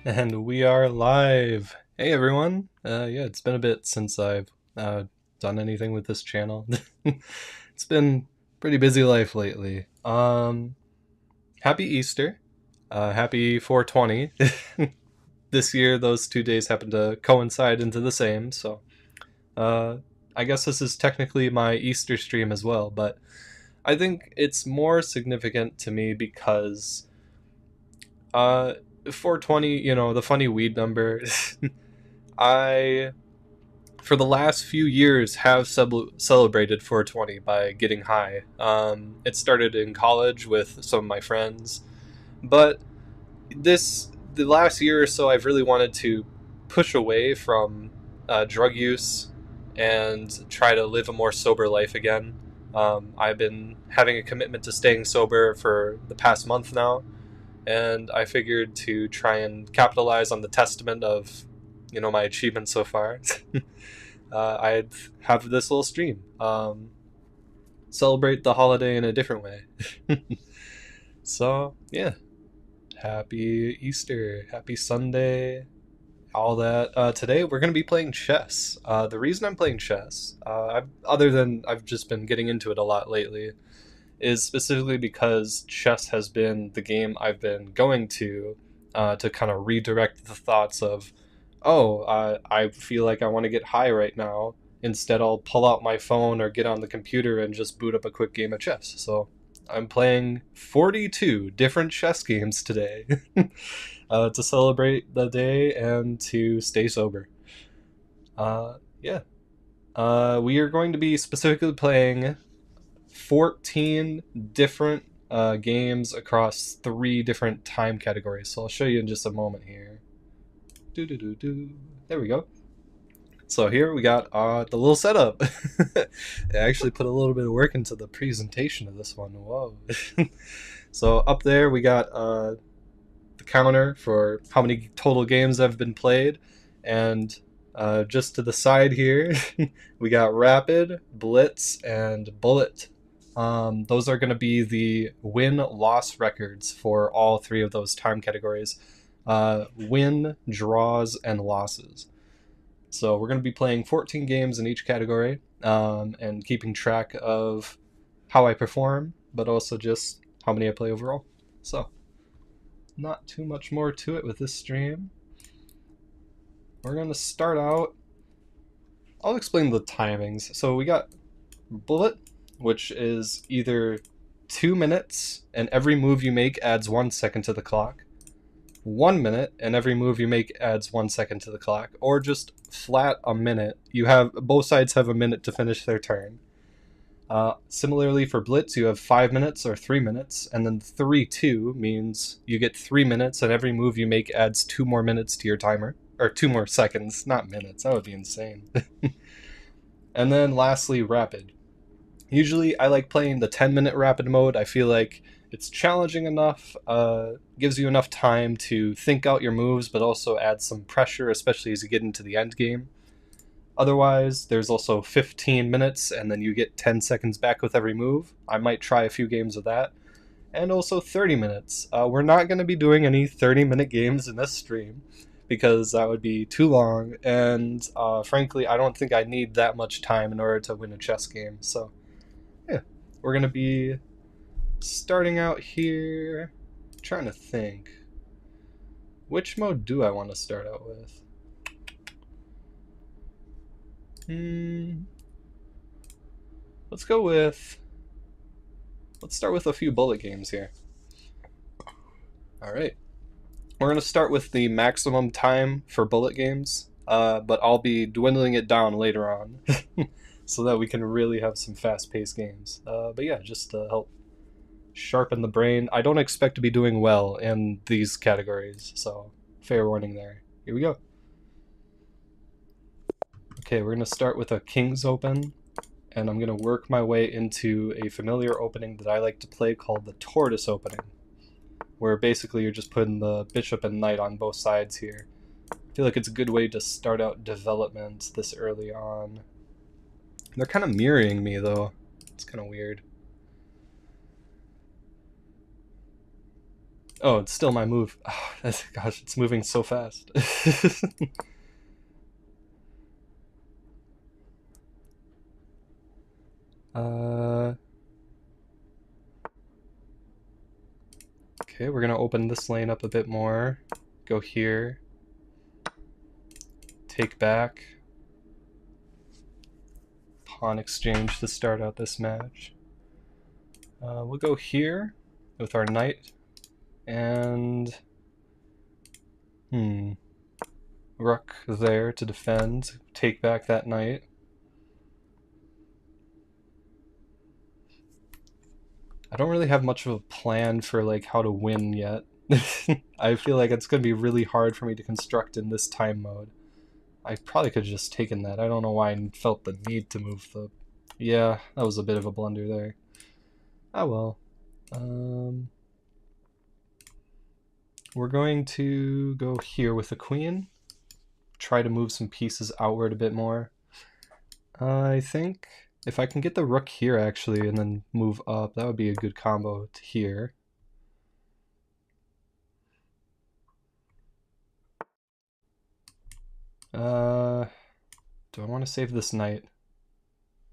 And we are live. Hey everyone. Yeah, it's been a bit since I've done anything with this channel. It's been pretty busy life lately. Happy Easter. Happy 420. This year those 2 days happen to coincide into the same, so uh I guess this is technically my Easter stream as well, but I think it's more significant to me because uh 420, the funny weed number. I, for the last few years, have celebrated 420 by getting high. It started in college with some of my friends, but the last year or so, I've really wanted to push away from drug use and try to live a more sober life again. I've been having a commitment to staying sober for the past month now, and I figured to try and capitalize on the testament of, my achievements so far. I'd have this little stream, celebrate the holiday in a different way. So yeah, happy Easter, happy Sunday, all that. Today we're gonna be playing chess. The reason I'm playing chess, other than I've just been getting into it a lot lately, is specifically because chess has been the game I've been going to kind of redirect the thoughts of, oh, I feel like I want to get high right now. Instead, I'll pull out my phone or get on the computer and just boot up a quick game of chess. So I'm playing 42 different chess games today to celebrate the day and to stay sober. Yeah. We are going to be specifically playing 14 different games across 3 different time categories. So I'll show you in just a moment here. There we go. So here we got the little setup. I actually put a little bit of work into the presentation of this one. Whoa. So up there we got the counter for how many total games have been played, and just to the side here we got Rapid, Blitz, and Bullet. Those are going to be the win-loss records for all 3 of those time categories. Win, draws, and losses. So we're going to be playing 14 games in each category, and keeping track of how I perform, but also just how many I play overall. So, not too much more to it with this stream. We're going to start out. I'll explain the timings. So we got Bullet, which is either 2 minutes, and every move you make adds 1 second to the clock. 1 minute, and every move you make adds 1 second to the clock, or just flat a minute. Both sides have a minute to finish their turn. Similarly for Blitz, you have 5 minutes or 3 minutes, and then 3-2 means you get 3 minutes, and every move you make adds 2 more minutes to your timer. Or 2 more seconds, not minutes. That would be insane. And then lastly, Rapid. Usually I like playing the 10-minute Rapid mode. I feel like it's challenging enough, gives you enough time to think out your moves, but also adds some pressure, especially as you get into the end game. Otherwise, there's also 15 minutes, and then you get 10 seconds back with every move. I might try a few games of that. And also 30 minutes. We're not going to be doing any 30-minute games in this stream, because that would be too long, and frankly, I don't think I need that much time in order to win a chess game. So, yeah, we're going to be starting out here. Trying to think. Which mode do I want to start out with? Let's go with... Let's start with a few bullet games here. Alright. We're going to start with the maximum time for bullet games, but I'll be dwindling it down later on so that we can really have some fast-paced games. But yeah, just to help sharpen the brain. I don't expect to be doing well in these categories, so fair warning there. Here we go. Okay, we're going to start with a King's Open, and I'm going to work my way into a familiar opening that I like to play called the Tortoise Opening, where basically you're just putting the bishop and knight on both sides here. I feel like it's a good way to start out development this early on. They're kind of mirroring me, though. It's kind of weird. Oh, it's still my move. Oh, gosh, it's moving so fast. Okay, we're gonna open this lane up a bit more. Go here. Take back. Pawn exchange to start out this match. We'll go here with our knight. And... rook there to defend. Take back that knight. I don't really have much of a plan for like how to win yet. I feel like it's going to be really hard for me to construct in this time mode. I probably could have just taken that. I don't know why I felt the need to move the... Yeah, that was a bit of a blunder there. Oh well. We're going to go here with the queen. Try to move some pieces outward a bit more. I think if I can get the rook here actually and then move up, that would be a good combo to here. Do I want to save this knight?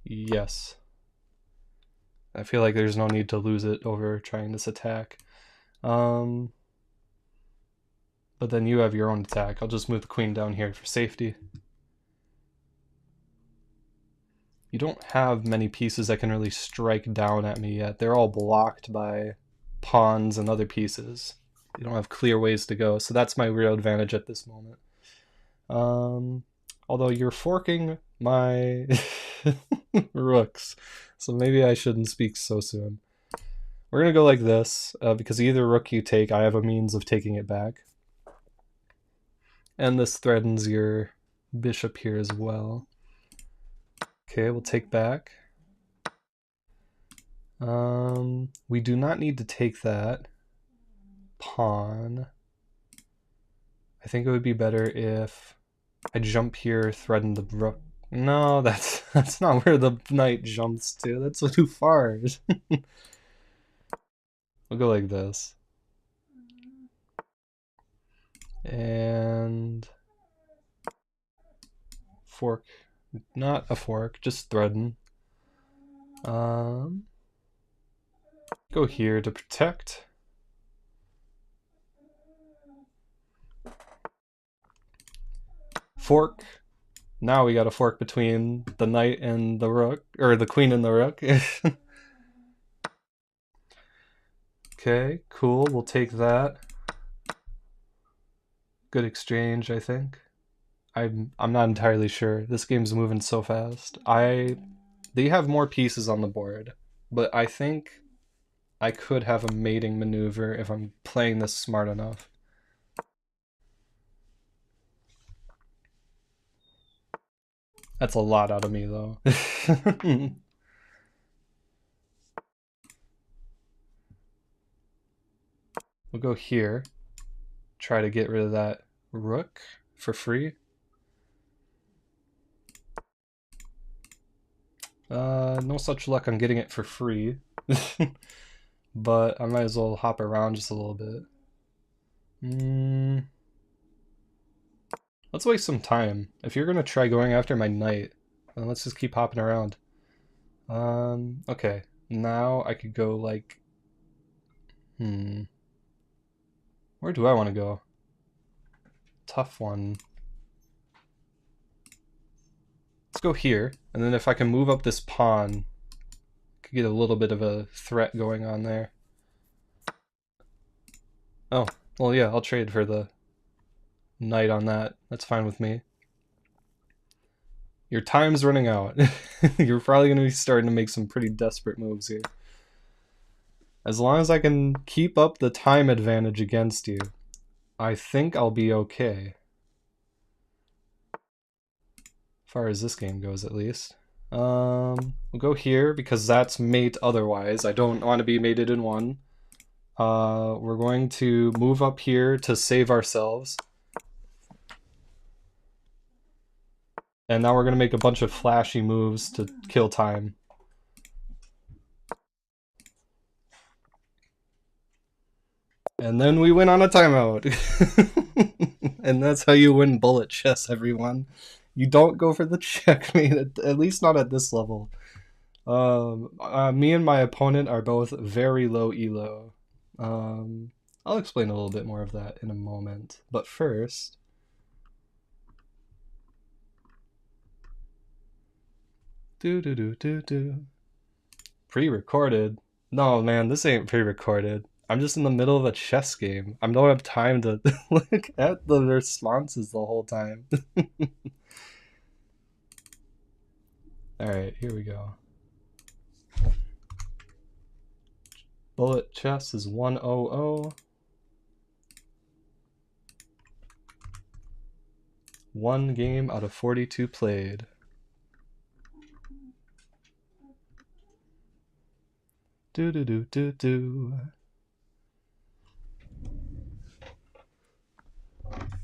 Yes. I feel like there's no need to lose it over trying this attack. But then you have your own attack. I'll just move the queen down here for safety. You don't have many pieces that can really strike down at me yet. They're all blocked by pawns and other pieces. You don't have clear ways to go, so that's my real advantage at this moment. Although you're forking my rooks, so maybe I shouldn't speak so soon. We're gonna go like this, because either rook you take, I have a means of taking it back. And this threatens your bishop here as well. Okay, we'll take back. We do not need to take that pawn. I think it would be better if I jump here, threaten the rook. No, that's not where the knight jumps to. That's too far. We'll go like this. And fork. Not a fork, just threaten. Go here to protect. Fork. Now we got a fork between the knight and the rook, or the queen and the rook. Okay, cool. We'll take that. Good exchange, I think. I'm not entirely sure. This game's moving so fast. They have more pieces on the board, but I think I could have a mating maneuver if I'm playing this smart enough. That's a lot out of me, though. We'll go here. Try to get rid of that rook for free. No such luck on getting it for free. But I might as well hop around just a little bit. Let's waste some time. If you're gonna try going after my knight, then let's just keep hopping around. Okay. Now I could go like... Where do I want to go? Tough one. Let's go here, and then if I can move up this pawn, I could get a little bit of a threat going on there. Oh, well yeah, I'll trade for the knight on that. That's fine with me. Your time's running out. You're probably going to be starting to make some pretty desperate moves here. As long as I can keep up the time advantage against you, I think I'll be okay. As far as this game goes, at least. We'll go here, because that's mate otherwise. I don't want to be mated in one. We're going to move up here to save ourselves. And now we're going to make a bunch of flashy moves to kill time. And then we went on a timeout. And that's how you win bullet chess, everyone. You don't go for the checkmate, at least not at this level. Me and my opponent are both very low elo. I'll explain a little bit more of that in a moment. But first... Pre-recorded? No, man, this ain't pre-recorded. I'm just in the middle of a chess game. I don't have time to look at the responses the whole time. Alright, here we go. Bullet chess is 100. 1 game out of 42 played. Do.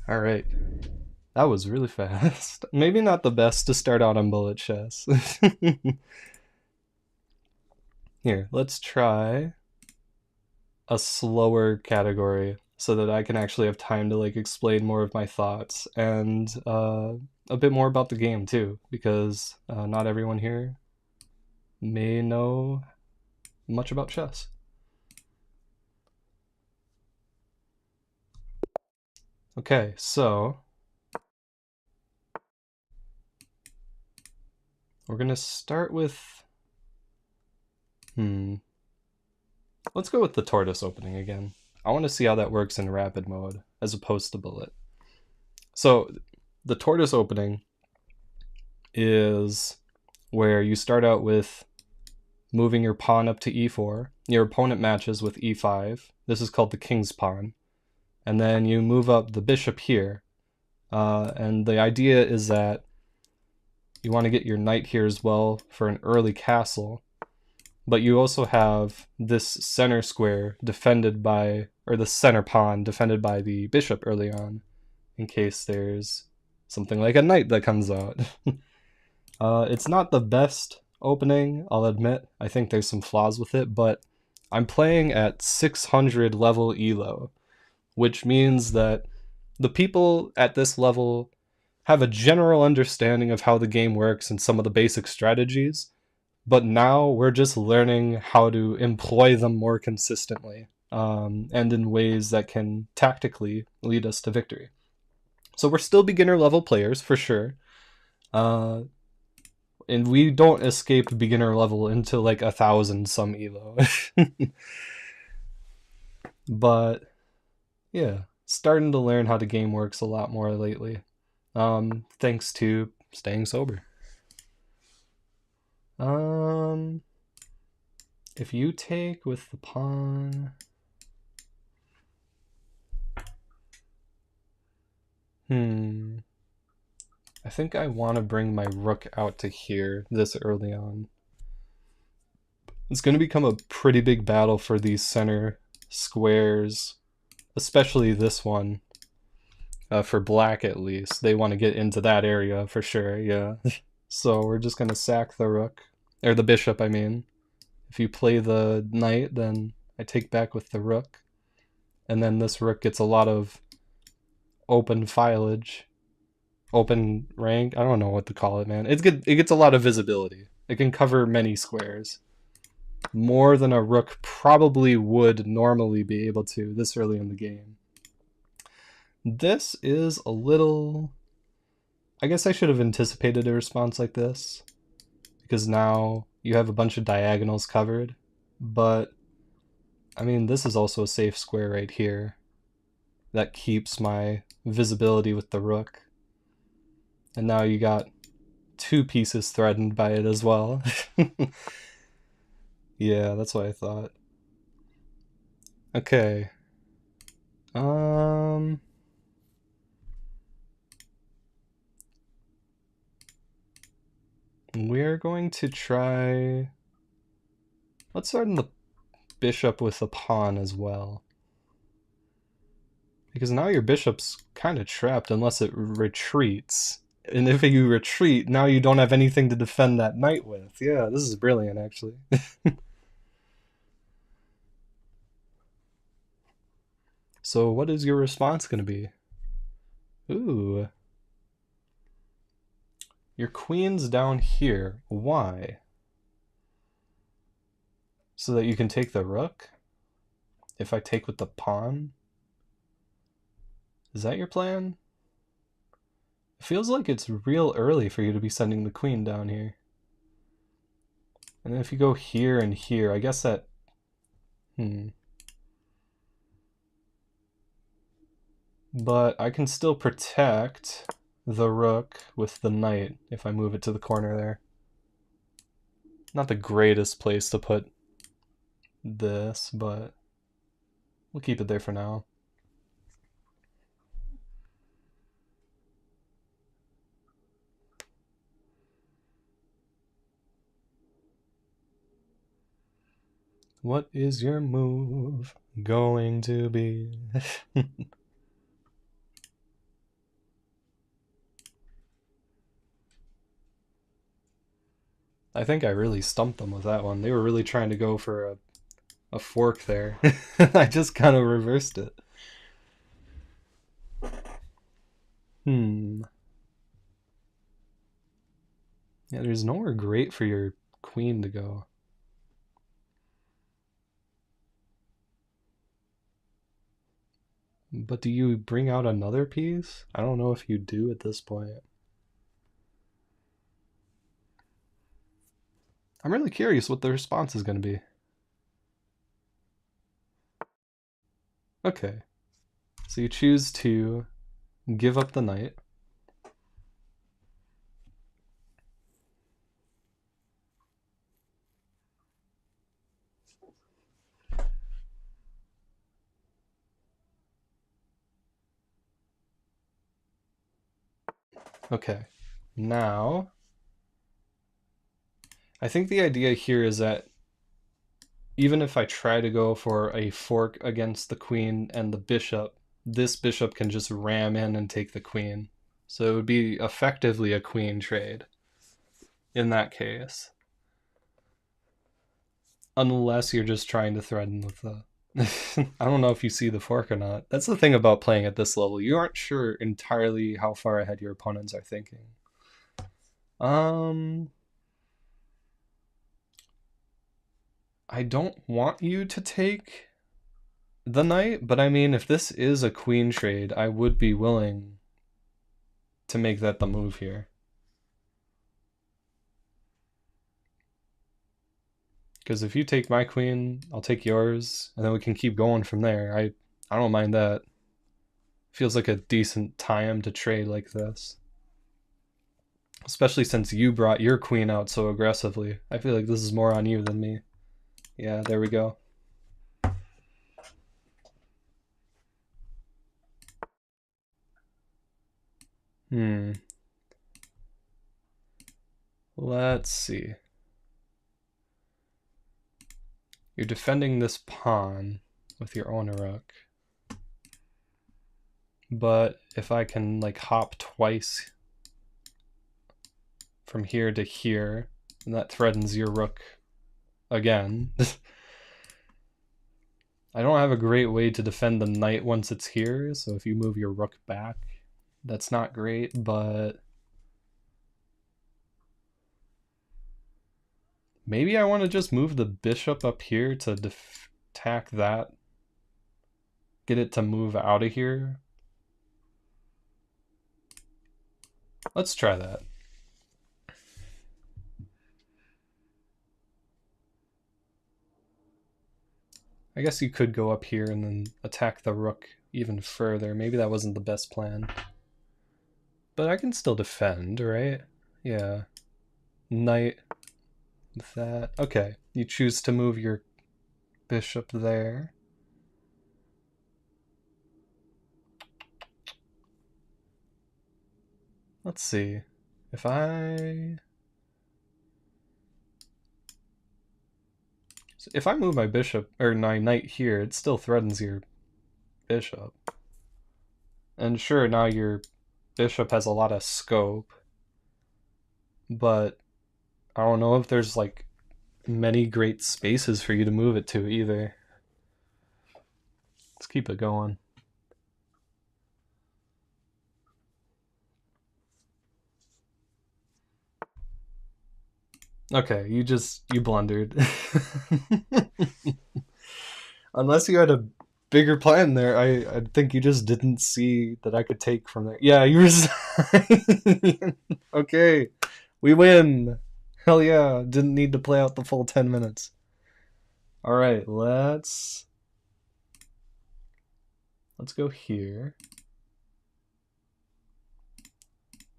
Alright. That was really fast. Maybe not the best to start out on bullet chess. Here, let's try a slower category so that I can actually have time to like explain more of my thoughts and a bit more about the game too, because not everyone here may know much about chess. Okay, so we're gonna start with let's go with the tortoise opening again. I want to see how that works in rapid mode as opposed to bullet. So the tortoise opening is where you start out with moving your pawn up to e4. Your opponent matches with e5. This is called the king's pawn. And then you move up the bishop here. And the idea is that you want to get your knight here as well for an early castle. But you also have this center square defended by, or the center pawn defended by the bishop early on, in case there's something like a knight that comes out. It's not the best opening, I'll admit. I think there's some flaws with it, but I'm playing at 600 level elo, which means that the people at this level have a general understanding of how the game works and some of the basic strategies, but now we're just learning how to employ them more consistently, and in ways that can tactically lead us to victory. So we're still beginner level players for sure, and we don't escape beginner level into like 1,000 some elo. But yeah, starting to learn how the game works a lot more lately, thanks to staying sober. If you take with the pawn... I think I want to bring my rook out to here this early on. It's going to become a pretty big battle for these center squares, especially this one. For black at least. They want to get into that area for sure, yeah. So we're just going to sack the rook. Or the bishop, I mean. If you play the knight, then I take back with the rook. And then this rook gets a lot of open filage. Open rank? I don't know what to call it, man. It gets a lot of visibility. It can cover many squares. More than a rook probably would normally be able to this early in the game. This is a little... I guess I should have anticipated a response like this, because now you have a bunch of diagonals covered, but I mean, this is also a safe square right here that keeps my visibility with the rook. And now you got 2 pieces threatened by it as well. Yeah, that's what I thought. Okay. We're going to try... Let's start in the bishop with the pawn as well. Because now your bishop's kind of trapped unless it retreats. And if you retreat, now you don't have anything to defend that knight with. Yeah, this is brilliant, actually. So what is your response going to be? Ooh. Your queen's down here. Why? So that you can take the rook? If I take with the pawn? Is that your plan? It feels like it's real early for you to be sending the queen down here. And then if you go here and here, I guess that... But I can still protect the rook with the knight if I move it to the corner there. Not the greatest place to put this, but we'll keep it there for now. What is your move going to be? I think I really stumped them with that one. They were really trying to go for a fork there. I just kind of reversed it. Yeah, there's nowhere great for your queen to go. But do you bring out another piece? I don't know if you do at this point. I'm really curious what the response is going to be. Okay. So you choose to give up the knight. Okay. Now, I think the idea here is that even if I try to go for a fork against the queen and the bishop, this bishop can just ram in and take the queen. So it would be effectively a queen trade in that case. Unless you're just trying to threaten with the... I don't know if you see the fork or not. That's the thing about playing at this level. You aren't sure entirely how far ahead your opponents are thinking. I don't want you to take the knight, but I mean, if this is a queen trade, I would be willing to make that the move here. Because if you take my queen, I'll take yours, and then we can keep going from there. I don't mind that. Feels like a decent time to trade like this. Especially since you brought your queen out so aggressively. I feel like this is more on you than me. Yeah, there we go. Let's see. You're defending this pawn with your own rook. But if I can like hop twice from here to here, and that threatens your rook again. I don't have a great way to defend the knight once it's here, so if you move your rook back, that's not great, but maybe I want to just move the bishop up here to attack that. Get it to move out of here. Let's try that. I guess you could go up here and then attack the rook even further. Maybe that wasn't the best plan. But I can still defend, right? Yeah. Knight with that. Okay, you choose to move your bishop there. Let's see. If I move my bishop or my knight here, it still threatens your bishop. And sure, now your bishop has a lot of scope, but I don't know if there's like many great spaces for you to move it to either. Let's keep it going. Okay, you blundered. Unless you had a bigger plan there, I think you just didn't see that I could take from there. Yeah, you resign. Okay, we win. Hell yeah, didn't need to play out the full 10 minutes. All right, let's go here.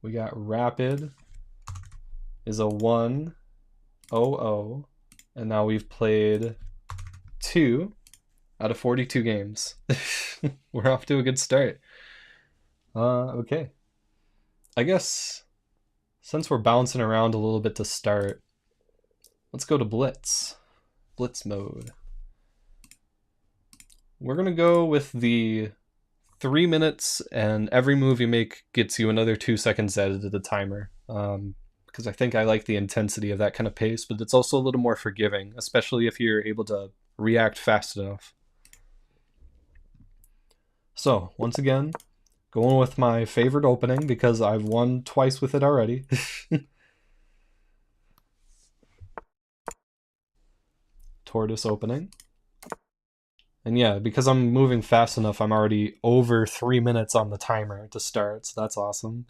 We got rapid is a 1-0, and now we've played 2 out of 42 games. We're off to a good start. Okay. I guess since we're bouncing around a little bit to start, let's go to Blitz. Blitz mode. We're gonna go with the 3 minutes, and every move you make gets you another 2 seconds added to the timer. Because I think I like the intensity of that kind of pace, but it's also a little more forgiving, especially if you're able to react fast enough. So, once again, going with my favorite opening because I've won twice with it already. Tortoise opening. And yeah, because I'm moving fast enough, I'm already over 3 minutes on the timer to start, so that's awesome.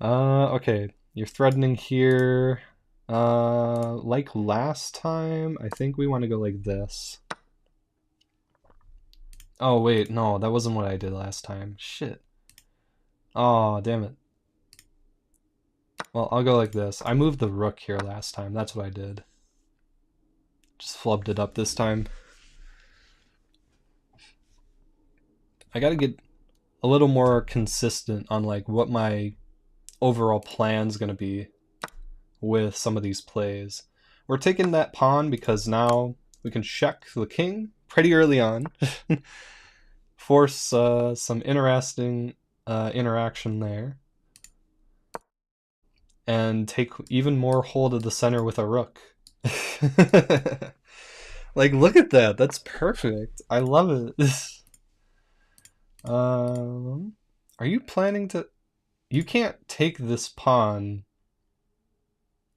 Okay, you're threatening here. Like last time, I think we want to go like this. Oh wait, no, that wasn't what I did last time. Shit. Oh, damn it. Well, I'll go like this. I moved the rook here last time, that's what I did. Just flubbed it up this time. I gotta get a little more consistent on like what my overall plan's gonna be with some of these plays. We're taking that pawn because now we can check the king pretty early on. Force some interesting interaction there. And take even more hold of the center with a rook. Like, look at that. That's perfect. I love it. Are you planning to... You can't take this pawn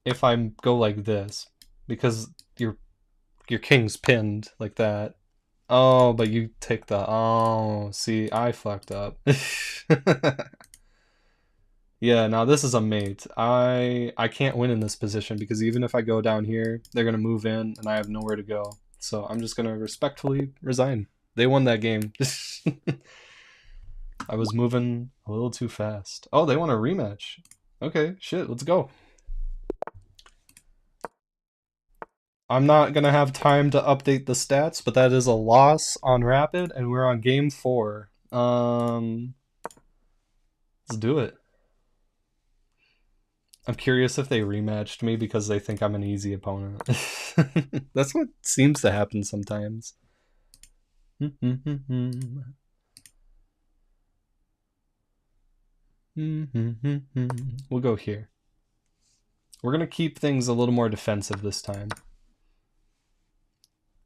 if I go like this, because your king's pinned like that. Oh, but you take the... Oh, see, I fucked up. Yeah, now this is a mate. I can't win in this position because even if I go down here, they're gonna move in and I have nowhere to go. So I'm just gonna respectfully resign. They won that game. I was moving a little too fast. Oh, they want a rematch. Okay, shit, let's go. I'm not gonna have time to update the stats, but that is a loss on Rapid, and we're on game 4. Let's do it. I'm curious if they rematched me because they think I'm an easy opponent. That's what seems to happen sometimes. We'll go here. We're gonna keep things a little more defensive this time.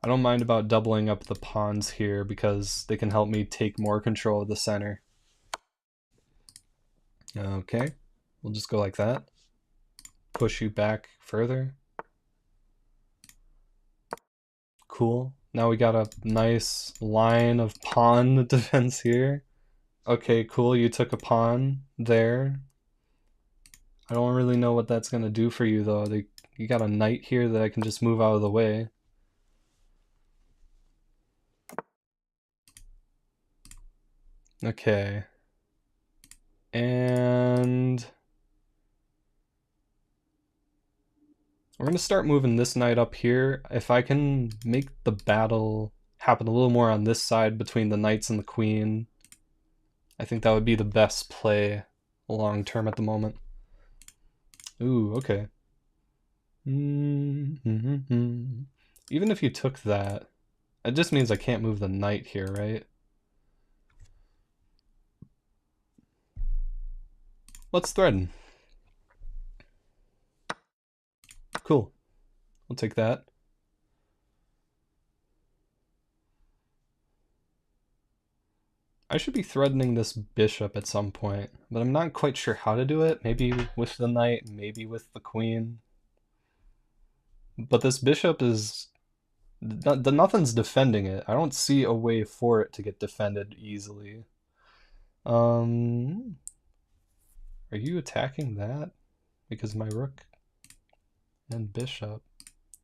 I don't mind about doubling up the pawns here because they can help me take more control of the center. Okay, we'll just go like that. Push you back further. Cool. Now we got a nice line of pawn defense here. Okay, cool. You took a pawn there. I don't really know what that's gonna do for you though. You got a knight here that I can just move out of the way. Okay. And we're gonna start moving this knight up here. If I can make the battle happen a little more on this side between the knights and the queen, I think that would be the best play long term at the moment. Ooh, okay. Even if you took that, it just means I can't move the knight here, right? Let's threaten. Cool. We'll take that. I should be threatening this bishop at some point, but I'm not quite sure how to do it. Maybe with the knight, maybe with the queen. But this bishop is... nothing's defending it. I don't see a way for it to get defended easily. Are you attacking that? Because my rook and bishop...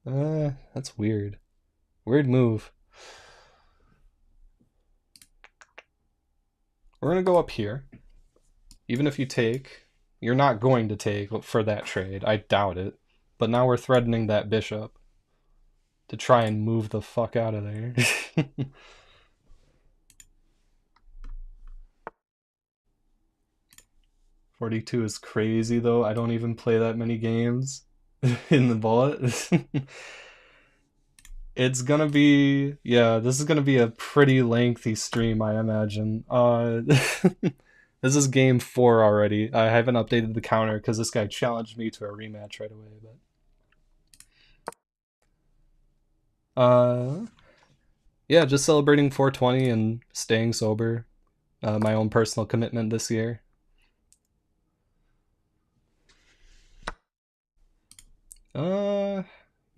that's weird. Weird move. We're gonna go up here. Even if you take, you're not going to take for that trade. I doubt it. But now we're threatening that bishop to try and move the fuck out of there. 42 is crazy though. I don't even play that many games in the bullet. It's gonna be, yeah, this is gonna be a pretty lengthy stream, I imagine. This is game 4 already. I haven't updated the counter because this guy challenged me to a rematch right away, but yeah, just celebrating 420 and staying sober. My own personal commitment this year.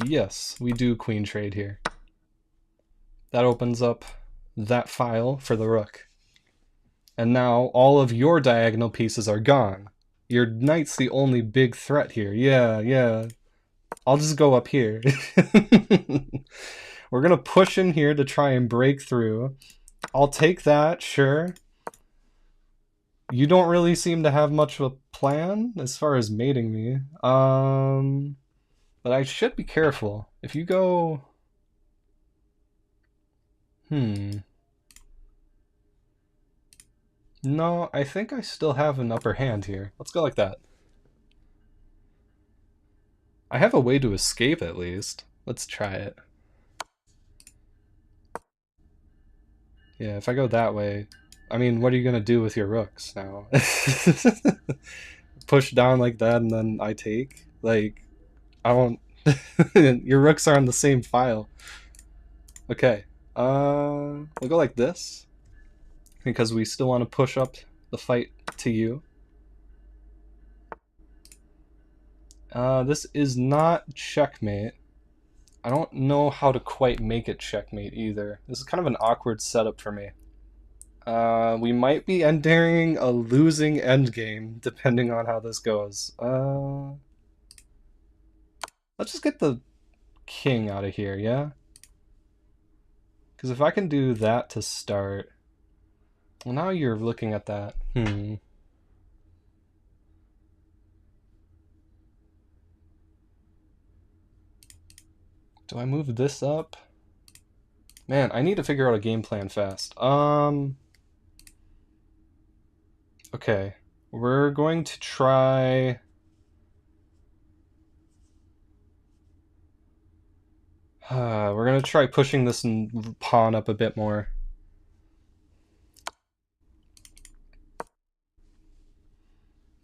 Yes, we do queen trade here. That opens up that file for the rook. And now all of your diagonal pieces are gone. Your knight's the only big threat here. Yeah. I'll just go up here. We're gonna push in here to try and break through. I'll take that, sure. You don't really seem to have much of a plan as far as mating me. But I should be careful. If you go... No, I think I still have an upper hand here. Let's go like that. I have a way to escape at least. Let's try it. Yeah, if I go that way... I mean, what are you gonna do with your rooks now? Push down like that and then I take? Like, I won't... Your rooks are on the same file. Okay. We'll go like this. Because we still want to push up the fight to you. This is not checkmate. I don't know how to quite make it checkmate either. This is kind of an awkward setup for me. We might be entering a losing endgame, depending on how this goes. Let's just get the king out of here, yeah? Because if I can do that to start... Well, now you're looking at that. Do I move this up? Man, I need to figure out a game plan fast. Okay. We're going to try... we're going to try pushing this pawn up a bit more.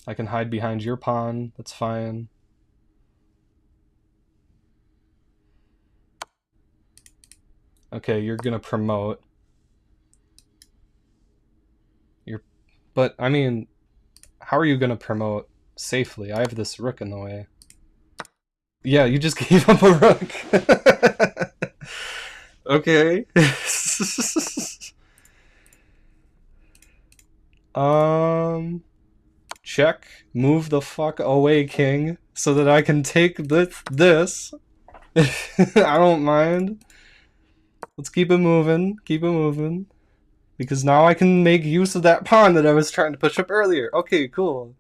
I can hide behind your pawn, that's fine. Okay, you're gonna promote. But, I mean, how are you gonna promote safely? I have this rook in the way. Yeah, you just gave up a rook. Okay. Check. Move the fuck away, king, so that I can take this. I don't mind. Let's keep it moving. Keep it moving. Because now I can make use of that pawn that I was trying to push up earlier. Okay, cool.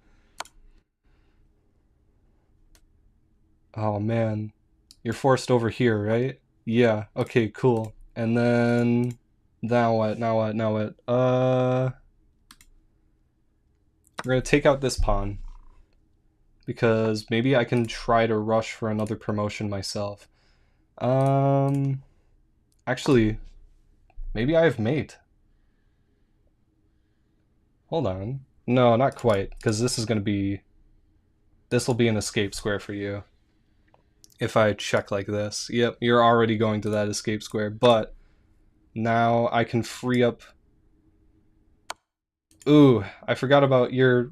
Oh, man. You're forced over here, right? Yeah, okay, cool. And then... Now what? Now what? Now what? We're gonna take out this pawn. Because maybe I can try to rush for another promotion myself. Actually, maybe I have mate. Hold on. No, not quite, because this is gonna be... This will be an escape square for you. If I check like this. Yep, you're already going to that escape square, but now I can free up... Ooh, I forgot about your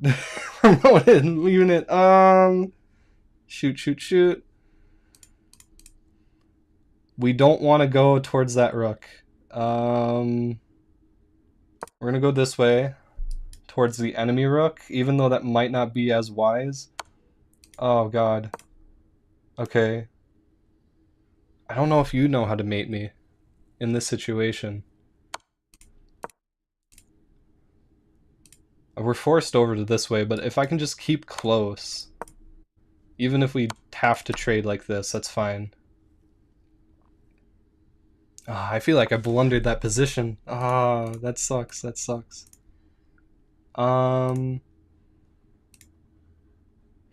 promoted unit. Shoot. We don't want to go towards that rook. We're gonna go this way towards the enemy rook, even though that might not be as wise. Oh god. Okay. I don't know if you know how to mate me in this situation. We're forced over to this way, but if I can just keep close, even if we have to trade like this, that's fine. I feel like I blundered that position. That sucks. That sucks. Oh,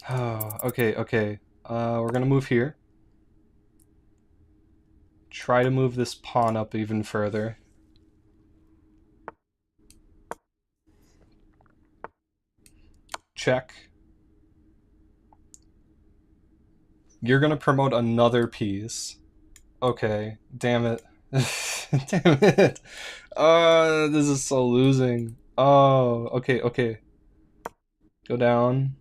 okay, okay. We're gonna move here. Try to move this pawn up even further. Check. You're gonna promote another piece. Okay, damn it. Damn it. This is so losing. Oh, okay, okay. Go down.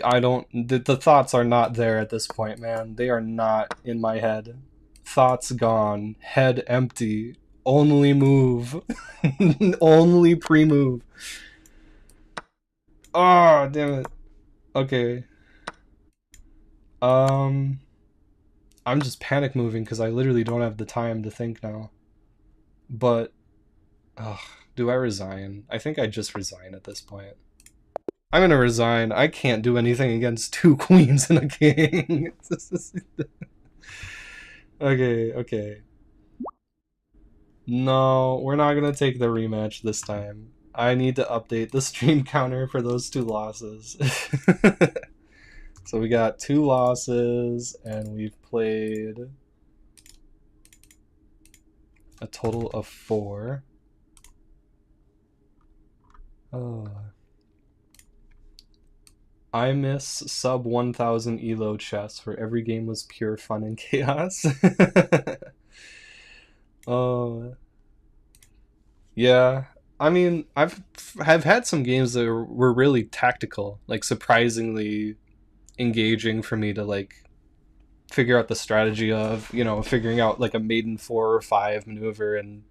I don't. The thoughts are not there at this point, man. They are not in my head. Thoughts gone. Head empty. Only move. Only pre-move. Oh, damn it. Okay. I'm just panic moving because I literally don't have the time to think now. But, ugh, do I resign? I think I just resign at this point. I'm gonna resign. I can't do anything against two queens and a king. Okay, okay. No, we're not gonna take the rematch this time. I need to update the stream counter for those two losses. So we got 2 losses, and we've played a total of 4. Oh. I miss sub 1000 elo chess where every game was pure fun and chaos. Oh. Yeah. I mean, have had some games that were really tactical, like surprisingly engaging for me to like figure out the strategy of, you know, figuring out like a maiden 4 or 5 maneuver and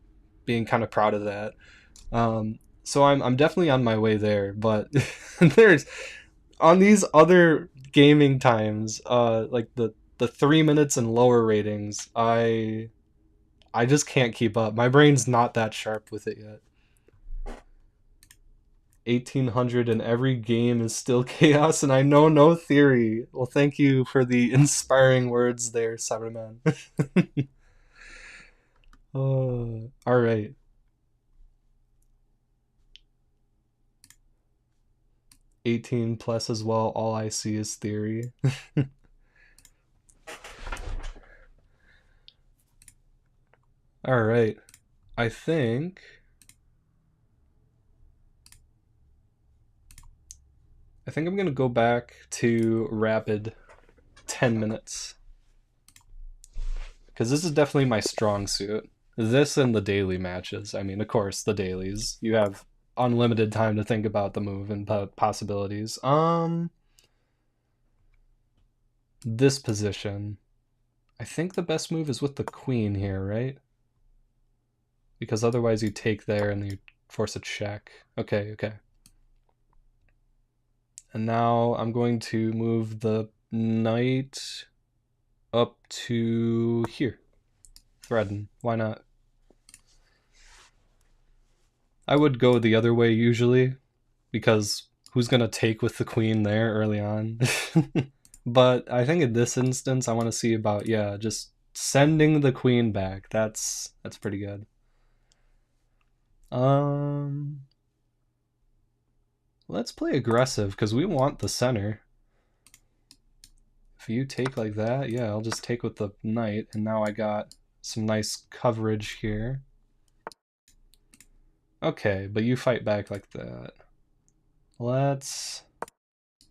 being kind of proud of that. So I'm definitely on my way there, but there's on these other gaming times, like the 3 minutes and lower ratings, I just can't keep up. My brain's not that sharp with it yet. 1800 and every game is still chaos, and I know no theory. Well, thank you for the inspiring words there, Cyberman. Oh, all right. 18 plus as well. All I see is theory. All right. I think I'm gonna go back to rapid 10 minutes. Because this is definitely my strong suit. This and the daily matches. I mean, of course, the dailies. You have unlimited time to think about the move and possibilities. This position. I think the best move is with the queen here, right? Because otherwise you take there and you force a check. Okay, okay. And now I'm going to move the knight up to here. Threaten. Why not? I would go the other way usually, because who's going to take with the queen there early on? But I think in this instance, I want to see about, yeah, just sending the queen back. That's pretty good. Let's play aggressive, because we want the center. If you take like that, yeah, I'll just take with the knight, and now I got some nice coverage here. Okay, but you fight back like that. Let's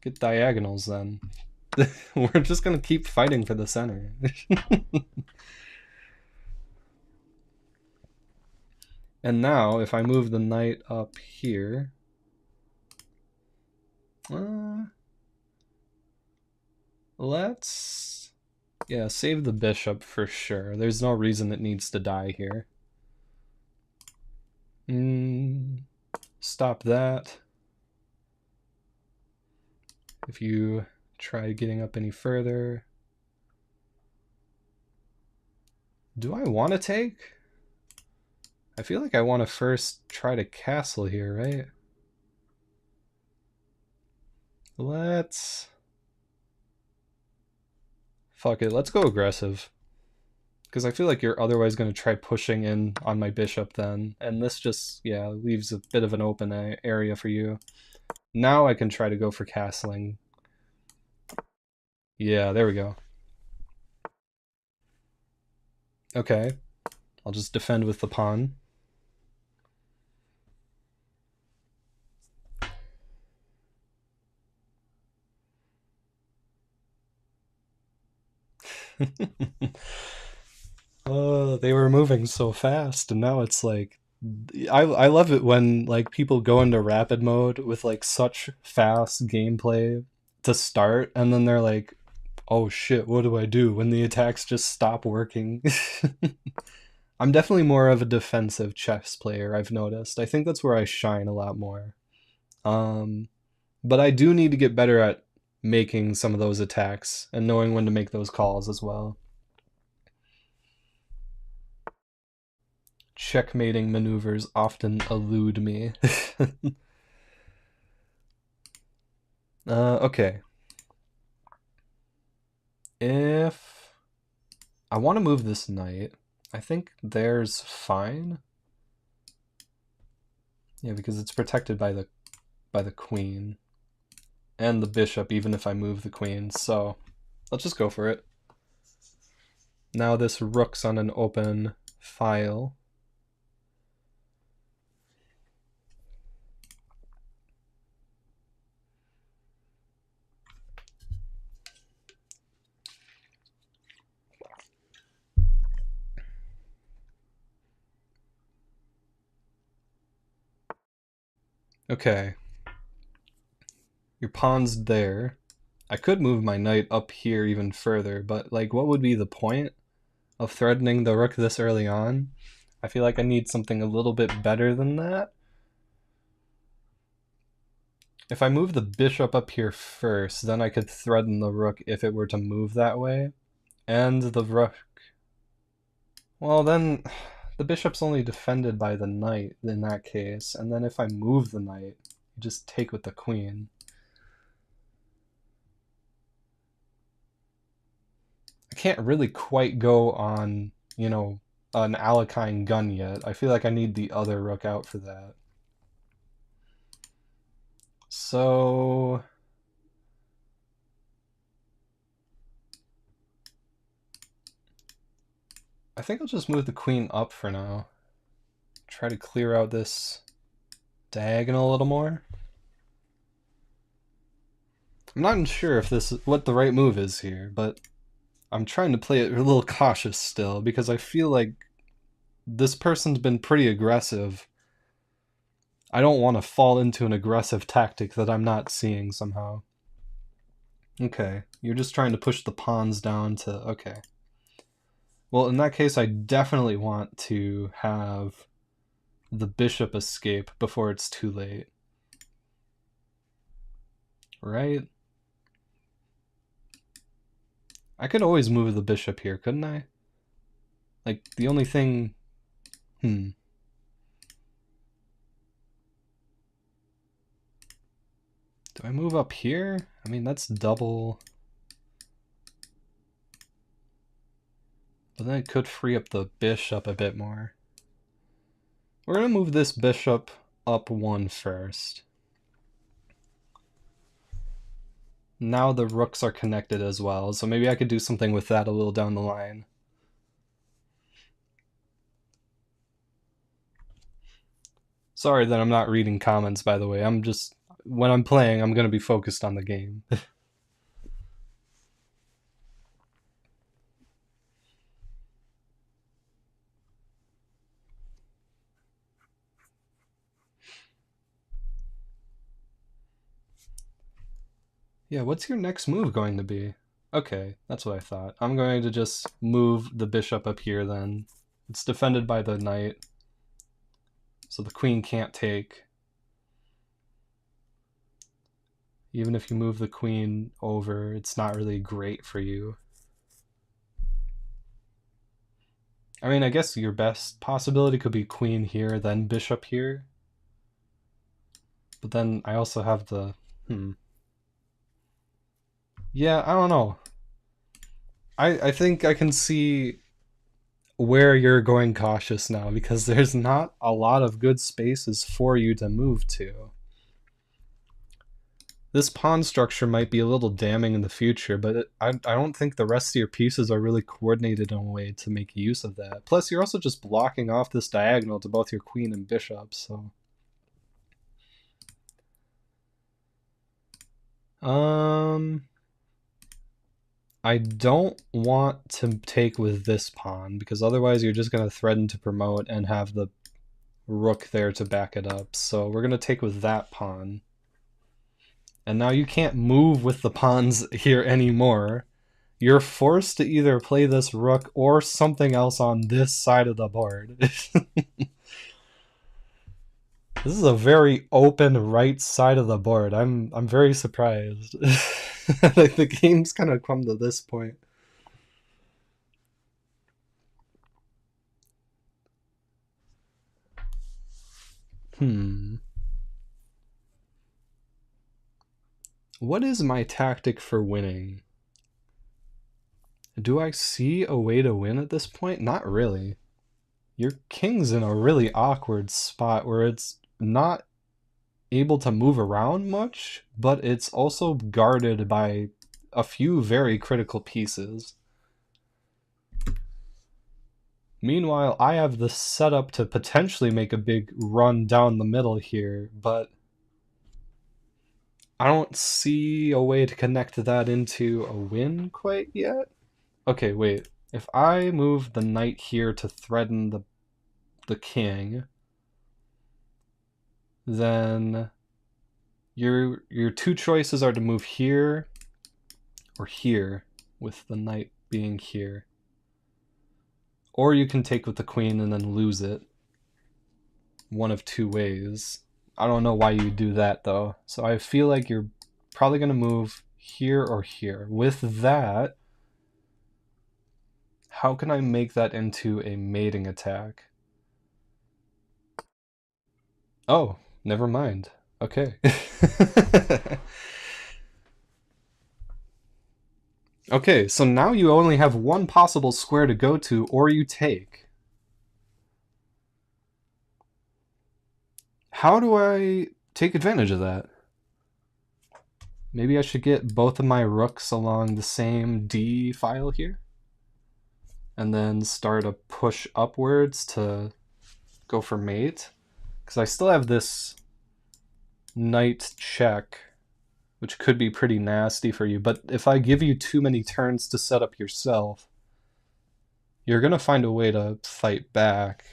get diagonals then. We're just gonna keep fighting for the center. And now, if I move the knight up here... let's... Yeah, save the bishop for sure. There's no reason it needs to die here. Stop that. If you try getting up any further... Do I want to take? I feel like I want to first try to castle here, right? Let's... Fuck it, let's go aggressive. Because I feel like you're otherwise going to try pushing in on my bishop then. And this just, yeah, leaves a bit of an open area for you. Now I can try to go for castling. Yeah, there we go. Okay. I'll just defend with the pawn. Oh, they were moving so fast, and now it's like... I love it when like people go into rapid mode with like such fast gameplay to start, and then they're like, oh shit, what do I do when the attacks just stop working? I'm definitely more of a defensive chess player, I've noticed. I think that's where I shine a lot more. But I do need to get better at making some of those attacks and knowing when to make those calls as well. Checkmating maneuvers often elude me. Okay. If I want to move this knight, I think there's fine. Yeah, because it's protected by the queen and the bishop, even if I move the queen. So let's just go for it. Now this rook's on an open file. Okay. Your pawn's there. I could move my knight up here even further, but like what would be the point of threatening the rook this early on? I feel like I need something a little bit better than that. If I move the bishop up here first, then I could threaten the rook if it were to move that way. And the rook... Well, then the bishop's only defended by the knight in that case. And then if I move the knight, you just take with the queen. I can't really quite go on, you know, an Alekhine gun yet. I feel like I need the other rook out for that. So... I think I'll just move the queen up for now. Try to clear out this diagonal a little more. I'm not sure if this is what the right move is here, but I'm trying to play it a little cautious still because I feel like this person's been pretty aggressive. I don't want to fall into an aggressive tactic that I'm not seeing somehow. Okay, you're just trying to push the pawns down to... Okay. Well, in that case, I definitely want to have the bishop escape before it's too late. Right? I could always move the bishop here, couldn't I? Like, the only thing... Do I move up here? I mean, that's double... But then it could free up the bishop a bit more. We're going to move this bishop up one first. Now the rooks are connected as well, so maybe I could do something with that a little down the line. Sorry that I'm not reading comments, by the way. I'm just... When I'm playing, I'm going to be focused on the game. Yeah, what's your next move going to be? Okay, that's what I thought. I'm going to just move the bishop up here then. It's defended by the knight, so the queen can't take. Even if you move the queen over, it's not really great for you. I mean, I guess your best possibility could be queen here, then bishop here. But then I also have the... Yeah, I don't know. I think I can see where you're going cautious now, because there's not a lot of good spaces for you to move to. This pawn structure might be a little damning in the future, but I don't think the rest of your pieces are really coordinated in a way to make use of that. Plus, you're also just blocking off this diagonal to both your queen and bishop, so... I don't want to take with this pawn, because otherwise you're just going to threaten to promote and have the rook there to back it up. So we're going to take with that pawn. And now you can't move with the pawns here anymore. You're forced to either play this rook or something else on this side of the board. This is a very open right side of the board. I'm very surprised. Like the game's kind of come to this point. What is my tactic for winning? Do I see a way to win at this point? Not really. Your king's in a really awkward spot where it's not able to move around much, but it's also guarded by a few very critical pieces. Meanwhile, I have the setup to potentially make a big run down the middle here, but I don't see a way to connect that into a win quite yet. Okay, wait. If I move the knight here to threaten the king, then your two choices are to move here or here, with the knight being here. Or you can take with the queen and then lose it. One of two ways. I don't know why you do that though. So I feel like you're probably going to move here or here. With that, how can I make that into a mating attack? Oh, never mind. Okay. Okay, so now you only have one possible square to go to, or you take. How do I take advantage of that? Maybe I should get both of my rooks along the same D file here? And then start a push upwards to go for mate? Because I still have this knight check, which could be pretty nasty for you. But if I give you too many turns to set up yourself, you're going to find a way to fight back.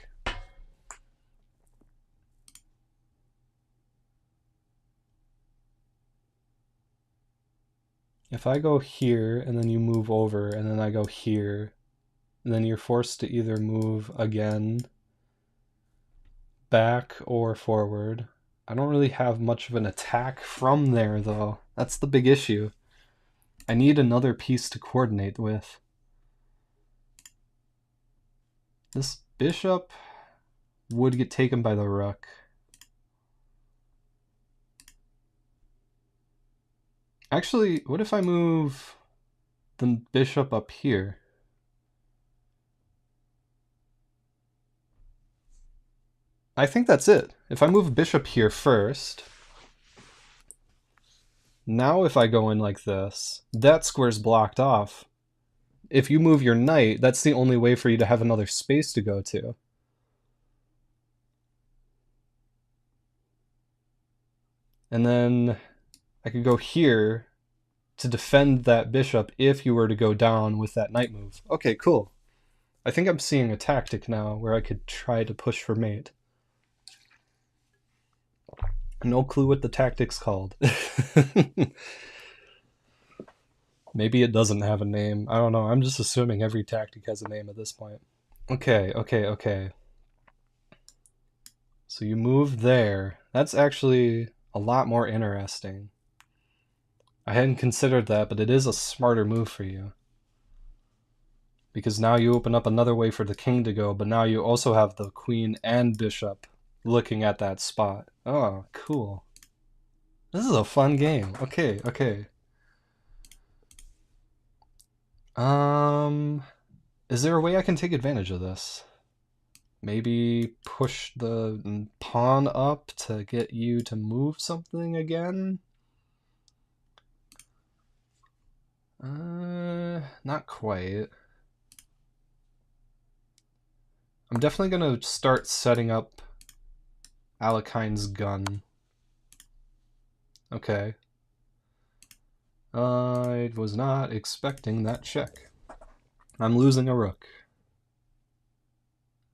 If I go here, and then you move over, and then I go here, and then you're forced to either move again, back, or forward. I don't really have much of an attack from there, though. That's the big issue. I need another piece to coordinate with. This bishop would get taken by the rook. Actually, what if I move the bishop up here? I think that's it. If I move bishop here first, now if I go in like this, that square's blocked off. If you move your knight, that's the only way for you to have another space to go to. And then I could go here to defend that bishop if you were to go down with that knight move. Okay, cool. I think I'm seeing a tactic now where I could try to push for mate. No clue what the tactic's called. Maybe it doesn't have a name. I don't know. I'm just assuming every tactic has a name at this point. Okay. So you move there. That's actually a lot more interesting. I hadn't considered that, but it is a smarter move for you. Because now you open up another way for the king to go, but now you also have the queen and bishop looking at that spot. Oh, cool. This is a fun game. Okay. Is there a way I can take advantage of this? Maybe push the pawn up to get you to move something again? Not quite. I'm definitely gonna start setting up Alekine's gun. Okay. I was not expecting that check. I'm losing a rook.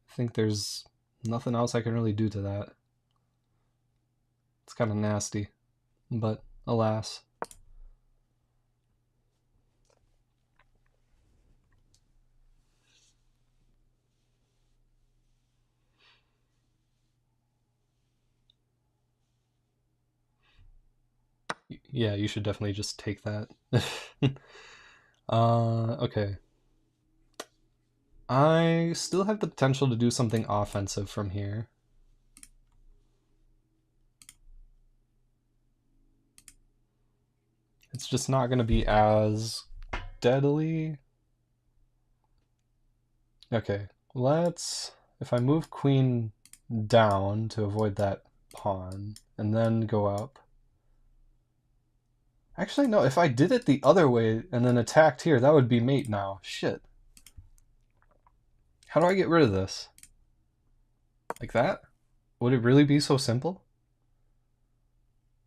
I think there's nothing else I can really do to that. It's kind of nasty, but alas. Yeah, you should definitely just take that. Okay. I still have the potential to do something offensive from here. It's just not going to be as deadly. Okay, if I move queen down to avoid that pawn, and then go up. Actually, no, if I did it the other way and then attacked here, that would be mate now. Shit. How do I get rid of this? Like that? Would it really be so simple?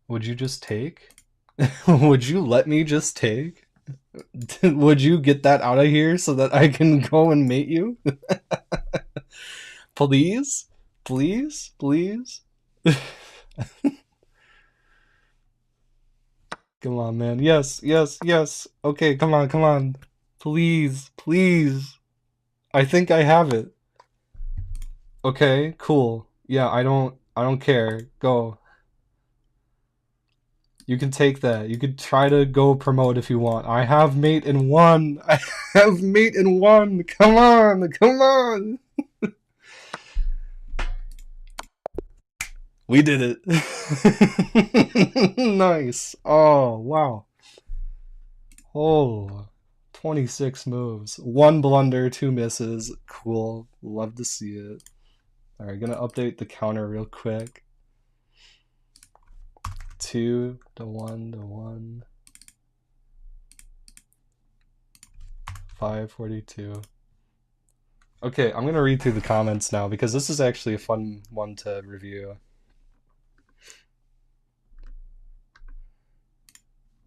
Would you just take? Would you let me just take? Would you get that out of here so that I can go and mate you? Please? Please? Come on, man. Yes. Okay, come on. Please. I think I have it. Okay, cool. Yeah, I don't care. Go. You can take that. You could try to go promote if you want. I have mate in one. I have mate in one. Come on. We did it. Nice. Oh, wow. Oh, 26 moves. 1 blunder, 2 misses. Cool. Love to see it. Alright, gonna update the counter real quick. 2 to 1 to 1. 542. Okay, I'm gonna read through the comments now because this is actually a fun one to review.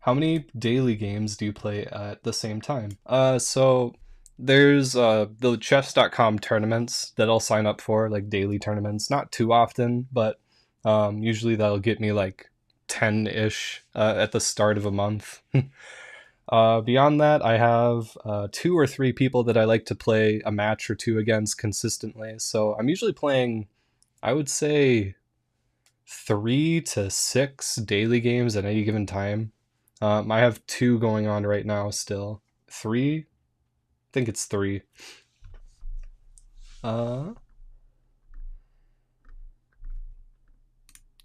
How many daily games do you play at the same time? So there's the chess.com tournaments that I'll sign up for, like daily tournaments. Not too often, but usually that'll get me like 10-ish at the start of a month. Beyond that, I have 2 or 3 people that I like to play a match or 2 against consistently. So I'm usually playing, I would say, 3 to 6 daily games at any given time. I have 2 going on right now still. 3? I think it's 3.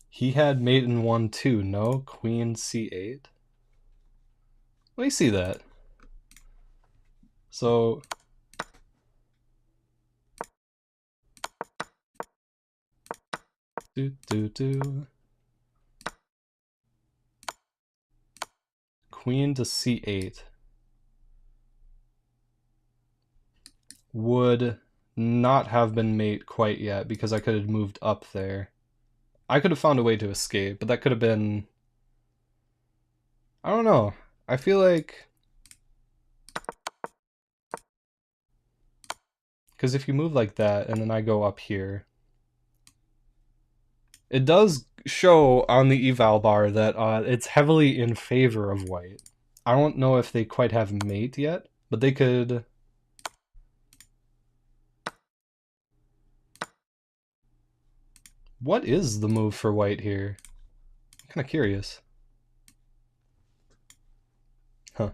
He had mate in 1 too. No? Queen c8? Let me see that. So... Queen to c8 would not have been mate quite yet because I could have moved up there. I could have found a way to escape, but that could have been... I don't know. I feel like... Because if you move like that and then I go up here, it does show on the eval bar that it's heavily in favor of white. I don't know if they quite have mate yet, but they could... What is the move for white here? I'm kind of curious. Huh.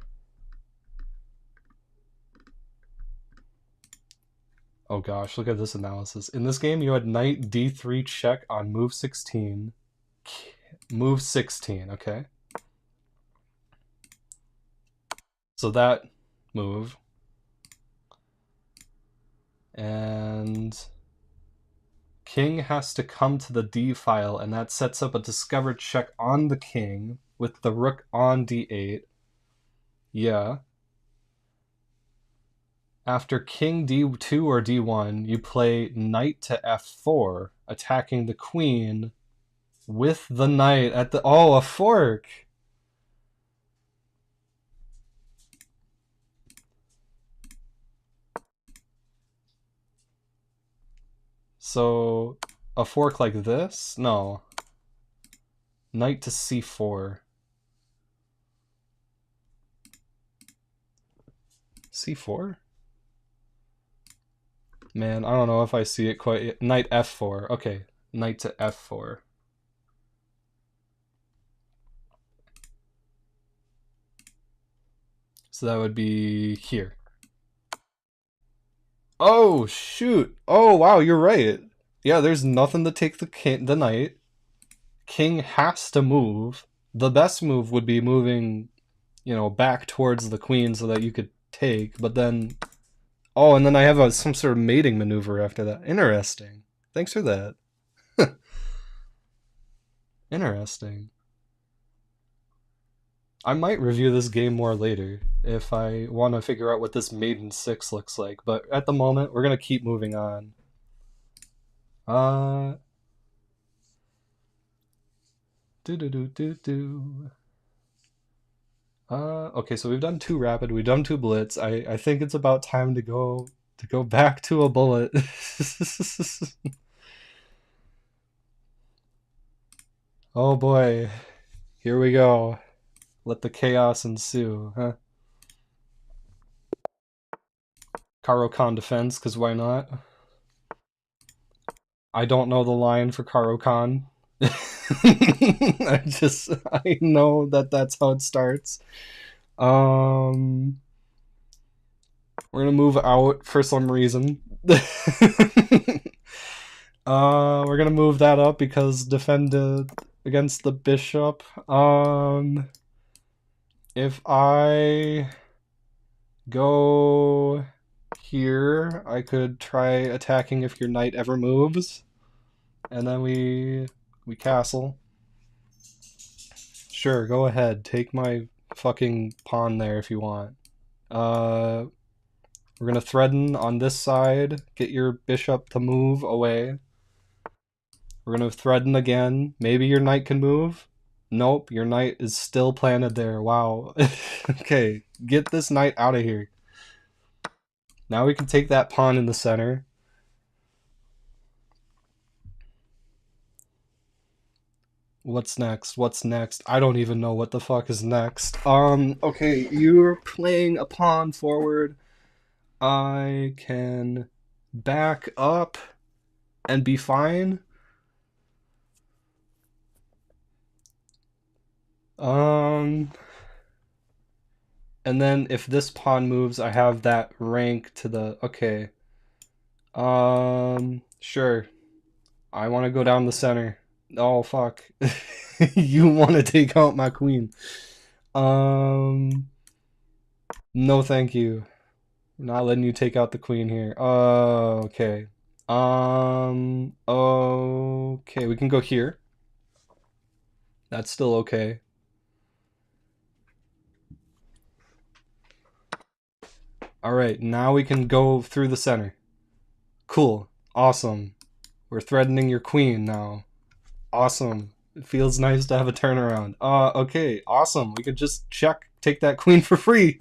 Oh gosh, look at this analysis. In this game, you had knight d3 check on move 16. Move 16, okay. So that move. And king has to come to the d file, and that sets up a discovered check on the king with the rook on d8. Yeah. After king d2 or d1, you play knight to f4, attacking the queen with the knight at the... Oh, a fork! So, a fork like this? No. Knight to c4. c4? Man, I don't know if I see it quite... Knight f4. Okay, knight to f4. So that would be here. Oh, shoot. Oh, wow, you're right. Yeah, there's nothing to take the knight. King has to move. The best move would be moving, you know, back towards the queen so that you could take, but then... Oh, and then I have some sort of mating maneuver after that. Interesting. Thanks for that. Interesting. I might review this game more later if I want to figure out what this maiden 6 looks like, but at the moment, we're going to keep moving on. Okay, so we've done 2 rapid, we've done 2 blitz. I think it's about time to go back to a bullet. Oh boy, here we go. Let the chaos ensue, huh? Caro-Kann defense, because why not? I don't know the line for Caro-Kann. I know that that's how it starts. We're gonna move out for some reason. We're gonna move that up because defend against the bishop. If I go here, I could try attacking if your knight ever moves, and then we castle. Sure, go ahead. Take my fucking pawn there if you want. We're gonna threaten on this side. Get your bishop to move away. We're gonna threaten again. Maybe your knight can move. Nope, your knight is still planted there. Wow. Okay, get this knight out of here. Now we can take that pawn in the center. What's next? What's next? I don't even know what the fuck is next. Okay, you're playing a pawn forward. I can back up and be fine. And then if this pawn moves, I have that rank to the... Okay. Sure. I want to go down the center. Oh, fuck. You want to take out my queen. No, thank you. I'm not letting you take out the queen here. Okay. Okay, we can go here. That's still okay. Alright, now we can go through the center. Cool. Awesome. We're threatening your queen now. Awesome. It feels nice to have a turnaround. Okay. Awesome. We could just take that queen for free.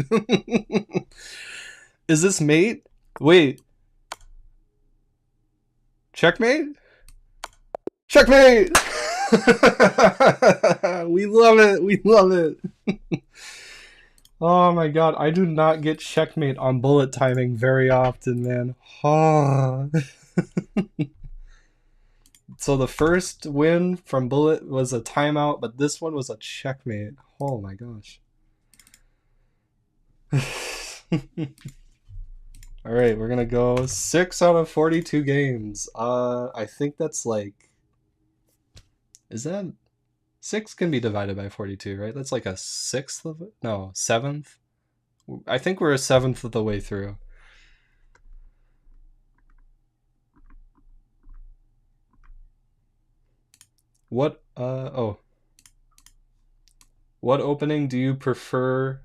Is this mate? Wait. Checkmate? Checkmate! We love it. We love it. Oh my god, I do not get checkmate on bullet timing very often, man. Oh. So the first win from bullet was a timeout, but this one was a checkmate. Oh my gosh. All right, we're gonna go 6 out of 42 games. I think that's like, is that 6 can be divided by 42, right? That's like a sixth of it? No, seventh. I think we're a seventh of the way through. What? Oh. What opening do you prefer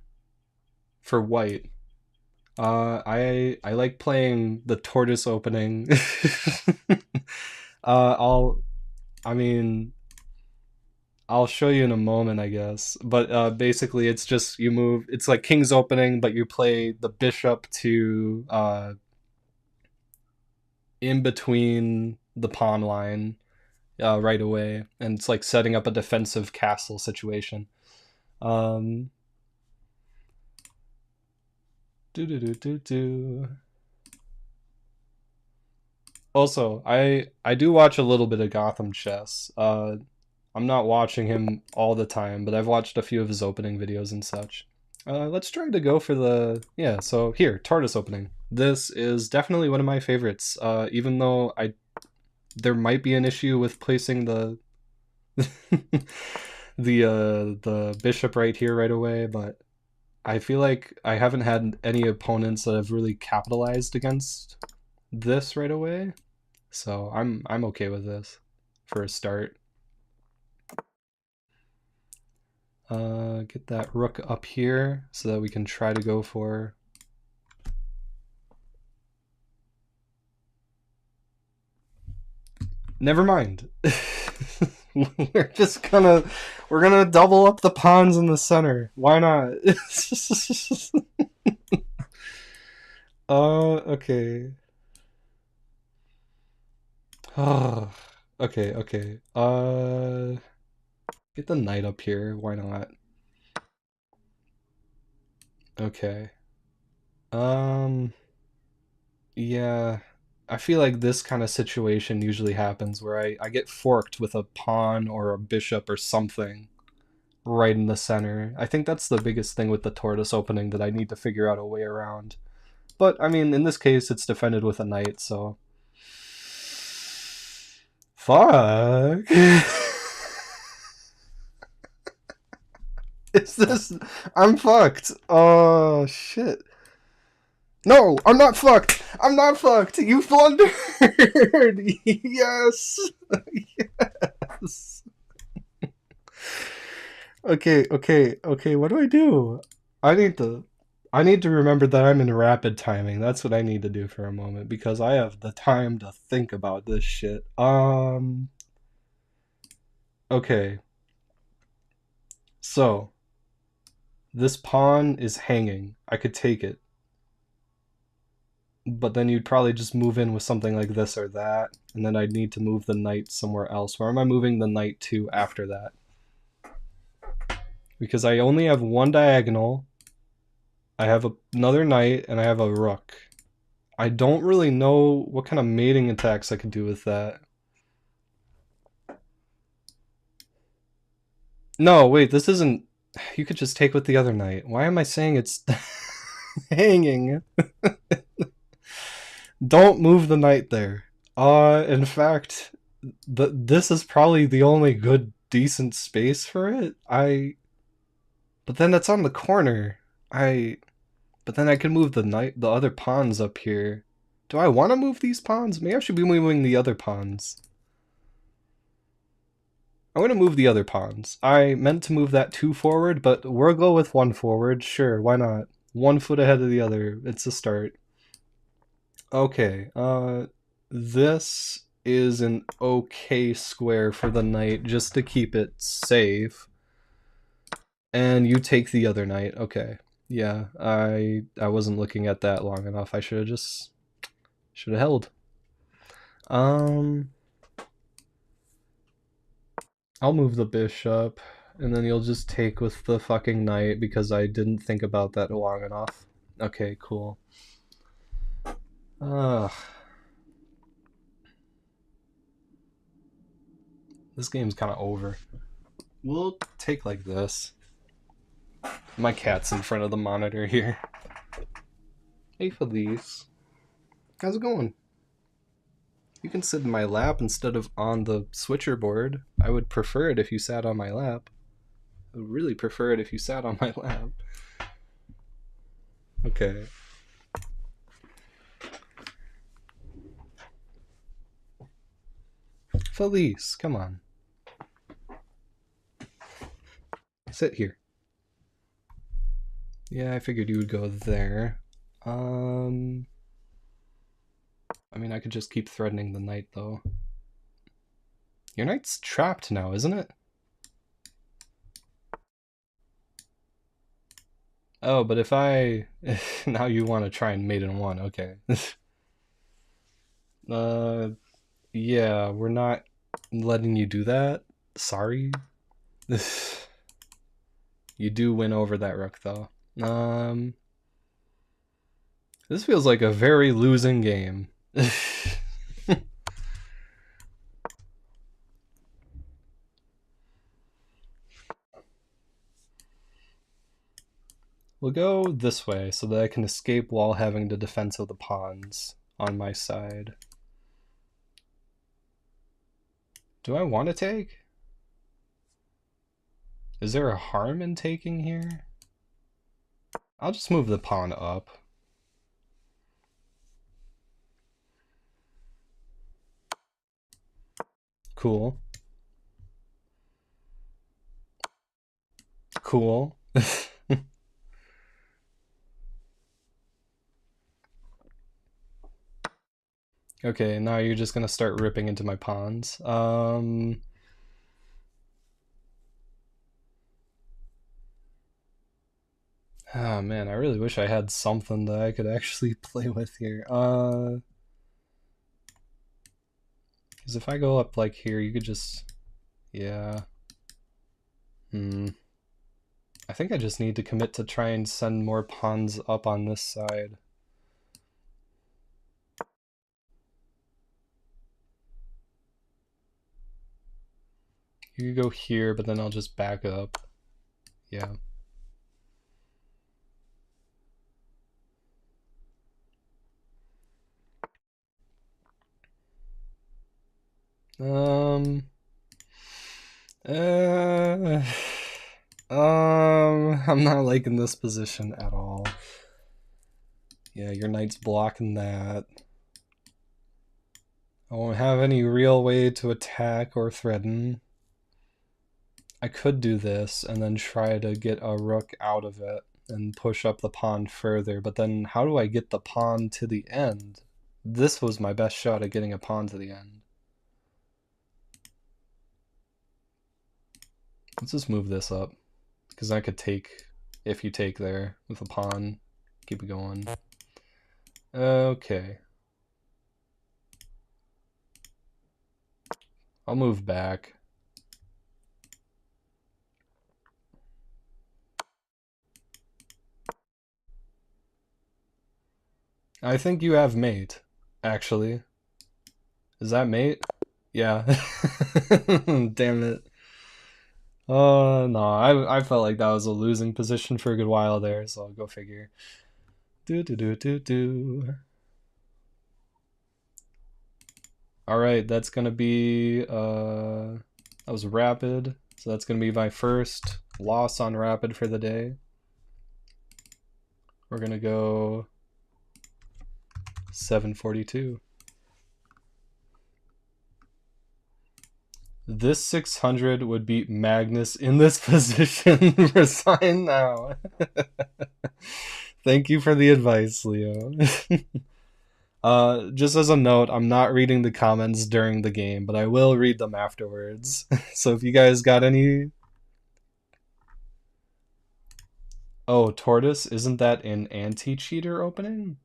for white? I like playing the tortoise opening. I'll I mean I'll show you in a moment, I guess. But basically it's just you move it's like king's opening, but you play the bishop to in between the pawn line right away, and it's like setting up a defensive castle situation. Um do do do do do. Also, I do watch a little bit of Gotham Chess. I'm not watching him all the time, but I've watched a few of his opening videos and such. Let's try to go for the yeah. So here, TARDIS opening. This is definitely one of my favorites. Even though there might be an issue with placing the the bishop right here right away, but I feel like I haven't had any opponents that have really capitalized against this right away. So I'm okay with this for a start. Get that rook up here so that we can try to go for never mind. We're gonna double up the pawns in the center. Why not? Okay. Oh, okay, okay. Get the knight up here. Why not? Okay. Um, yeah. I feel like this kind of situation usually happens where I get forked with a pawn or a bishop or something right in the center. I think that's the biggest thing with the tortoise opening that I need to figure out a way around. But, I mean, in this case, it's defended with a knight, so... Fuck! Is this... I'm fucked! Oh, shit. No, I'm not fucked! I'm not fucked! You blundered! Yes! Yes! Okay, okay, okay, what do I do? I need to I need to remember that I'm in rapid timing. That's what I need to do for a moment because I have the time to think about this shit. Okay. So, this pawn is hanging. I could take it. But then you'd probably just move in with something like this or that, and then I'd need to move the knight somewhere else. Where am I moving the knight to after that? Because I only have one diagonal. I have another knight, and I have a rook. I don't really know what kind of mating attacks I could do with that. No, wait, this isn't... You could just take with the other knight. Why am I saying it's hanging? Don't move the knight there. In fact, this is probably the only good, decent space for it. But then that's on the corner. But then I can move the other pawns up here. Do I want to move these pawns? Maybe I should be moving the other pawns. I'm going to move the other pawns. I meant to move that 2 forward, but we'll go with 1 forward. Sure, why not? 1 foot ahead of the other. It's a start. Okay, this is an okay square for the knight, just to keep it safe. And you take the other knight. Okay. Yeah, I wasn't looking at that long enough. I should have held. I'll move the bishop. And then you'll just take with the fucking knight because I didn't think about that long enough. Okay, cool. This game's kind of over. We'll take like this. My cat's in front of the monitor here. Hey Felice. How's it going? You can sit in my lap instead of on the switcher board. I would prefer it if you sat on my lap. I would really prefer it if you sat on my lap. Okay. Felice, come on. Sit here. Yeah, I figured you would go there. I mean, I could just keep threatening the knight, though. Your knight's trapped now, isn't it? Oh, but if I... now you want to try and mate in one, okay. Yeah, we're not letting you do that. Sorry. You do win over that rook, though. This feels like a very losing game. We'll go this way so that I can escape while having the defense of the pawns on my side. Do I want to take? Is there a harm in taking here? I'll just move the pawn up. Cool. Cool. Okay, now you're just gonna start ripping into my pawns. Oh man, I really wish I had something that I could actually play with here. Because if I go up like here, you could just... Yeah. I think I just need to commit to try and send more pawns up on this side. You could go here, but then I'll just back up. Yeah. I'm not liking this position at all. Yeah, your knight's blocking that. I won't have any real way to attack or threaten. I could do this and then try to get a rook out of it and push up the pawn further, but then how do I get the pawn to the end? This was my best shot at getting a pawn to the end. Let's just move this up, because I could take, if you take there, with a pawn. Keep it going. Okay. I'll move back. I think you have mate, actually. Is that mate? Yeah. Damn it. No, I felt like that was a losing position for a good while there, so I'll go figure. Alright, that's gonna be, that was rapid, so that's gonna be my first loss on rapid for the day. We're gonna go 742. This 600 would beat Magnus in this position. Resign now. Thank you for the advice, Leo. Just as a note, I'm not reading the comments during the game, but I will read them afterwards. So if you guys got any... Oh, Tortoise, isn't that an anti-cheater opening?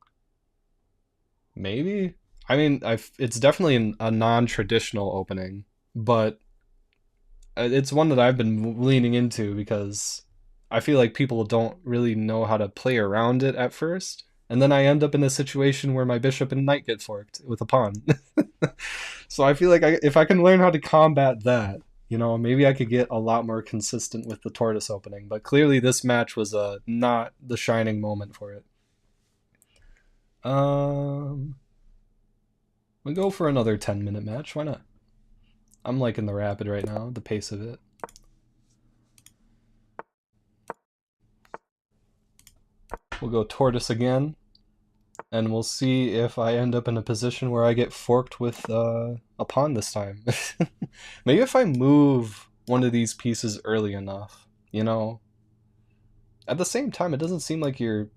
Maybe? I mean, it's definitely a non-traditional opening, but It's one that I've been leaning into because I feel like people don't really know how to play around it at first. And then I end up in a situation where my bishop and knight get forked with a pawn. So I feel like if I can learn how to combat that, maybe I could get a lot more consistent with the tortoise opening. But clearly, this match was not the shining moment for it. We go for another 10-minute match. Why not? I'm liking the rapid right now, the pace of it. We'll go tortoise again, and we'll see if I end up in a position where I get forked with a pawn this time. Maybe if I move one of these pieces early enough, At the same time, it doesn't seem like you're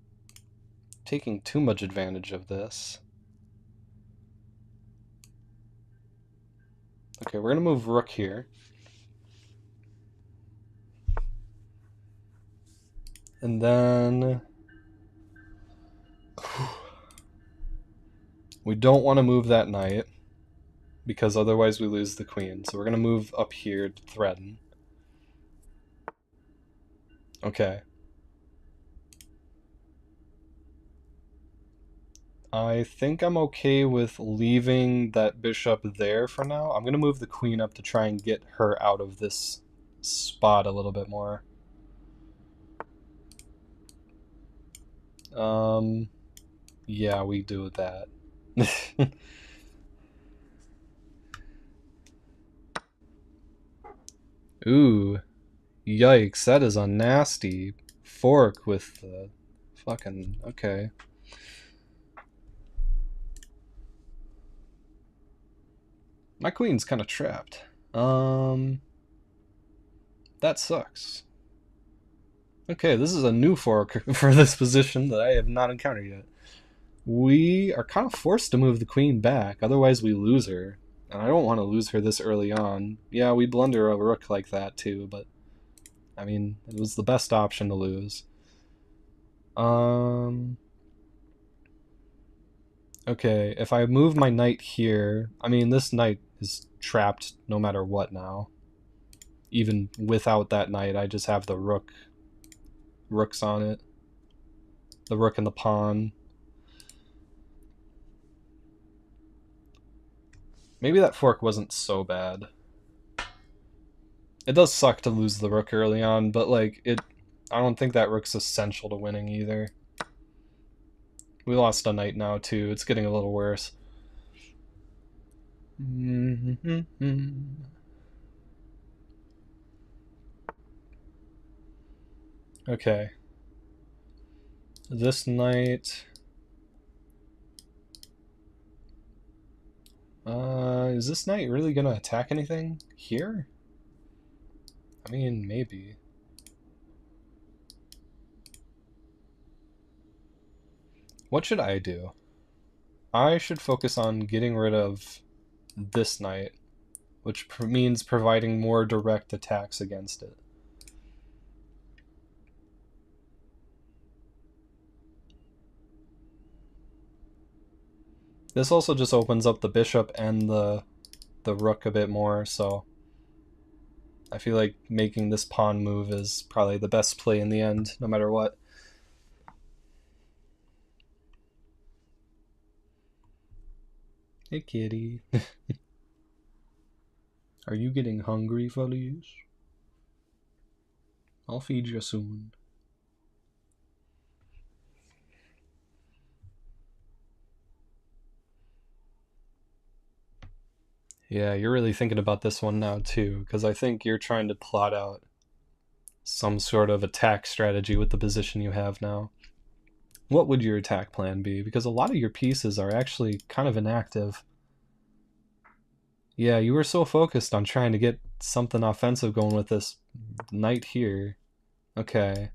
taking too much advantage of this. Okay, we're gonna move rook here. And then we don't want to move that knight because otherwise we lose the queen. So we're gonna move up here to threaten. Okay. I think I'm okay with leaving that bishop there for now. I'm gonna move the queen up to try and get her out of this spot a little bit more. Yeah, we do that. Ooh, yikes, that is a nasty fork with the fucking, okay. My queen's kind of trapped. That sucks. Okay, this is a new fork for this position that I have not encountered yet. We are kind of forced to move the queen back, otherwise we lose her. And I don't want to lose her this early on. Yeah, we blunder a rook like that too, but I mean, it was the best option to lose. Okay, if I move my knight here, I mean, this knight is trapped no matter what now. Even without that knight, I just have the rooks on it. The rook and the pawn. Maybe that fork wasn't so bad. It does suck to lose the rook early on, but like I don't think that rook's essential to winning either. We lost a knight now too. It's getting a little worse. Okay. This knight. Is this knight really gonna attack anything here? I mean, maybe. What should I do? I should focus on getting rid of this knight, which means providing more direct attacks against it. This also just opens up the bishop and the rook a bit more, so I feel like making this pawn move is probably the best play in the end, no matter what. Hey kitty. Are you getting hungry, Felice? I'll feed you soon. Yeah, you're really thinking about this one now too, because I think you're trying to plot out some sort of attack strategy with the position you have now. What would your attack plan be? Because a lot of your pieces are actually kind of inactive. Yeah, you were so focused on trying to get something offensive going with this knight here. Okay.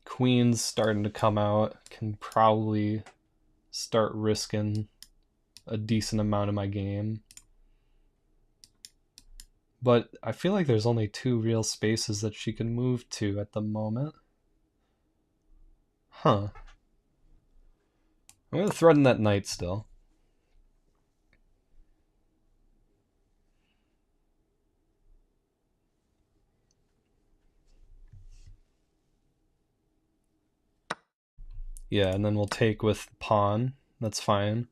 Queen's starting to come out. Can probably start risking a decent amount of my game. But I feel like there's only 2 real spaces that she can move to at the moment. Huh. I'm going to threaten that knight still. Yeah, and then we'll take with pawn. That's fine.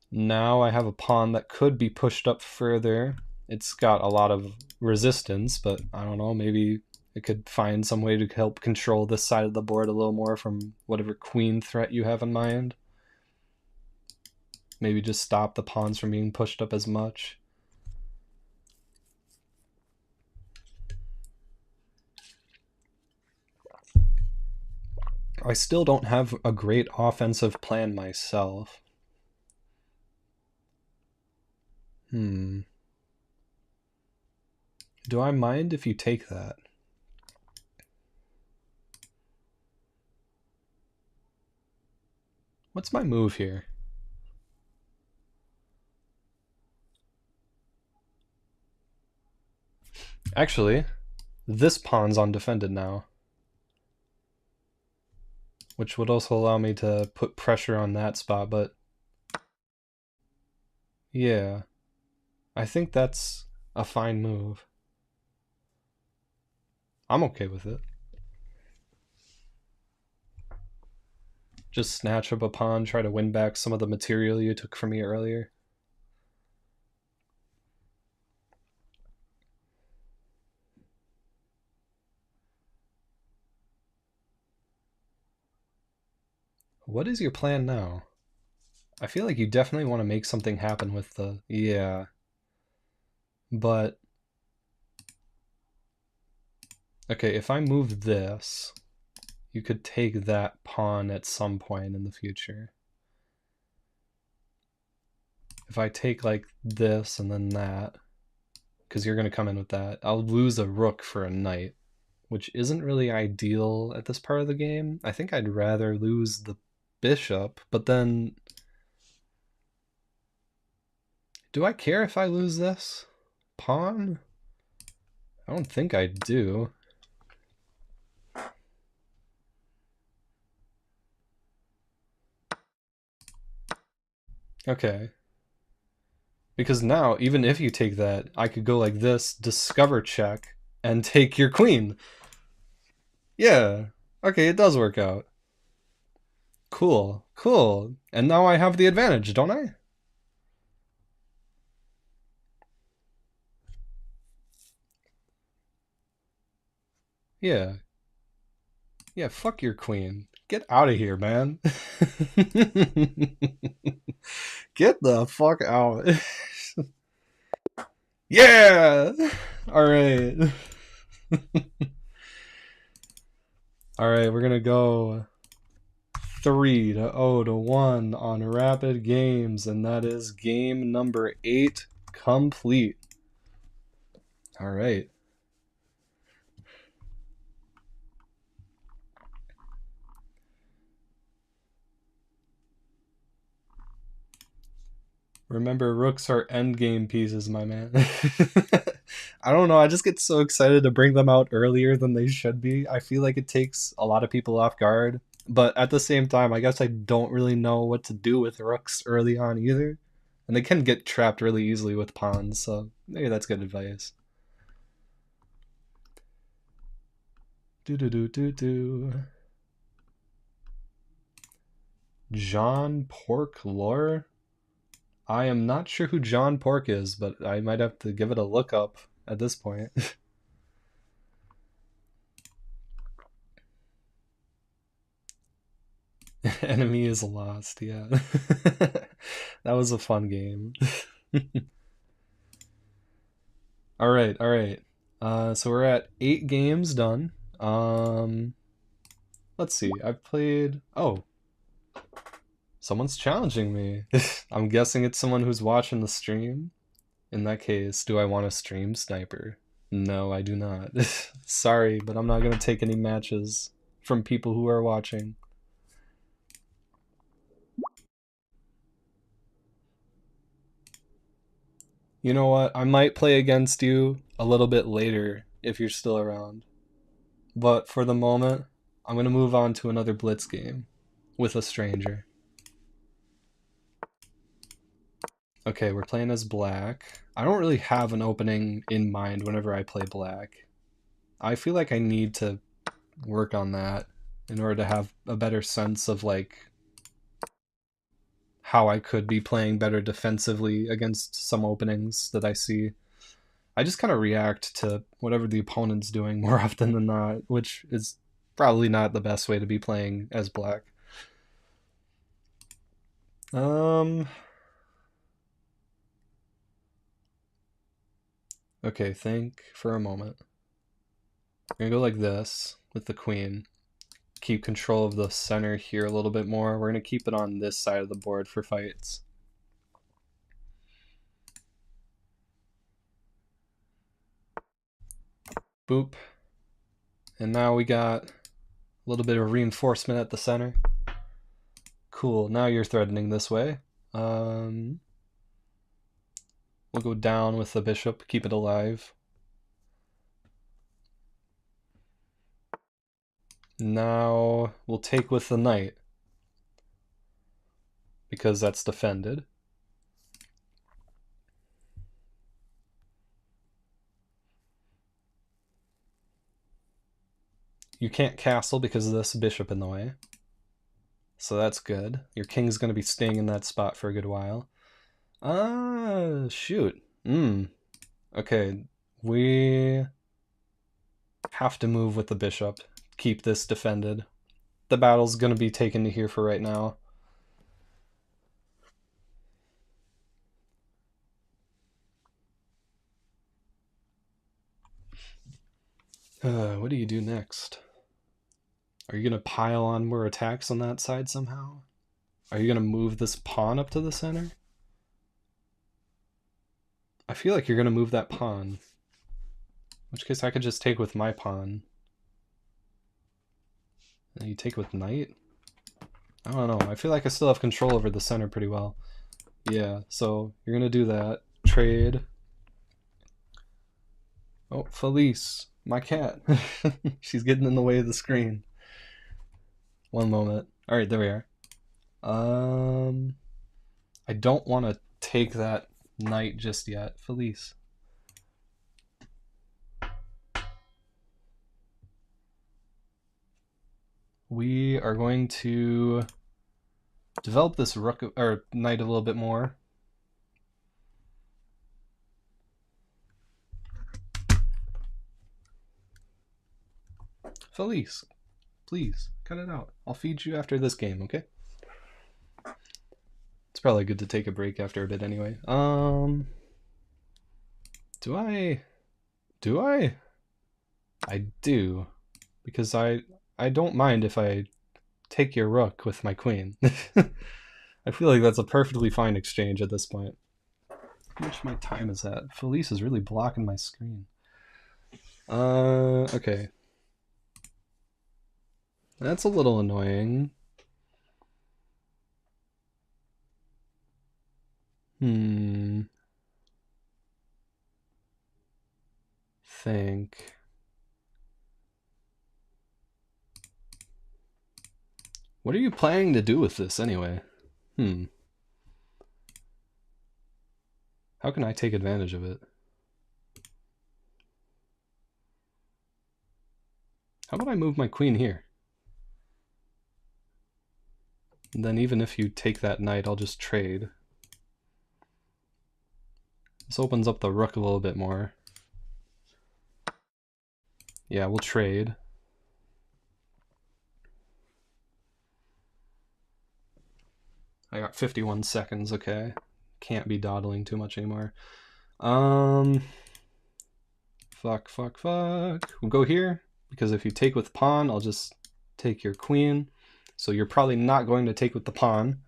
Now I have a pawn that could be pushed up further. It's got a lot of resistance, but I don't know, maybe it could find some way to help control this side of the board a little more from whatever queen threat you have in mind. Maybe just stop the pawns from being pushed up as much. I still don't have a great offensive plan myself. Do I mind if you take that? What's my move here? Actually, this pawn's undefended now, which would also allow me to put pressure on that spot, but yeah, I think that's a fine move. I'm okay with it. Just snatch up a pawn, try to win back some of the material you took from me earlier. What is your plan now? I feel like you definitely want to make something happen with the... Yeah. But... Okay, if I move this, you could take that pawn at some point in the future. If I take like this and then that, because you're going to come in with that, I'll lose a rook for a knight, which isn't really ideal at this part of the game. I think I'd rather lose the bishop, but then... Do I care if I lose this pawn? I don't think I do. Okay. Because now, even if you take that, I could go like this, discover check, and take your queen. Yeah. Okay, it does work out. Cool. Cool. And now I have the advantage, don't I? Yeah. Yeah, fuck your queen. Get out of here, man. Get the fuck out. Yeah! Alright. Alright, we're gonna go 3-0-1 on Rapid Games, and that is game number 8 complete. Alright. Remember, rooks are endgame pieces, my man. I don't know, I just get so excited to bring them out earlier than they should be. I feel like it takes a lot of people off guard, but at the same time, I guess I don't really know what to do with rooks early on either. And they can get trapped really easily with pawns, so maybe that's good advice. Do. John Pork lore? I am not sure who John Pork is, but I might have to give it a look up at this point. Enemy is lost, yeah. That was a fun game. Alright, alright. So we're at 8 games done. Let's see, I've played... Oh. Someone's challenging me. I'm guessing it's someone who's watching the stream. In that case, do I want to stream Sniper? No, I do not. Sorry, but I'm not going to take any matches from people who are watching. You know what? I might play against you a little bit later if you're still around. But for the moment, I'm going to move on to another Blitz game with a stranger. Okay, we're playing as black. I don't really have an opening in mind whenever I play black. I feel like I need to work on that in order to have a better sense of like how I could be playing better defensively against some openings that I see. I just kind of react to whatever the opponent's doing more often than not, which is probably not the best way to be playing as black. Okay, think for a moment. We're gonna go like this with the queen. Keep control of the center here a little bit more. We're gonna keep it on this side of the board for fights. Boop. And now we got a little bit of reinforcement at the center. Cool, now you're threatening this way. We'll go down with the bishop, keep it alive. Now we'll take with the knight, because that's defended. You can't castle because of this bishop in the way. So that's good. Your king's going to be staying in that spot for a good while. Shoot. Okay, we have to move with the bishop. Keep this defended. The battle's going to be taken to here for right now. What do you do next? Are you going to pile on more attacks on that side somehow? Are you going to move this pawn up to the center? I feel like you're going to move that pawn. In which case I could just take with my pawn. And you take with knight? I don't know. I feel like I still have control over the center pretty well. Yeah, so you're going to do that. Trade. Oh, Felice, my cat. She's getting in the way of the screen. One moment. All right, there we are. I don't want to take that knight just yet. Felice. We are going to develop this rook or knight a little bit more. Felice, please cut it out. I'll feed you after this game, okay? It's probably good to take a break after a bit anyway. Do I? I do, because I don't mind if I take your rook with my queen. I feel like that's a perfectly fine exchange at this point. How much of my time is that? Felice is really blocking my screen. Okay. That's a little annoying. Think. What are you planning to do with this anyway? How can I take advantage of it? How about I move my queen here? And then even if you take that knight, I'll just trade. This opens up the rook a little bit more. Yeah, we'll trade. I got 51 seconds, okay. Can't be dawdling too much anymore. Fuck. We'll go here, because if you take with pawn, I'll just take your queen. So you're probably not going to take with the pawn.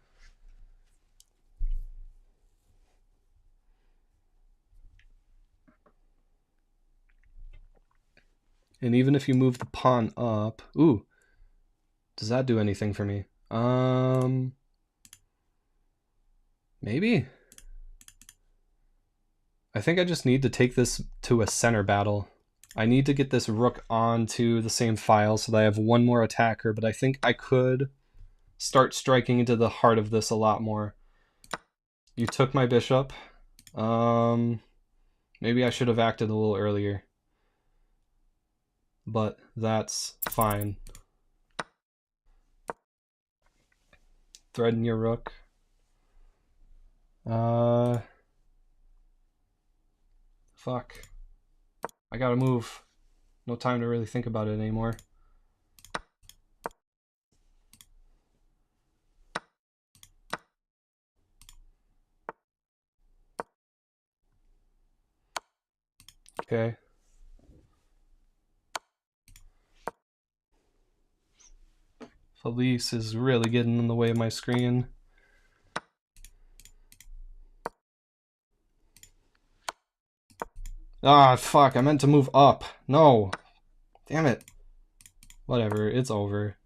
And even if you move the pawn up, ooh, does that do anything for me? Maybe? I think I just need to take this to a center battle. I need to get this rook onto the same file so that I have one more attacker, but I think I could start striking into the heart of this a lot more. You took my bishop. Maybe I should have acted a little earlier. but that's fine. Threading your rook. Fuck. I gotta move. No time to really think about it anymore. Okay. Felice is really getting in the way of my screen. Ah, fuck, I meant to move up. No. Damn it. Whatever, it's over.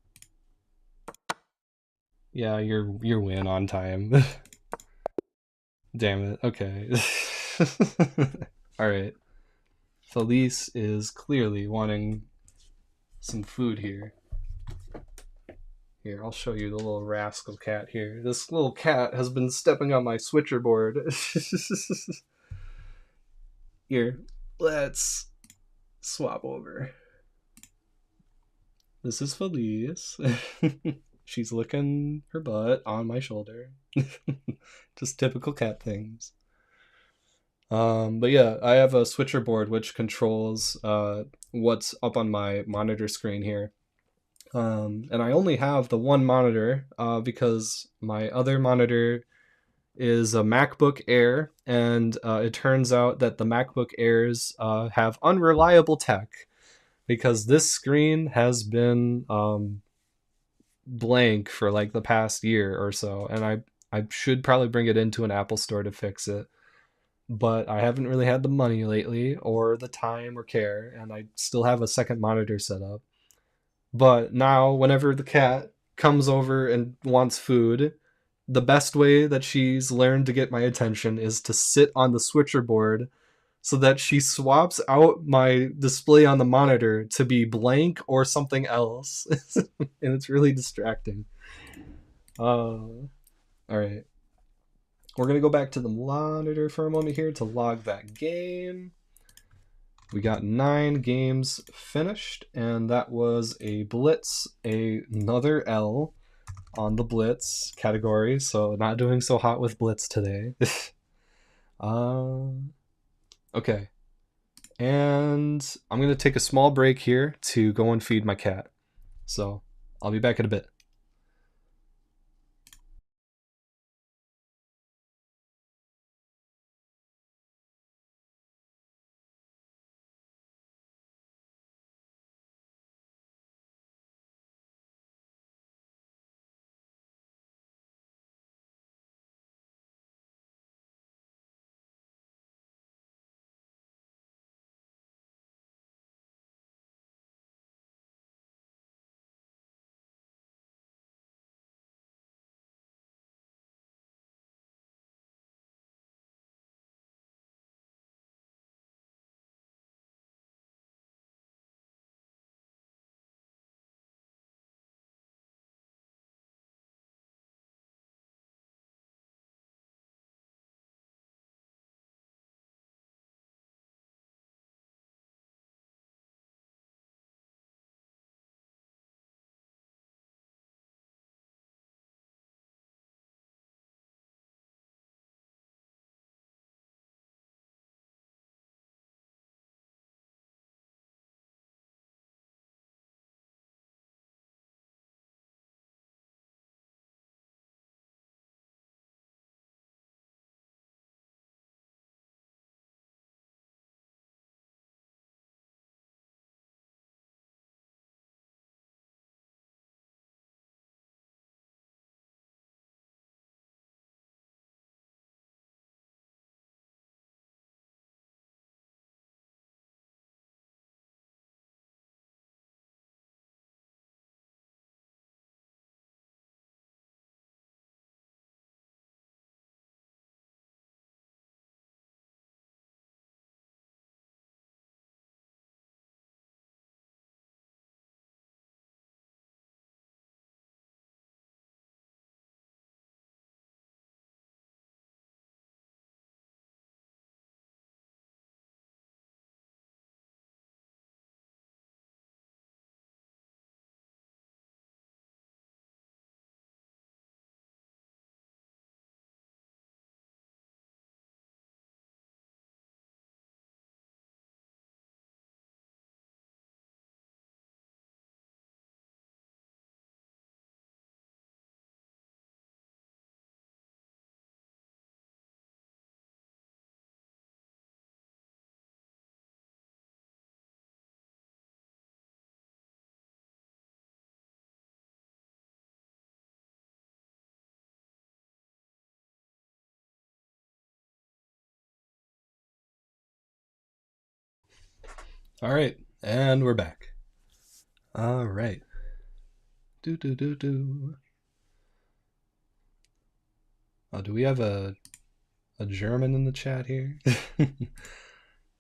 Yeah, you're win on time. Damn it, okay. Alright. Felice is clearly wanting some food here. Here, I'll show you the little rascal cat here. This little cat has been stepping on my switcher board. Here, let's swap over. This is Felice. She's licking her butt on my shoulder. Just typical cat things. But yeah, I have a switcher board which controls what's up on my monitor screen here. And I only have the one monitor because my other monitor is a MacBook Air, and it turns out that the MacBook Airs have unreliable tech because this screen has been blank for like the past year or so, and I should probably bring it into an Apple store to fix it. But I haven't really had the money lately, or the time or care, and I still have a second monitor set up. But now, whenever the cat comes over and wants food, the best way that she's learned to get my attention is to sit on the switcher board so that she swaps out my display on the monitor to be blank or something else. And it's really distracting. All right. We're going to go back to the monitor for a moment here to log that game. We got 9 games finished, and that was a Blitz, another L on the Blitz category, so not doing so hot with Blitz today. Okay. And I'm going to take a small break here to go and feed my cat. So I'll be back in a bit. All right, and we're back. All right. Do. Oh, do we have a German in the chat here?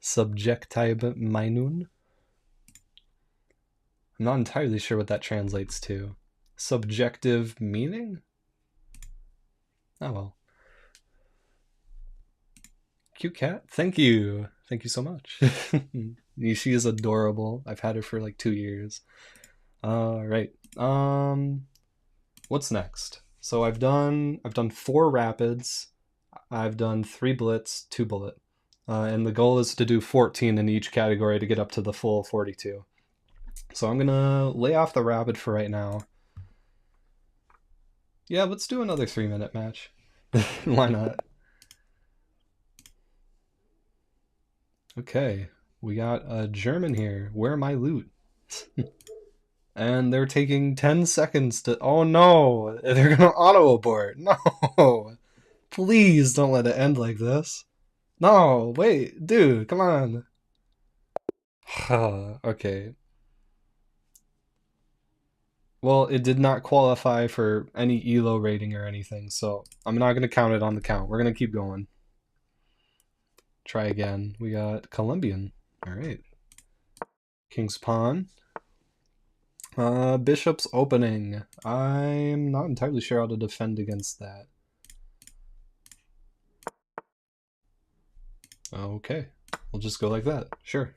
Subjektive Meinung? I'm not entirely sure what that translates to. Subjective meaning? Oh well. Cute cat. Thank you. Thank you so much. She is adorable. I've had her for like 2 years. All right. What's next? So I've done 4 rapids. I've done 3 blitz, 2 bullet. And the goal is to do 14 in each category to get up to the full 42. So I'm gonna lay off the rapid for right now. Yeah, let's do another 3-minute match. Why not? Okay, we got a German here. Where my loot? And they're taking 10 seconds to... Oh no! They're gonna auto-abort! No! Please don't let it end like this. No, wait, dude, come on. Okay. Well, it did not qualify for any ELO rating or anything, so I'm not gonna count it on the count. We're gonna keep going. Try again. We got Colombian. Alright. King's Pawn. Bishop's opening. I'm not entirely sure how to defend against that. Okay. We'll just go like that. Sure.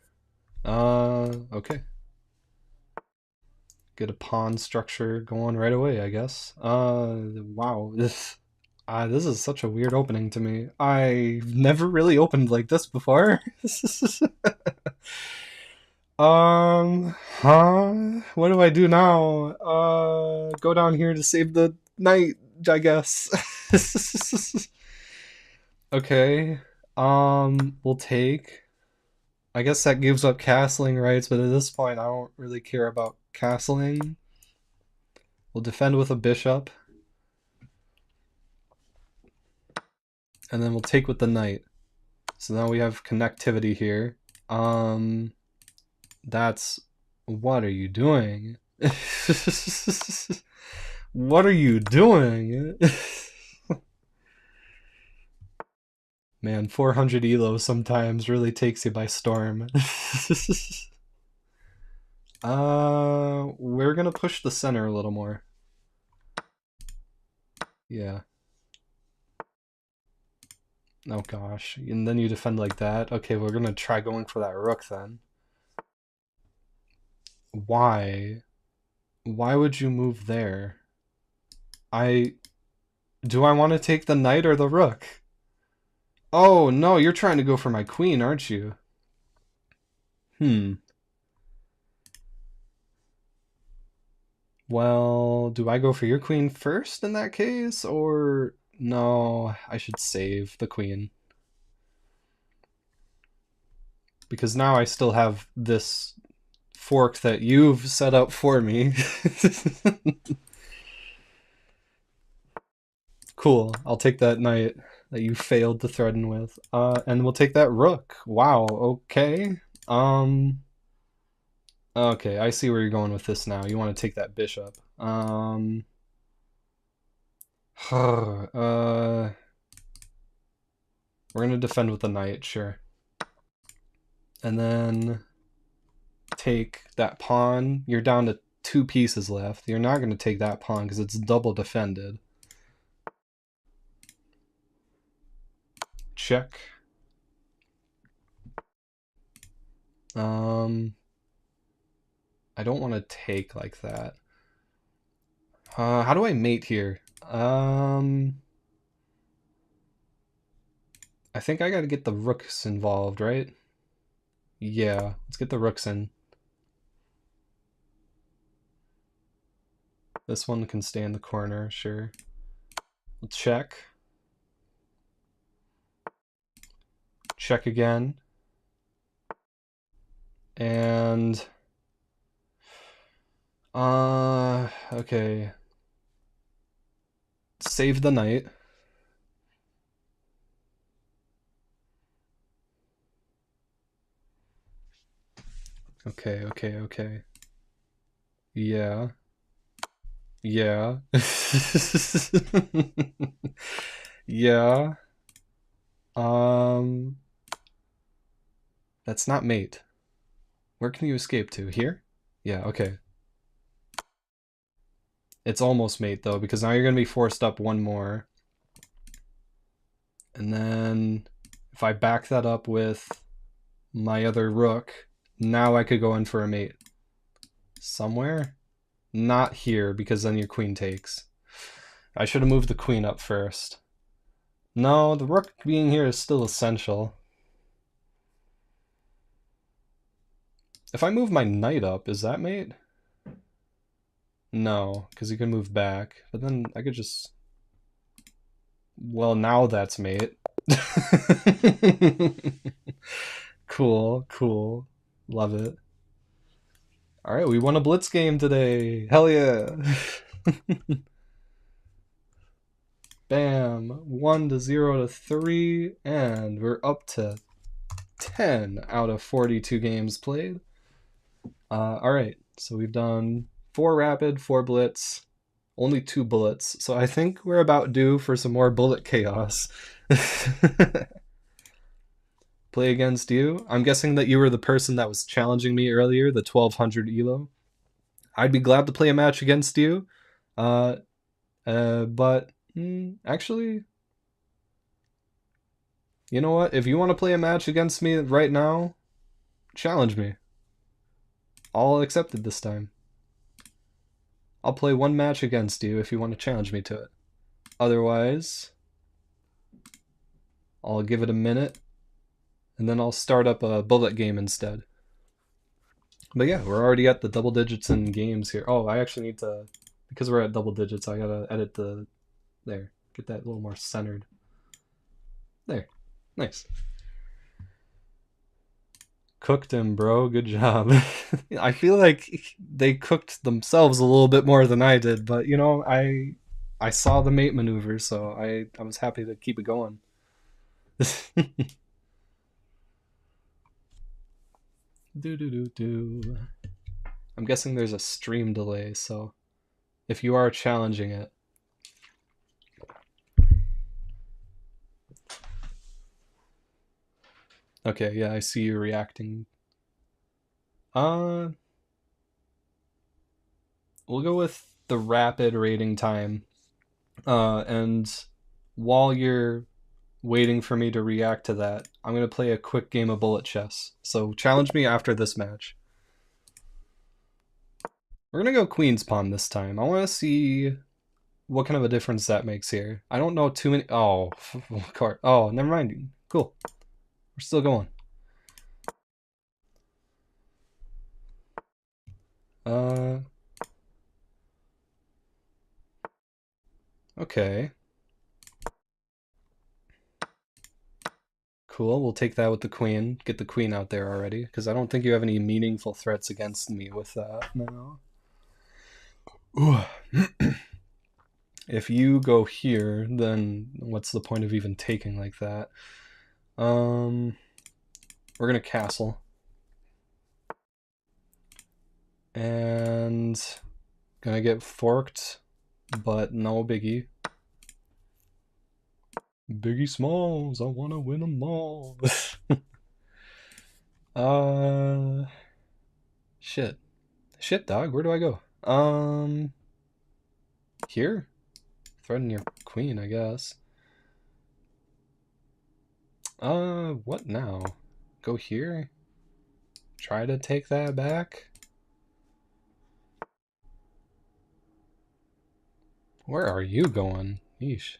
Okay. Get a pawn structure going right away, I guess. Wow. This is such a weird opening to me. I've never really opened like this before. What do I do now? Go down here to save the knight, I guess. Okay. We'll take... I guess that gives up castling rights, but at this point I don't really care about castling. We'll defend with a bishop. And then we'll take with the knight. So now we have connectivity here. That's... What are you doing? What are you doing? Man, 400 elo sometimes really takes you by storm. We're gonna push the center a little more. Yeah. Oh gosh, and then you defend like that? Okay, we're gonna try going for that rook then. Why? Why would you move there? Do I want to take the knight or the rook? Oh no, you're trying to go for my queen, aren't you? Well, do I go for your queen first in that case? Or no, I should save the queen. Because now I still have this fork that you've set up for me. Cool, I'll take that knight that you failed to threaten with. And we'll take that rook. Wow, okay. Okay, I see where you're going with this now. You want to take that bishop. We're gonna defend with the knight, sure. And then take that pawn. You're down to 2 pieces left. You're not gonna take that pawn because it's double defended. Check. I don't want to take like that. How do I mate here? I think I gotta get the rooks involved, right? Yeah, let's get the rooks in. This one can stay in the corner, sure. We'll check. Check again. And... okay. Save the knight. Okay, okay, okay. Yeah. Yeah. Yeah. Um, that's not mate. Where can you escape to? Here? Yeah, okay. It's almost mate though, because now you're gonna be forced up one more. And then if I back that up with my other rook, now I could go in for a mate. Somewhere? Not here, because then your queen takes. I should have moved the queen up first. No, the rook being here is still essential. If I move my knight up, is that mate? No, because he can move back. But then I could just... Well, now that's mate. Cool, cool. Love it. Alright, we won a Blitz game today. Hell yeah. Bam. 1 to 0 to 3, and we're up to 10 out of 42 games played. Alright, so we've done 4 rapid, 4 blitz, only 2 bullets, so I think we're about due for some more bullet chaos. Play against you. I'm guessing that you were the person that was challenging me earlier, the 1200 elo. I'd be glad to play a match against you, but actually, you know what? If you want to play a match against me right now, challenge me. All accepted this time. I'll play one match against you if you want to challenge me to it. Otherwise, I'll give it a minute, and then I'll start up a bullet game instead. But yeah, we're already at the double digits in games here. Oh, I actually need to, because we're at double digits, I gotta edit the, there, get that a little more centered. There, nice. Cooked him, bro. Good job. I feel like they cooked themselves a little bit more than I did, but you know, I saw the mate maneuver, so I was happy to keep it going. Do do do do. I'm guessing there's a stream delay, so if you are challenging it. Okay, yeah, I see you reacting. We'll go with the rapid rating time. And while you're waiting for me to react to that, I'm going to play a quick game of bullet chess. So challenge me after this match. We're going to go queen's pawn this time. I want to see what kind of a difference that makes here. I don't know too many... Oh, card. Oh, never mind. Cool. We're still going. Okay. Cool, we'll take that with the queen. Get the queen out there already, because I don't think you have any meaningful threats against me with that. No. If you go here, then what's the point of even taking like that? We're gonna castle. And gonna get forked, but no biggie. Biggie Smalls, I wanna win them all. Shit. Shit, dog, where do I go? Here? Threaten your queen, I guess. What now? Go here? Try to take that back? Where are you going? Yeesh.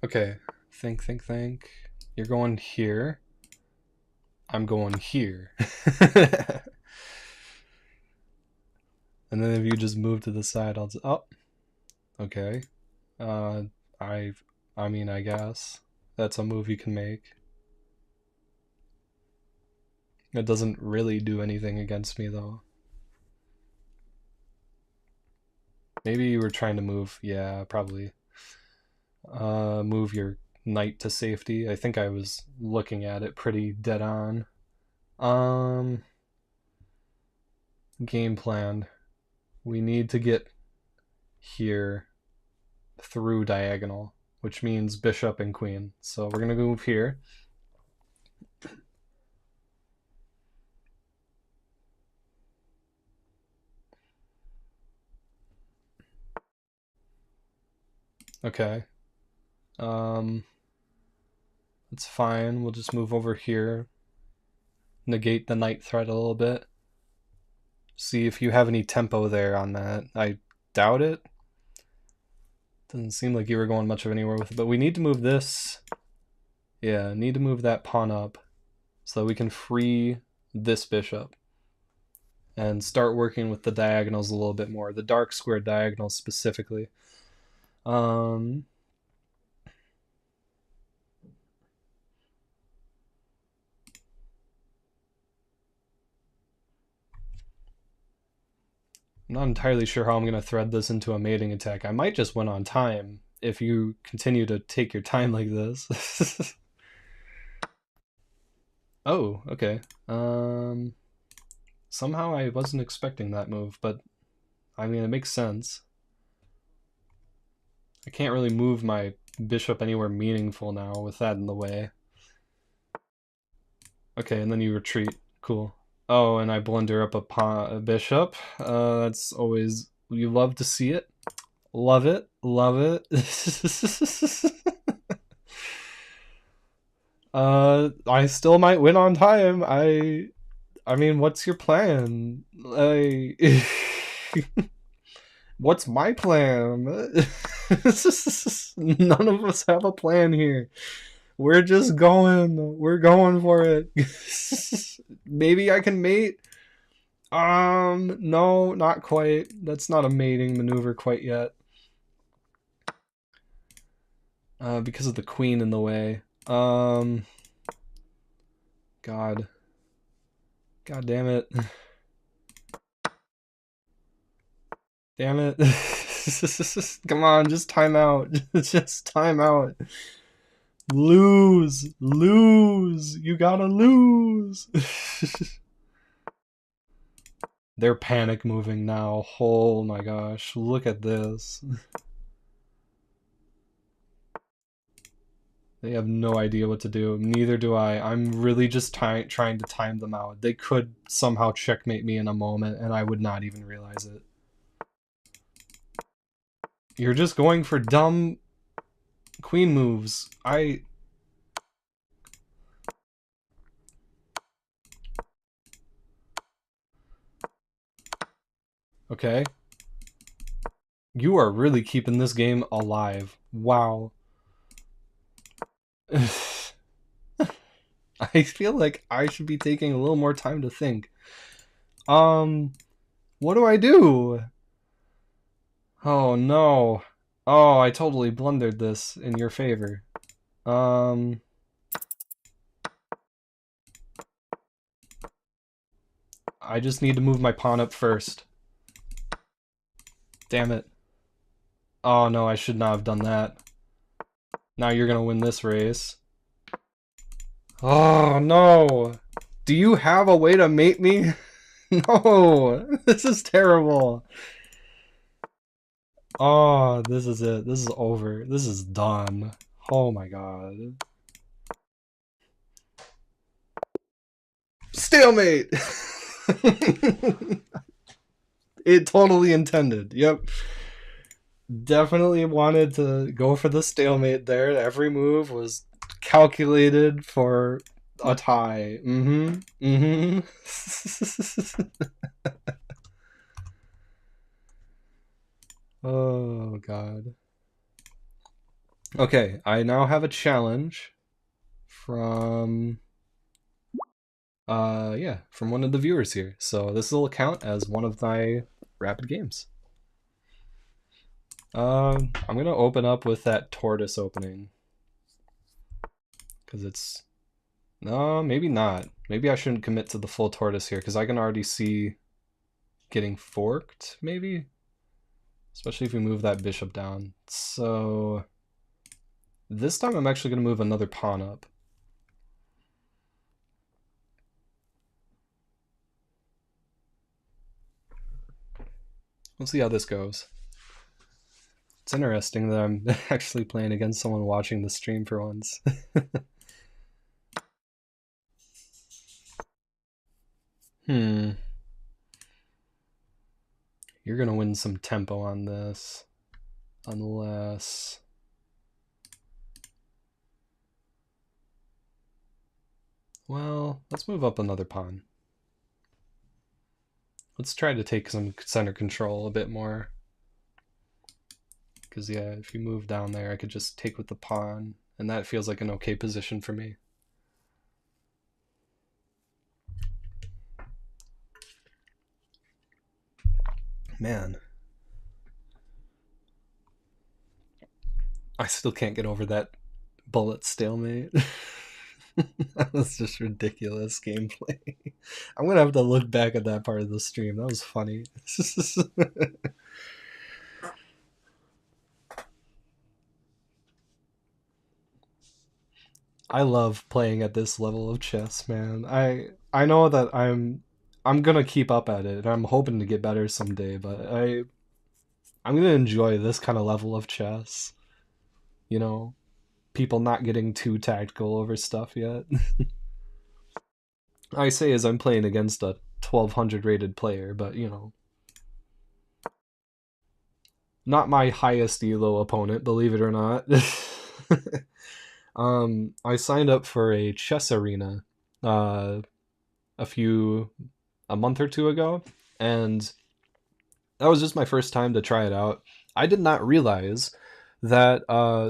Okay, think. You're going here. I'm going here. And then if you just move to the side, I'll just... Oh! Okay. I mean, I guess. That's a move you can make. It doesn't really do anything against me, though. Maybe you were trying to move. Yeah, probably. move your knight to safety. I think I was looking at it pretty dead on. Game plan. We need to get here through diagonal, which means bishop and queen. So we're gonna move here. Okay. That's fine. We'll just move over here. Negate the knight threat a little bit. See if you have any tempo there on that. I doubt it. Doesn't seem like you were going much of anywhere with it, but we need to move this. Yeah, need to move that pawn up so that we can free this bishop and start working with the diagonals a little bit more, the dark square diagonals specifically. I'm not entirely sure how I'm going to thread this into a mating attack. I might just win on time if you continue to take your time like this. Oh, okay. Somehow I wasn't expecting that move, but I mean, it makes sense. I can't really move my bishop anywhere meaningful now with that in the way. Okay, and then you retreat. Cool. Oh, and I blunder up a bishop. That's always... You love to see it. Love it. Love it. I still might win on time. I mean, what's your plan? What's my plan? None of us have a plan here. We're just going. We're going for it. Maybe I can mate. No, not quite. That's not a mating maneuver quite yet. Because of the queen in the way. God. God damn it. Damn it. Come on, just time out. Just time out. Lose. Lose. You gotta lose. They're panic moving now. Oh my gosh. Look at this. They have no idea what to do. Neither do I. I'm really just trying to time them out. They could somehow checkmate me in a moment, and I would not even realize it. You're just going for dumb queen moves. Okay. You are really keeping this game alive. Wow. I feel like I should be taking a little more time to think. What do I do? Oh no. Oh, I totally blundered this in your favor. I just need to move my pawn up first. Damn it. Oh no, I should not have done that. Now you're gonna win this race. Oh no! Do you have a way to mate me? No! This is terrible. Oh, this is it. This is over. This is done. Oh my god. Stalemate! It totally intended. Yep. Definitely wanted to go for the stalemate there. Every move was calculated for a tie. Oh god. Okay, I now have a challenge from from one of the viewers here. So this will count as one of my rapid games. I'm gonna open up with that tortoise opening. Because it's... No, maybe not. Maybe I shouldn't commit to the full tortoise here, because I can already see getting forked, maybe? Especially if we move that bishop down. So... This time I'm actually going to move another pawn up. We'll see how this goes. It's interesting that I'm actually playing against someone watching the stream for once. You're gonna win some tempo on this. Unless... Well, let's move up another pawn. Let's try to take some center control a bit more. Because, yeah, if you move down there, I could just take with the pawn. And that feels like an okay position for me. Man. I still can't get over that bullet stalemate. That was just ridiculous gameplay. I'm gonna have to look back at that part of the stream. That was funny. I love playing at this level of chess, man. I know that I'm gonna keep up at it, and I'm hoping to get better someday, but I'm gonna enjoy this kind of level of chess. You know, people not getting too tactical over stuff yet. I say as I'm playing against a 1200 rated player, but you know, not my highest elo opponent, believe it or not. I signed up for a chess arena a month or two ago, and that was just my first time to try it out. I did not realize that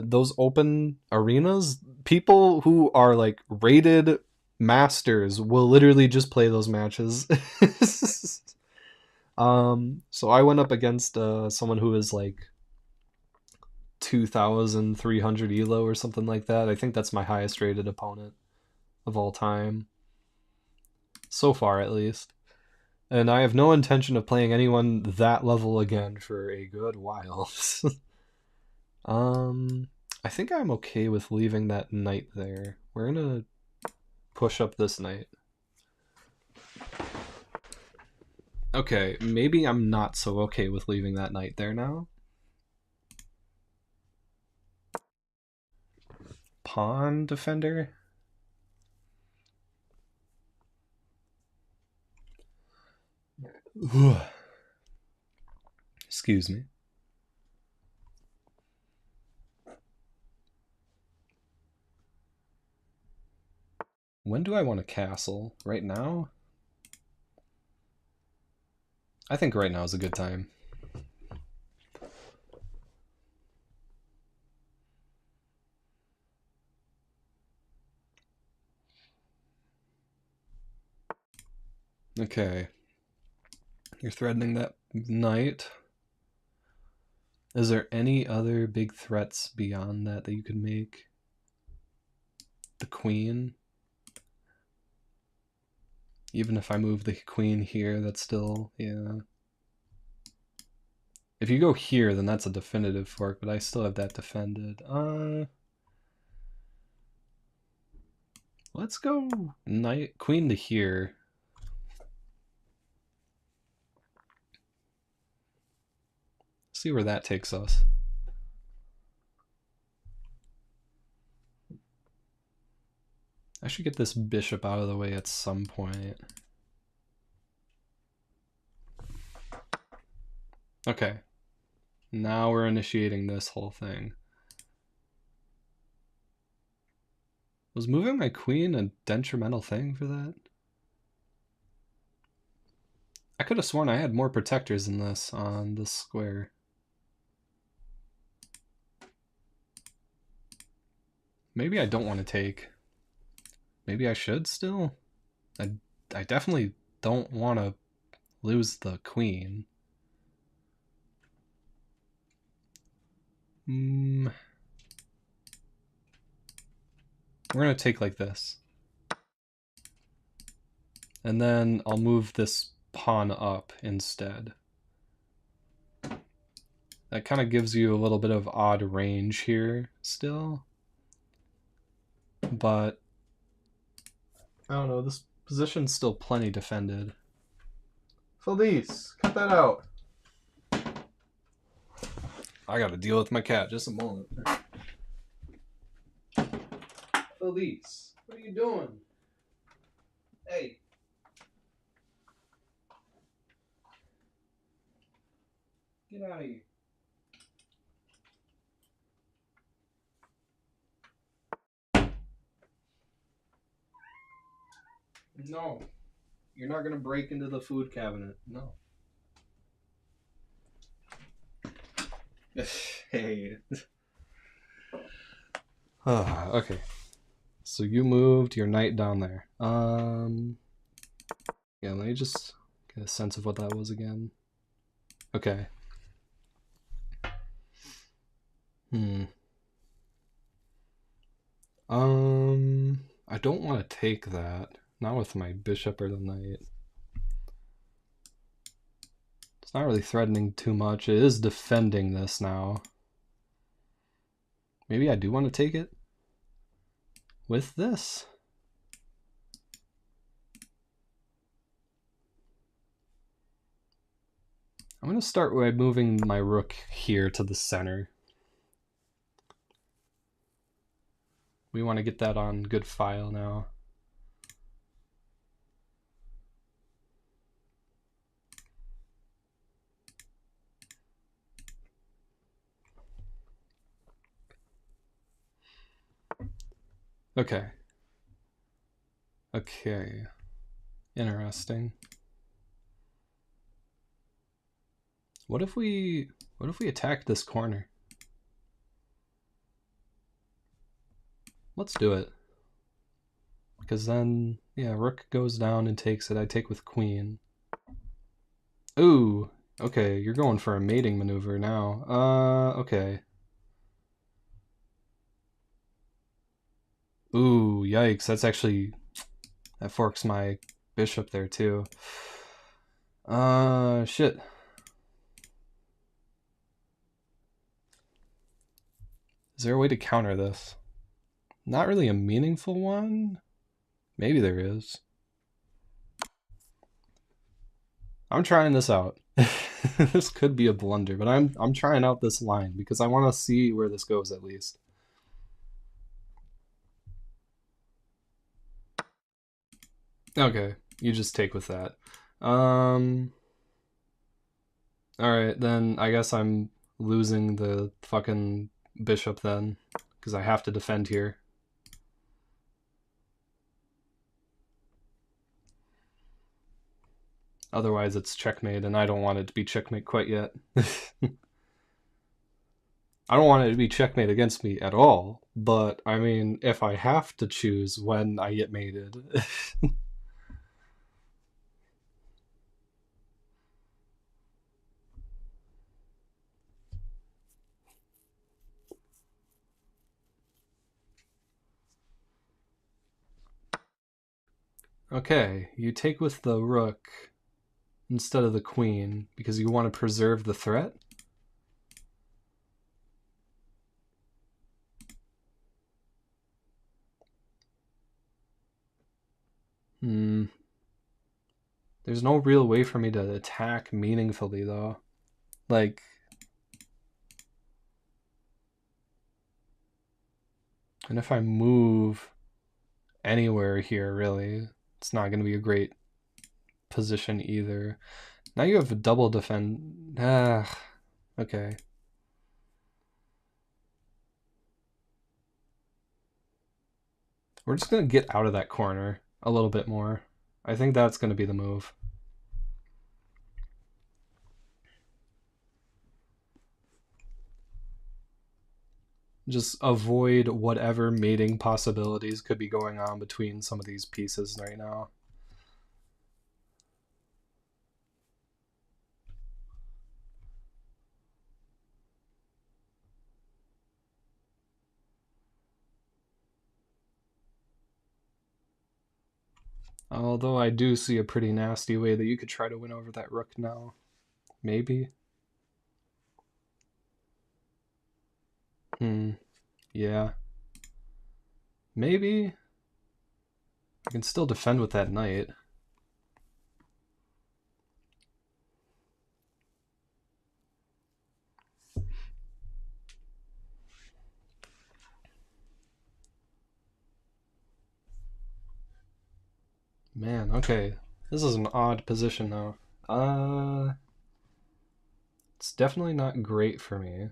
those open arenas, people who are like rated masters will literally just play those matches. So I went up against someone who is like 2,300 elo or something like that. I think that's my highest rated opponent of all time. So far, at least. And I have no intention of playing anyone that level again for a good while. I think I'm okay with leaving that knight there. We're gonna push up this knight. Okay, maybe I'm not so okay with leaving that knight there now. Pawn defender? Excuse me. When do I want a castle? Right now? I think right now is a good time. Okay. You're threatening that knight. Is there any other big threats beyond that that you could make? The queen? Even if I move the queen here, that's still, yeah. If you go here, then that's a definitive fork, but I still have that defended. Let's go knight, queen to here. See where that takes us. I should get this bishop out of the way at some point. Okay. Now we're initiating this whole thing. Was moving my queen a detrimental thing for that? I could have sworn I had more protectors than this on this square. Maybe I don't want to take. Maybe I should still? I definitely don't want to lose the queen. We're going to take like this. And then I'll move this pawn up instead. That kind of gives you a little bit of odd range here still. but I don't know, this position's still plenty defended. Felice, cut that out. I gotta deal with my cat, just a moment. Felice, what are you doing? Hey. Get out of here. No. You're not gonna break into the food cabinet. No. Hey. Okay. So you moved your knight down there. Yeah, let me just get a sense of what that was again. Okay. I don't want to take that. Not with my bishop or the knight. It's not really threatening too much. It is defending this now. Maybe I do want to take it with this. I'm going to start by moving my rook here to the center. We want to get that on good file now. Okay. Okay. Interesting. What if we attack this corner? Let's do it. Because then, yeah, rook goes down and takes it. I take with queen. Ooh, okay, you're going for a mating maneuver now. Okay. Ooh, yikes, that forks my bishop there too. Shit. Is there a way to counter this? Not really a meaningful one. Maybe there is. I'm trying this out. This could be a blunder, but I'm trying out this line because I want to see where this goes at least. Okay, you just take with that. Alright, then I guess I'm losing the fucking bishop then, because I have to defend here. Otherwise it's checkmate, and I don't want it to be checkmate quite yet. I don't want it to be checkmate against me at all, but I mean, if I have to choose when I get mated... Okay, you take with the rook instead of the queen because you want to preserve the threat? There's no real way for me to attack meaningfully though. Like... And if I move anywhere here, really, it's not going to be a great position either. Now you have a double defend. Okay. We're just going to get out of that corner a little bit more. I think that's going to be the move. Just avoid whatever mating possibilities could be going on between some of these pieces right now. Although I do see a pretty nasty way that you could try to win over that rook now. Maybe. Yeah. Maybe I can still defend with that knight. Man, okay. This is an odd position now. It's definitely not great for me.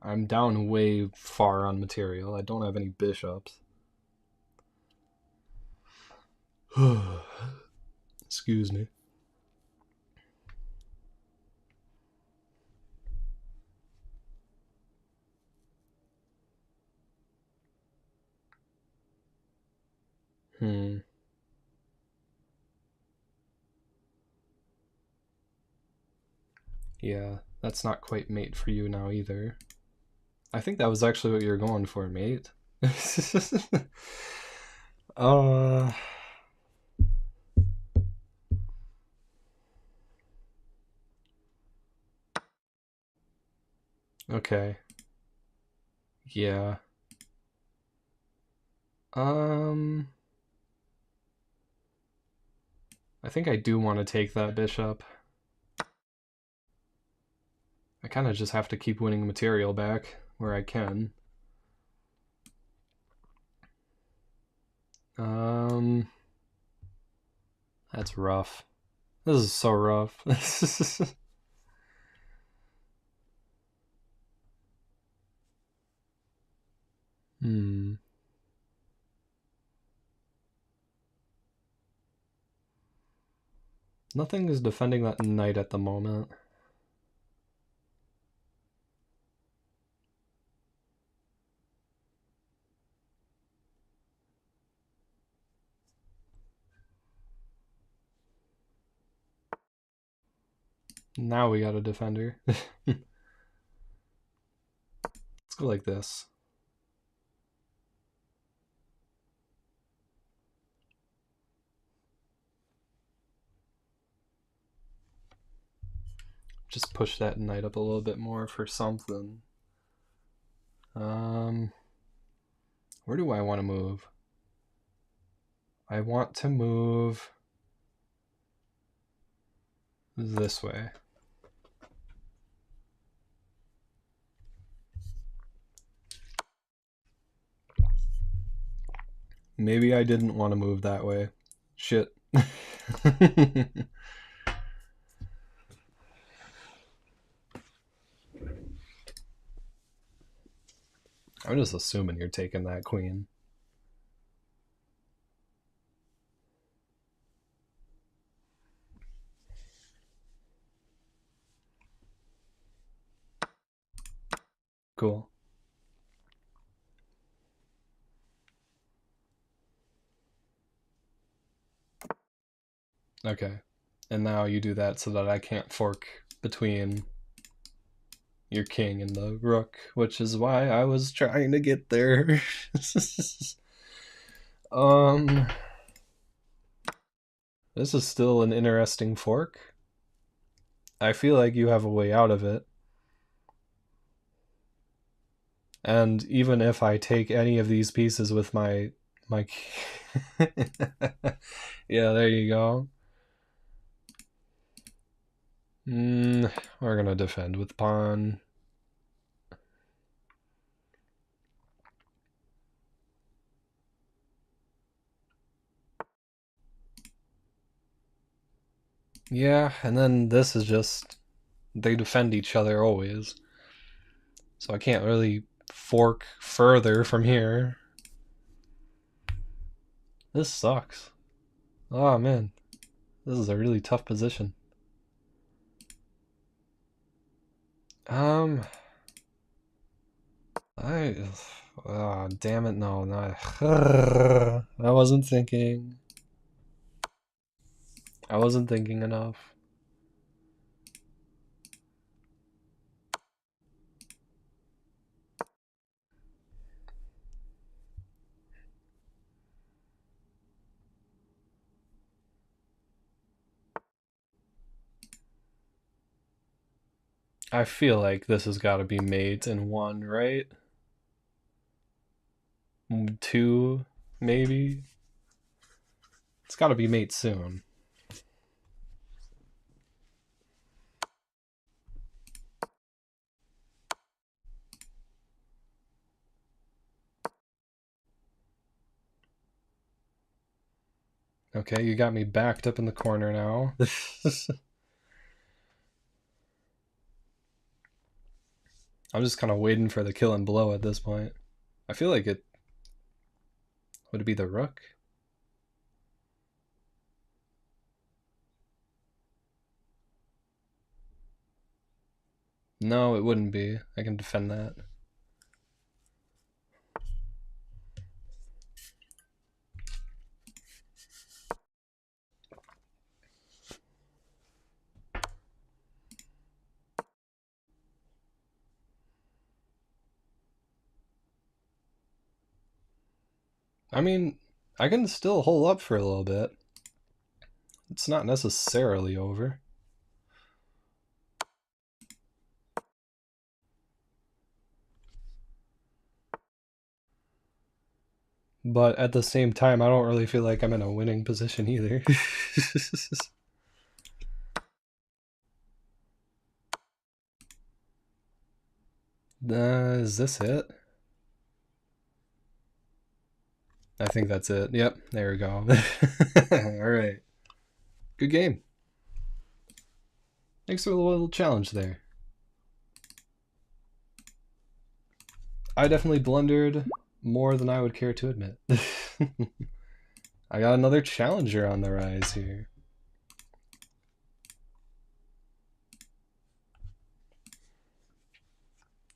I'm down way far on material. I don't have any bishops. Excuse me. Yeah, that's not quite mate for you now either. I think that was actually what you were going for, mate. uh... Okay. Yeah. I think I do want to take that bishop. I kind of just have to keep winning material back where I can. That's rough. This is so rough. Hmm. Nothing is defending that knight at the moment. Now we got a defender. Let's go like this. Just push that knight up a little bit more for something. Where do I want to move? I want to move this way. Maybe I didn't want to move that way. Shit. I'm just assuming you're taking that queen. Cool. Okay. And now you do that so that I can't fork between your king and the rook, which is why I was trying to get there. This is still an interesting fork. I feel like you have a way out of it. And even if I take any of these pieces with my yeah, there you go. We're gonna defend with pawn. Yeah, and then this is just, they defend each other always. So I can't really fork further from here. This sucks. Oh man, this is a really tough position. Oh, damn it, no, not. I wasn't thinking. I wasn't thinking enough. I feel like this has got to be mate in one, right? 2, maybe. It's got to be mate soon. Okay, you got me backed up in the corner now. I'm just kind of waiting for the kill and blow at this point. I feel like it... Would it be the rook? No, it wouldn't be. I can defend that. I mean, I can still hold up for a little bit. It's not necessarily over. But at the same time, I don't really feel like I'm in a winning position either. Is this it? I think that's it. Yep, there we go. Alright. Good game. Thanks for the little challenge there. I definitely blundered more than I would care to admit. I got another challenger on the rise here.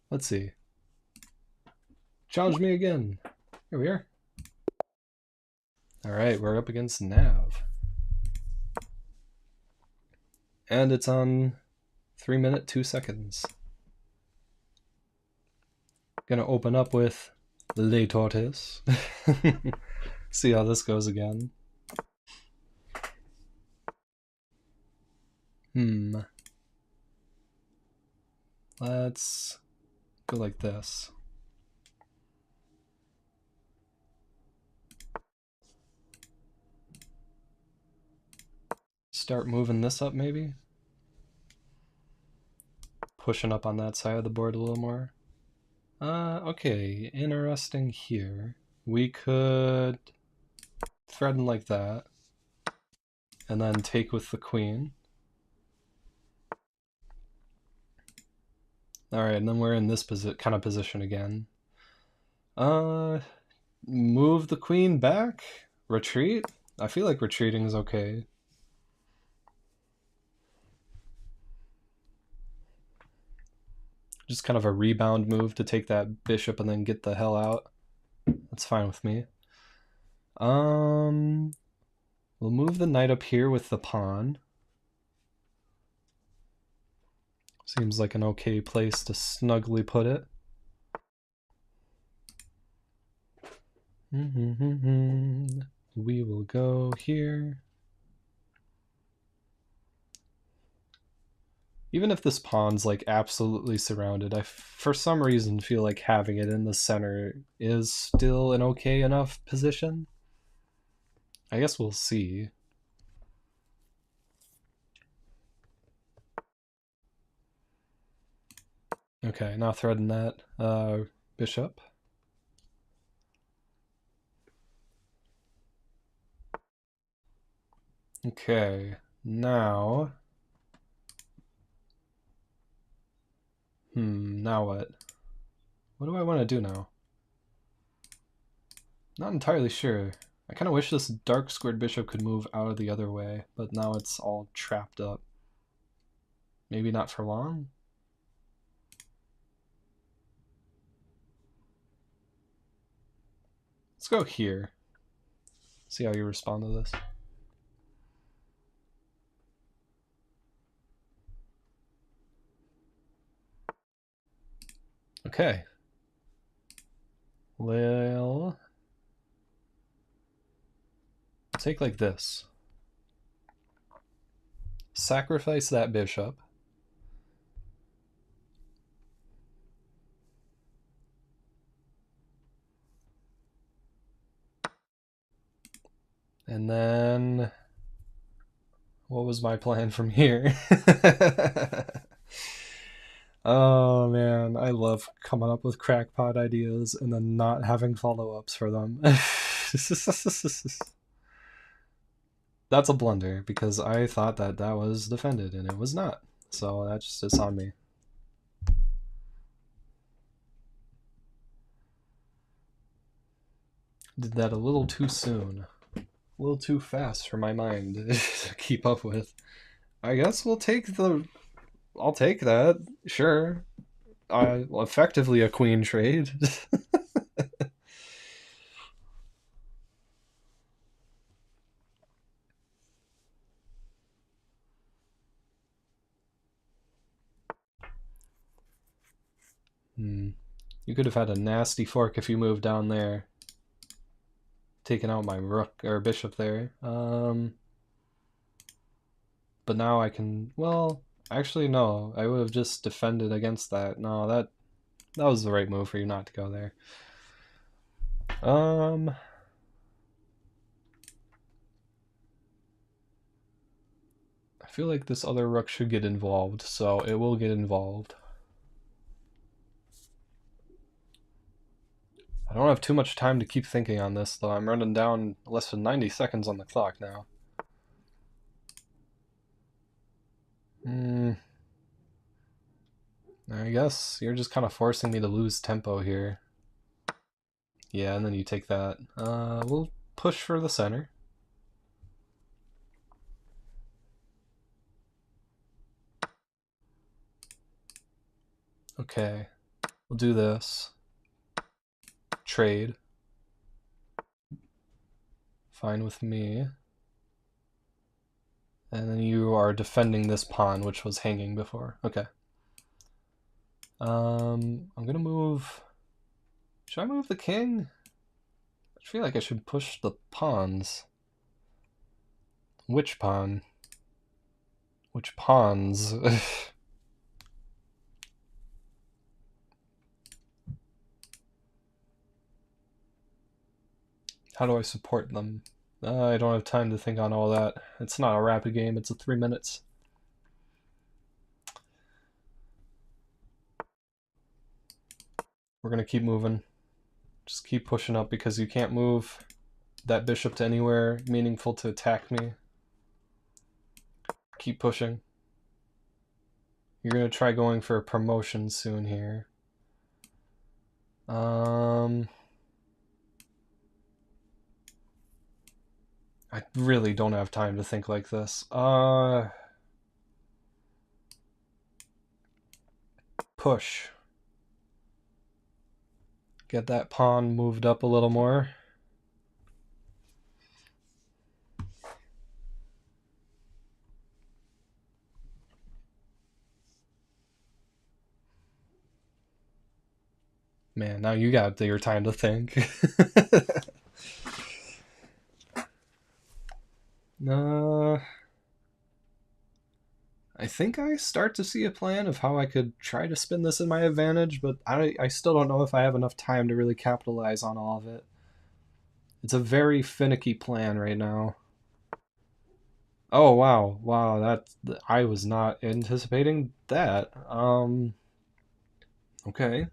Let's see. Challenge me again. Here we are. Alright, we're up against Nav. And it's on 3 minutes 2 seconds. Gonna open up with Le Tortoise. See how this goes again. Let's go like this. Start moving this up maybe? Pushing up on that side of the board a little more. Okay, interesting here. We could threaten like that, and then take with the queen. Alright, and then we're in this kind of position again. Move the queen back? Retreat? I feel like retreating is okay. Just kind of a rebound move to take that bishop and then get the hell out. That's fine with me. We'll move the knight up here with the pawn. Seems like an okay place to snugly put it. We will go here. Even if this pawn's like absolutely surrounded, I for some reason feel like having it in the center is still an okay enough position. I guess we'll see. Okay, now threading that bishop. Okay, now... now what? What do I want to do now? Not entirely sure. I kind of wish this dark squared bishop could move out of the other way, but now it's all trapped up. Maybe not for long? Let's go here. See how you respond to this. Okay. Well, take like this. Sacrifice that bishop. And then, what was my plan from here? Oh man, I love coming up with crackpot ideas and then not having follow-ups for them. That's a blunder because I thought that that was defended and it was not. So that's just it's on me. Did that a little too soon. A little too fast for my mind to keep up with. I guess we'll take the... I'll take that. Sure. Well, effectively a queen trade. You could have had a nasty fork if you moved down there. Taking out my rook or bishop there. But now I can... Well, actually no. I would have just defended against that. No, that was the right move for you not to go there. I feel like this other rook should get involved, so it will get involved. I don't have too much time to keep thinking on this, though. I'm running down less than 90 seconds on the clock now. I guess you're just kind of forcing me to lose tempo here. Yeah, and then you take that. We'll push for the center. Okay, we'll do this. Trade. Fine with me. And then you are defending this pawn, which was hanging before. Okay. I'm gonna move... Should I move the king? I feel like I should push the pawns. Which pawn? Which pawns? How do I support them? I don't have time to think on all that. It's not a rapid game, it's a 3 minutes. We're gonna keep moving. Just keep pushing up because you can't move that bishop to anywhere meaningful to attack me. Keep pushing. You're gonna try going for a promotion soon here. I really don't have time to think like this. Push. Get that pawn moved up a little more. Man, now you got your time to think. I think I start to see a plan of how I could try to spin this in my advantage, but I still don't know if I have enough time to really capitalize on all of it. It's a very finicky plan right now. Oh, wow. Wow, that I was not anticipating that. Okay.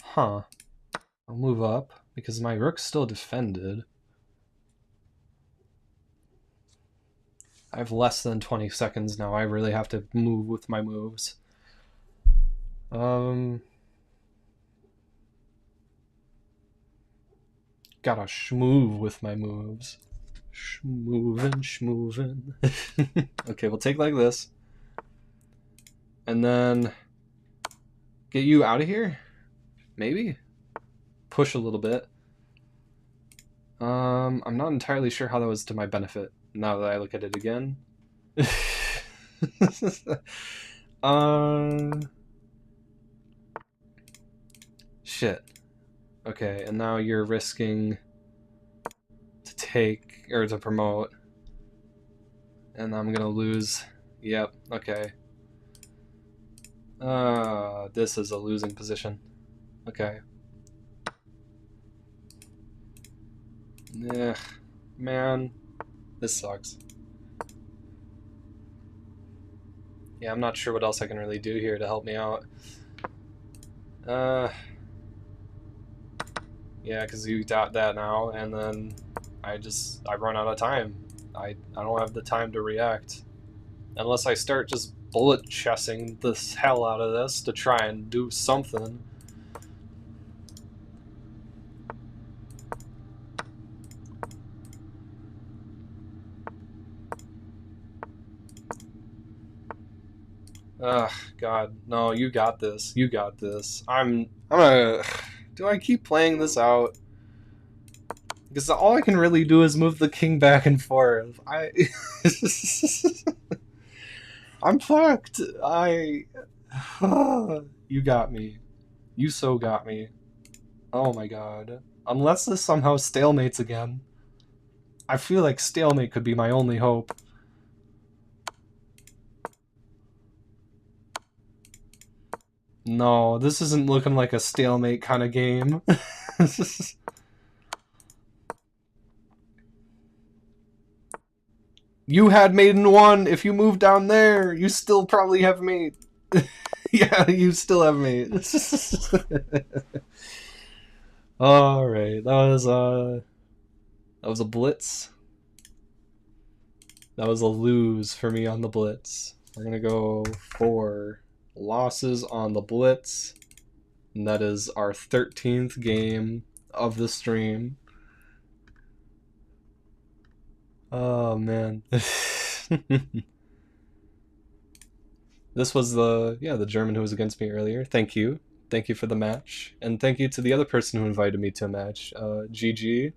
Huh. I'll move up because my rook's still defended. I have less than 20 seconds now. I really have to move with my moves. Gotta schmoove with my moves. Schmoovin'. Okay, we'll take like this. And then get you out of here? Maybe? Push a little bit. I'm not entirely sure how that was to my benefit now that I look at it again. Shit. Okay, and now you're risking to take or to promote. And I'm gonna lose. Yep, okay. This is a losing position. Okay. Ugh, man, this sucks. Yeah, I'm not sure what else I can really do here to help me out. Yeah, because you got that now, and then I run out of time. I don't have the time to react. Unless I start just bullet chessing the hell out of this to try and do something. Ugh, God, no, you got this. You got this. I'm gonna. Do I keep playing this out? Because all I can really do is move the king back and forth. I'm fucked. You got me. You so got me. Oh my god. Unless this somehow stalemates again. I feel like stalemate could be my only hope. No, this isn't looking like a stalemate kind of game. You had mate in one. If you move down there, you still probably have mate. Yeah, you still have mate. All right, that was a blitz. That was a lose for me on the blitz. We're gonna go for losses on the blitz, and that is our 13th game of the stream. Oh man. This was the German who was against me earlier. Thank you. Thank you for the match. And thank you to the other person who invited me to a match. GG.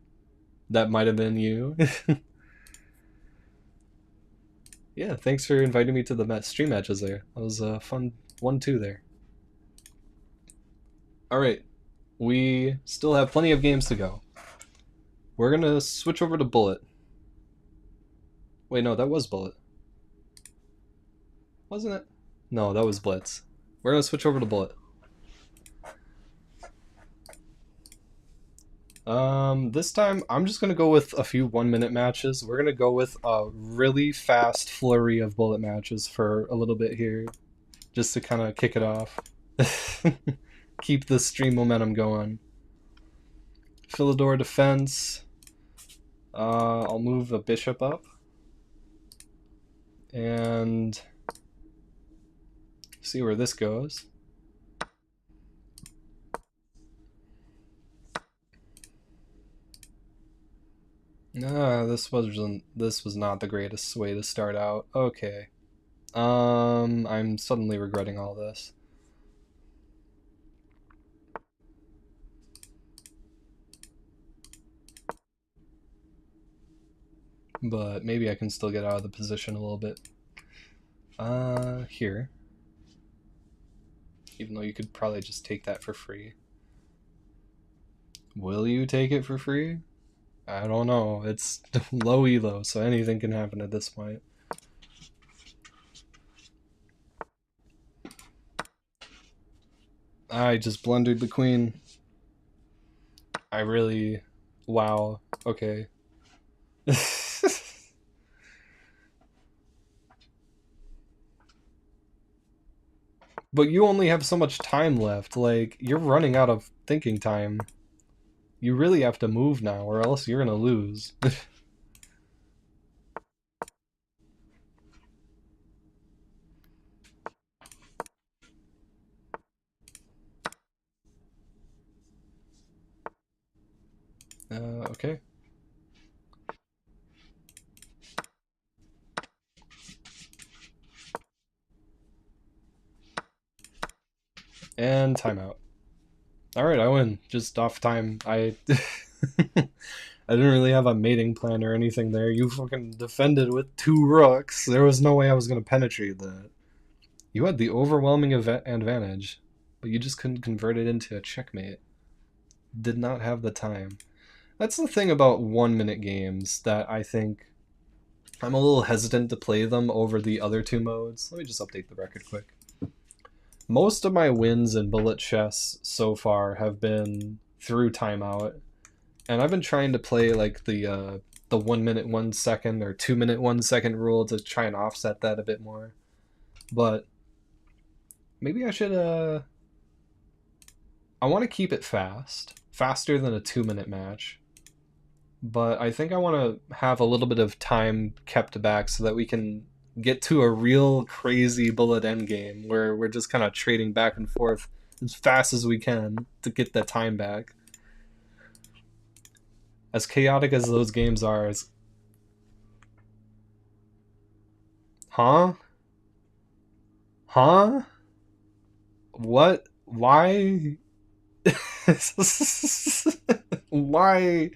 That might have been you. Yeah, thanks for inviting me to the stream matches there. That was a fun 1-2 there. Alright. We still have plenty of games to go. We're gonna switch over to Bullet. Wait, no, that was Bullet. Wasn't it? No, that was Blitz. We're gonna switch over to Bullet. This time I'm just gonna go with a few 1-minute matches. We're gonna go with a really fast flurry of bullet matches for a little bit here, just to kind of kick it off. Keep the stream momentum going. Philidor defense. I'll move a bishop up. And see where this goes. Nah, this was not the greatest way to start out. Okay. I'm suddenly regretting all this. But maybe I can still get out of the position a little bit. Here. Even though you could probably just take that for free. Will you take it for free? I don't know. It's low elo, so anything can happen at this point. I just blundered the queen. I really... Wow. Okay. But you only have so much time left. Like, you're running out of thinking time. You really have to move now, or else you're gonna lose. Okay. And timeout. Alright, I win. Just off time. I I didn't really have a mating plan or anything there. You fucking defended with 2 rooks. There was no way I was gonna penetrate that. You had the overwhelming advantage, but you just couldn't convert it into a checkmate. Did not have the time. That's the thing about 1-minute games that I think I'm a little hesitant to play them over the other 2 modes. Let me just update the record quick. Most of my wins in bullet chess so far have been through timeout, And I've been trying to play like the 1 minute 1 second or 2 minute 1 second rule to try and offset that a bit more. But maybe I should I want to keep it fast, faster than a 2 minute match. But I think I want to have a little bit of time kept back so that we can get to a real crazy bullet end game where we're just kind of trading back and forth as fast as we can to get that time back. As chaotic as those games are, as... Huh? Huh? What? Why? Why?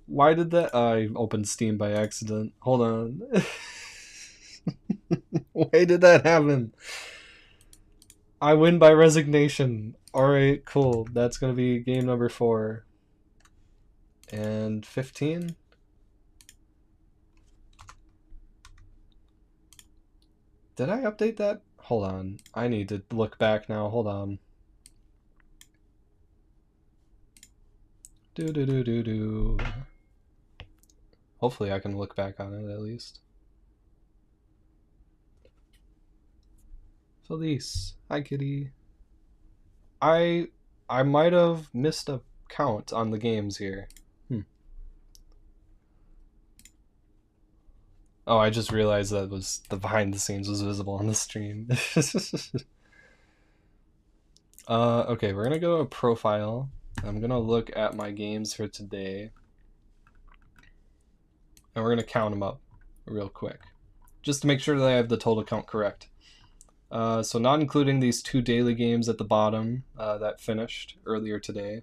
Why did that? I opened Steam by accident. Hold on. Why did that happen? I win by resignation. Alright, cool. That's gonna be game number 4. And 15? Did I update that? Hold on. I need to look back now. Hold on. Do. Hopefully I can look back on it at least. Felice. Hi, kitty. I might have missed a count on the games here. Oh, I just realized that was the behind the scenes was visible on the stream. Okay, we're gonna go to profile. I'm gonna look at my games for today. And we're gonna count them up real quick. Just to make sure that I have the total count correct. So not including these 2 daily games at the bottom that finished earlier today.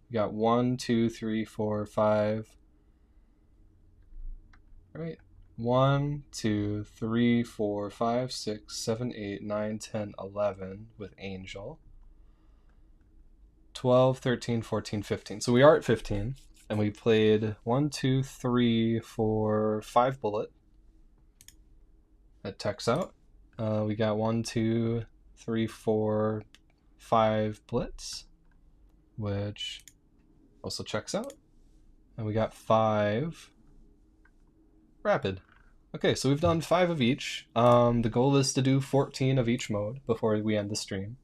We got 1, 2, 3, 4, 5. All right. 1, 2, 3, 4, 5, 6, 7, 8, 9, 10, 11 with Angel. 12, 13, 14, 15. So we are at 15. And we played 1, 2, 3, 4, 5 bullet. That checks out. We got 1, 2, 3, 4, 5 blitz, which also checks out. And we got 5 rapid. Okay, so we've done 5 of each. The goal is to do 14 of each mode before we end the stream.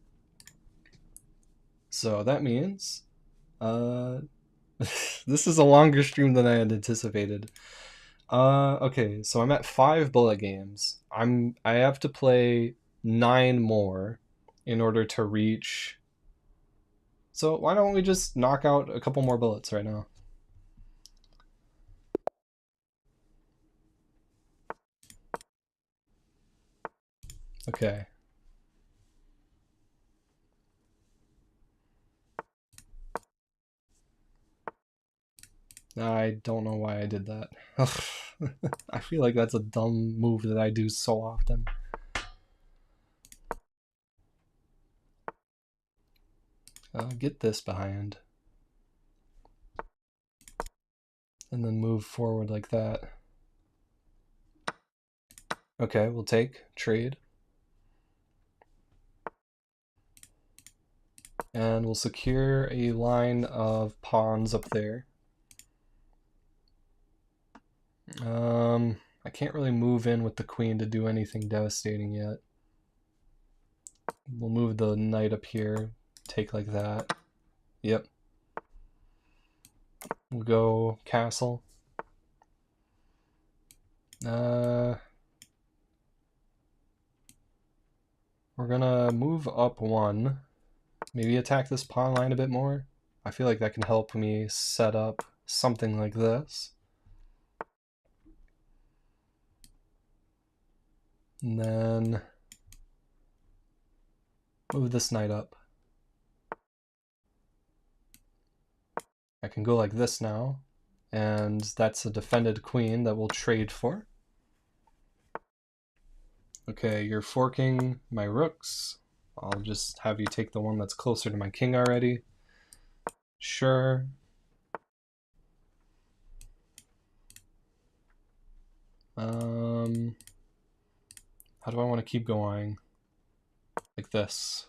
So that means this is a longer stream than I had anticipated. Okay, so I'm at 5 bullet games. I have to play 9 more in order to reach. So why don't we just knock out a couple more bullets right now? Okay. I don't know why I did that. I feel like that's a dumb move that I do so often. Get this behind. And then move forward like that. Okay, we'll take, trade. And we'll secure a line of pawns up there. I can't really move in with the queen to do anything devastating yet. We'll move the knight up here, take like that. Yep. We'll go castle. We're gonna move up 1. Maybe attack this pawn line a bit more. I feel like that can help me set up something like this. And then move this knight up. I can go like this now, and that's a defended queen that we'll trade for. Okay, you're forking my rooks. I'll just have you take the one that's closer to my king already. Sure. How do I want to keep going? Like this.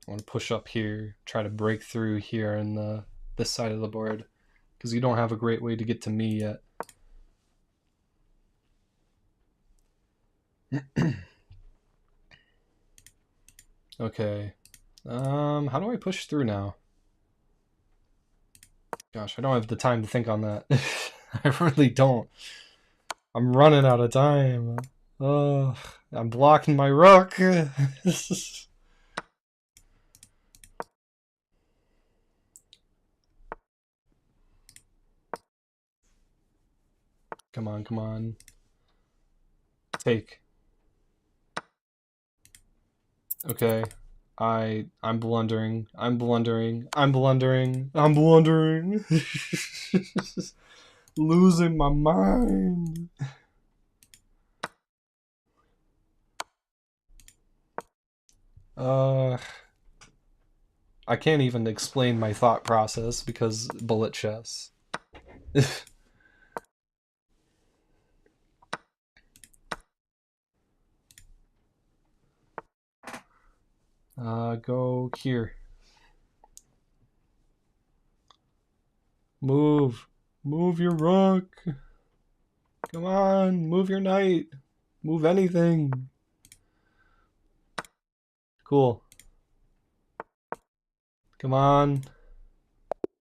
I want to push up here, try to break through here in this side of the board. because you don't have a great way to get to me yet. Okay. How do I push through now? Gosh, I don't have the time to think on that. I really don't. I'm running out of time. Oh, I'm blocking my rook. Come on, come on. Take. Okay. I'm blundering. I'm blundering. I'm blundering. I'm blundering. Losing my mind. I can't even explain my thought process because bullet chess. Go here. Move. Move your rook. Come on, move your knight. Move anything. Cool. Come on.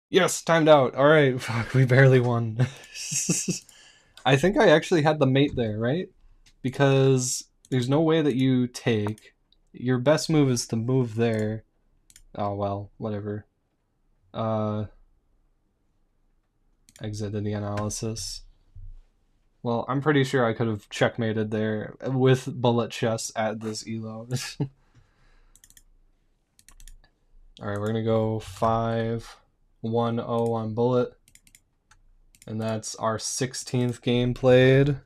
Yes, timed out. Alright, fuck, we barely won. I think I actually had the mate there, right? Because there's no way that you take. Your best move is to move there. Oh well, whatever. Exit in the analysis. Well, I'm pretty sure I could have checkmated there with bullet chess at this elo. Alright, we're gonna go 5-1-0 on bullet. And that's our 16th game played.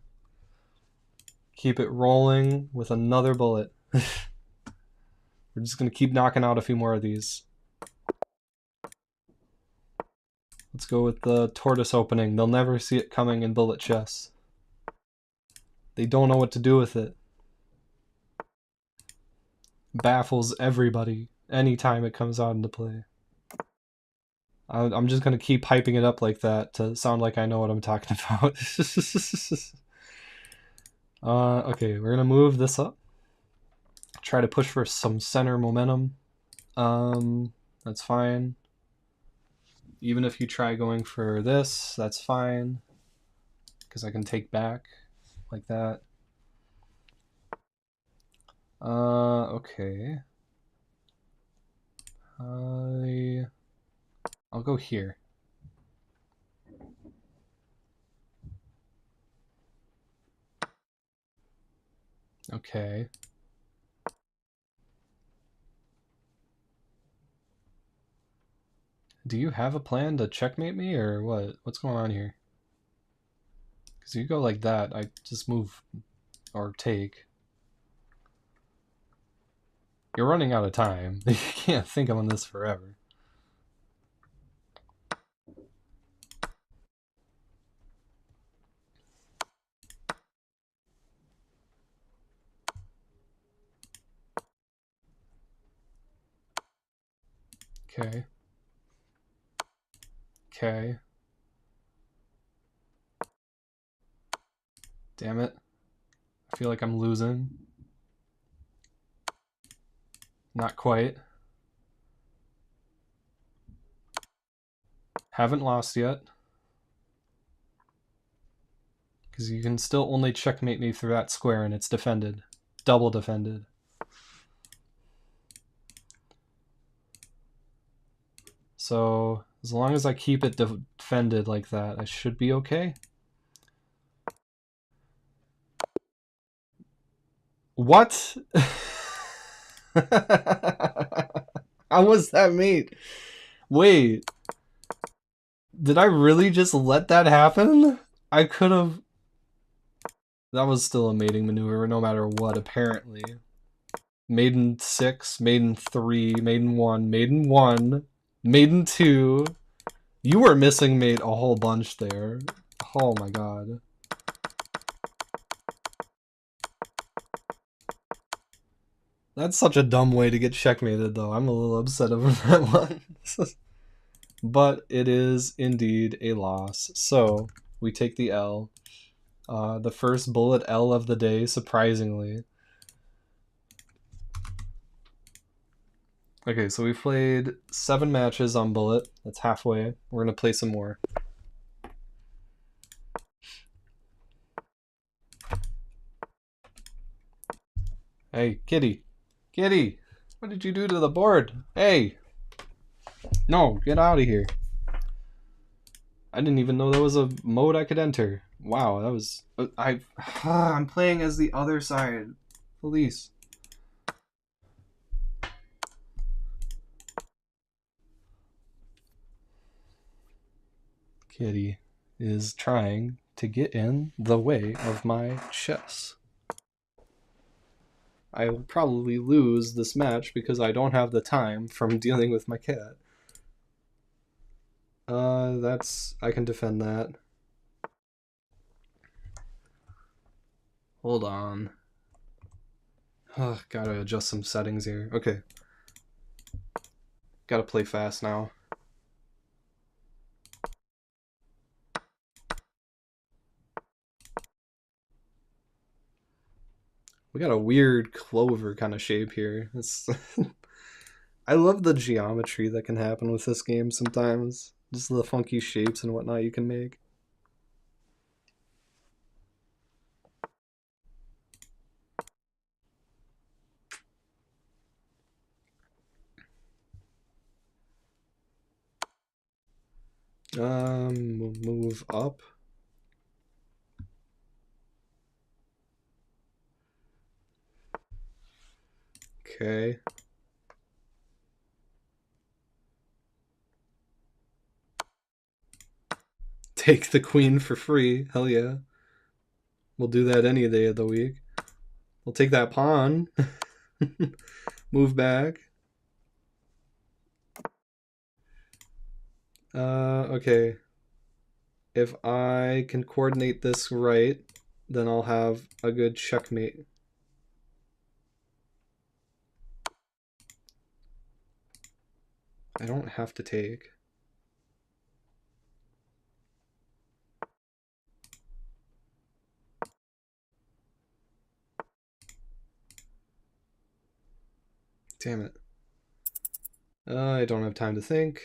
Keep it rolling with another bullet. We're just gonna keep knocking out a few more of these. Let's go with the tortoise opening. They'll never see it coming in bullet chess. They don't know what to do with it. Baffles everybody anytime it comes out into play. I'm just gonna keep hyping it up like that to sound like I know what I'm talking about. Okay, we're gonna move this up. Try to push for some center momentum. That's fine. Even if you try going for this, that's fine. Because I can take back like that. Okay. I'll go here. Okay. Do you have a plan to checkmate me, or what? What's going on here? Because you go like that, I just move or take. You're running out of time. You can't think on this forever. Okay. Okay. Damn it. I feel like I'm losing. Not quite. Haven't lost yet. Because you can still only checkmate me through that square and it's defended. Double defended. So, as long as I keep it defended like that, I should be okay. What? How was that mate? Wait. Did I really just let that happen? I could have... That was still a mating maneuver, no matter what, apparently. Maiden 6, maiden 3, maiden 1, maiden 1, maiden 2. You were missing mate a whole bunch there. Oh my god. That's such a dumb way to get checkmated, though. I'm a little upset over that one. but it is indeed a loss. So we take the L. The first bullet L of the day, surprisingly. Okay, so we played 7 matches on bullet. That's halfway. We're gonna play some more. Hey, kitty. Kitty! What did you do to the board? Hey! No, get out of here. I didn't even know there was a mode I could enter. Wow, that was... I'm playing as the other side. Police. Kitty is trying to get in the way of my chess. I will probably lose this match because I don't have the time from dealing with my cat. I can defend that. Hold on. Gotta adjust some settings here. Okay. Gotta play fast now. We got a weird clover kind of shape here. It's I love the geometry that can happen with this game sometimes. Just the funky shapes and whatnot you can make. We'll move up. Okay. Take the queen for free. Hell yeah. We'll do that any day of the week. We'll take that pawn. Move back. Okay. If I can coordinate this right, then I'll have a good checkmate. I don't have to take. Damn it. I don't have time to think.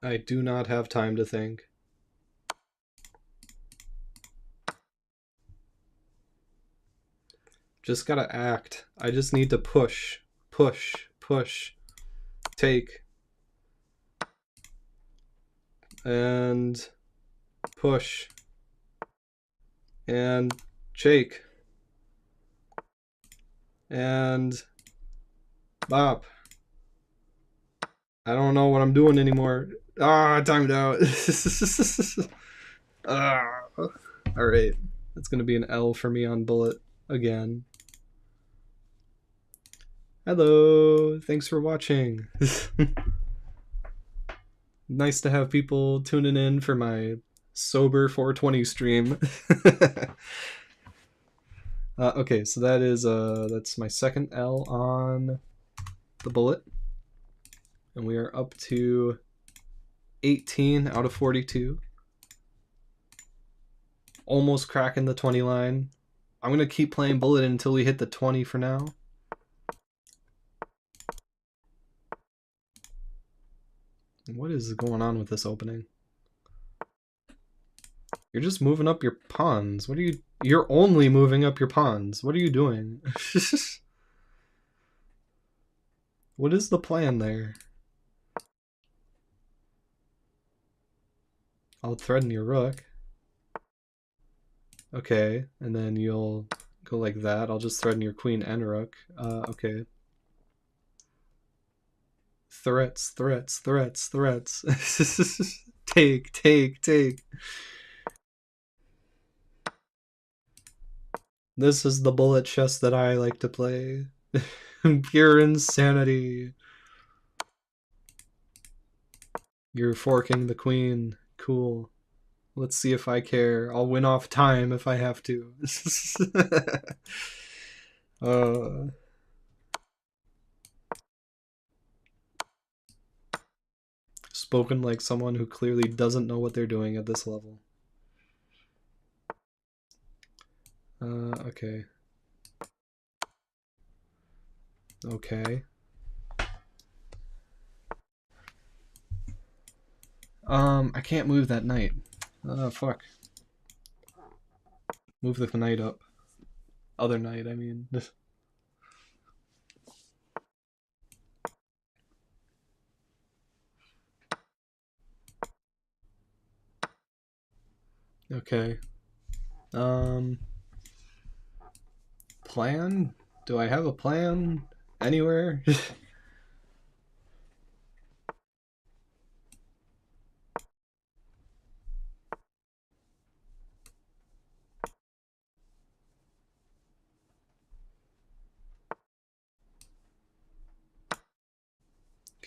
I do not have time to think. Just gotta act. I just need to push, push, push, take, and push, and shake, and bop. I don't know what I'm doing anymore. I timed out. Alright. That's gonna be an L for me on bullet again. Hello, thanks for watching. Nice to have people tuning in for my sober 420 stream. Okay, so that is that's my second L on the bullet. And we are up to 18 out of 42. Almost cracking the 20 line. I'm gonna keep playing bullet until we hit the 20 for now. What is going on with this opening? You're just moving up your pawns. What are you... You're only moving up your pawns. What are you doing? What is the plan there? I'll threaten your rook. Okay, and then you'll go like that. I'll just threaten your queen and rook. Okay. Threats, threats, threats, threats. Take, take, take. This is the bullet chess that I like to play. Pure insanity. You're forking the queen. cool. Let's see if I care. I'll win off time if I have to. uh, spoken like someone who clearly doesn't know what they're doing at this level. Okay. Okay. I can't move that knight. Fuck. Move the knight up. Other knight, I mean. Okay. Plan? Do I have a plan anywhere?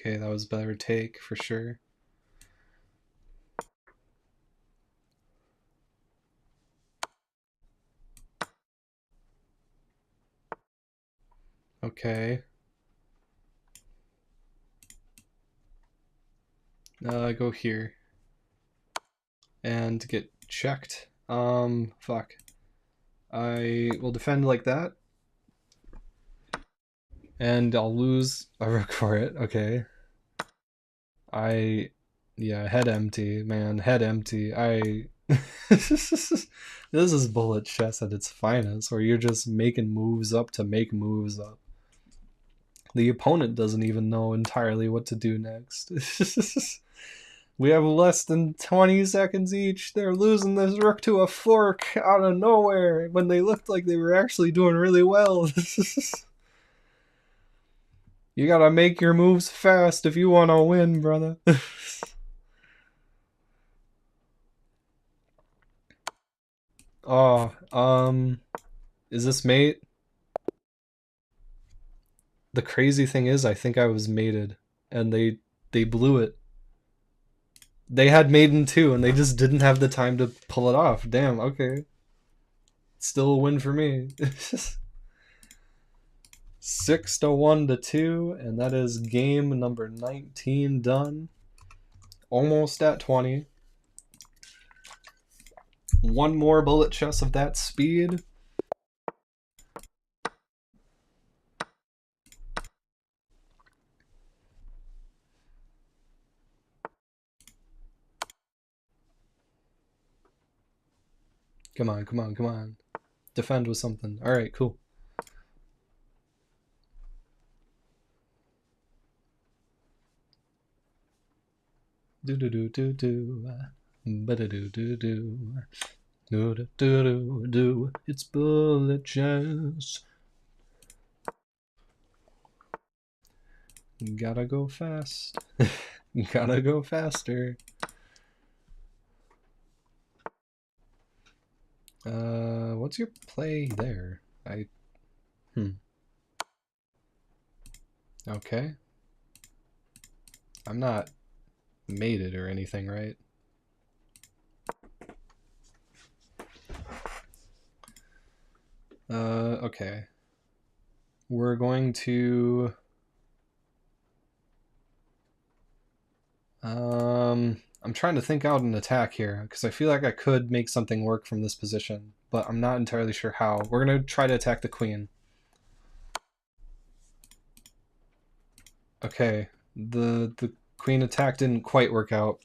Okay, that was better take for sure. Okay. Go here. And get checked. Fuck. I will defend like that. And I'll lose a rook for it. Okay. Yeah, head empty, man. Head empty. This is bullet chess at its finest, where you're just making moves up to make moves up. The opponent doesn't even know entirely what to do next. We have less than 20 seconds each. They're losing this rook to a fork out of nowhere when they looked like they were actually doing really well. You gotta make your moves fast if you want to win, brother. Oh, is this mate? The crazy thing is, I think I was mated, and they blew it. They had maiden too, and they just didn't have the time to pull it off. Damn. Okay. Still a win for me. 6-1 to 2, and that is game number 19 done. Almost at 20. One more bullet chess of that speed. Come on, come on, come on. Defend with something. Alright, cool. Do do do do do. Ba do do do do. Do do do do do. It's bullet chess. Gotta go fast. Gotta go faster. What's your play there? Okay. I'm not mated or anything, right? Okay. We're going to... I'm trying to think out an attack here, because I feel like I could make something work from this position, but I'm not entirely sure how. We're going to try to attack the queen. Okay, the queen attack didn't quite work out,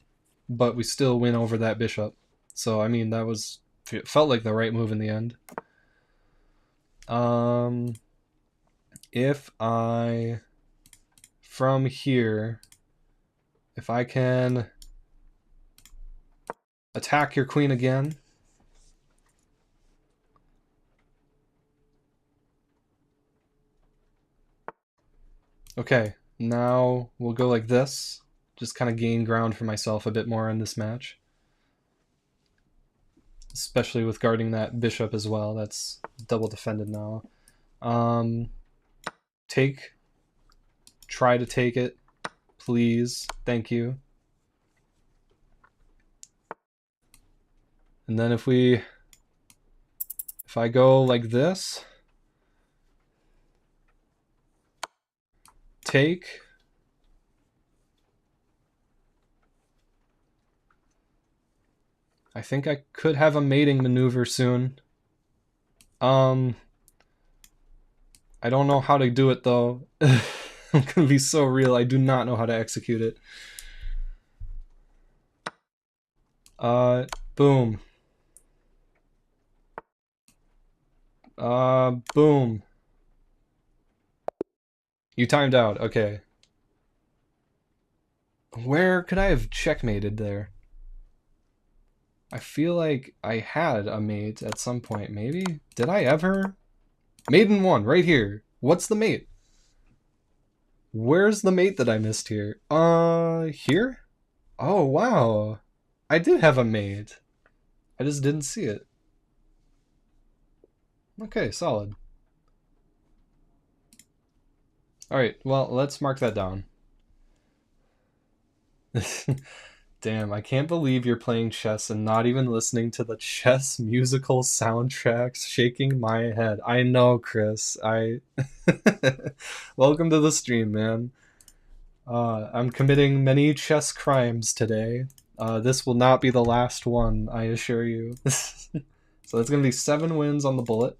but we still win over that bishop. So, I mean, that was... felt like the right move in the end. If I... from here... if I can attack your queen again. Okay, now we'll go like this. Just kind of gain ground for myself a bit more in this match. Especially with guarding that bishop as well. That's double defended now. Take. Try to take it. Please. Thank you. And then if I go like this, take, I think I could have a mating maneuver soon. I don't know how to do it though. I'm gonna be so real. I do not know how to execute it. Boom. Boom. You timed out. Okay. Where could I have checkmated there? I feel like I had a mate at some point, maybe? Did I ever? Maiden 1, right here. What's the mate? Where's the mate that I missed here? Here? Oh, wow. I did have a mate. I just didn't see it. Okay, solid. Alright, well, let's mark that down. Damn, I can't believe you're playing chess and not even listening to the chess musical soundtracks. Shaking my head. I know, Chris. Welcome to the stream, man. I'm committing many chess crimes today. This will not be the last one, I assure you. So that's going to be 7 wins on the bullet.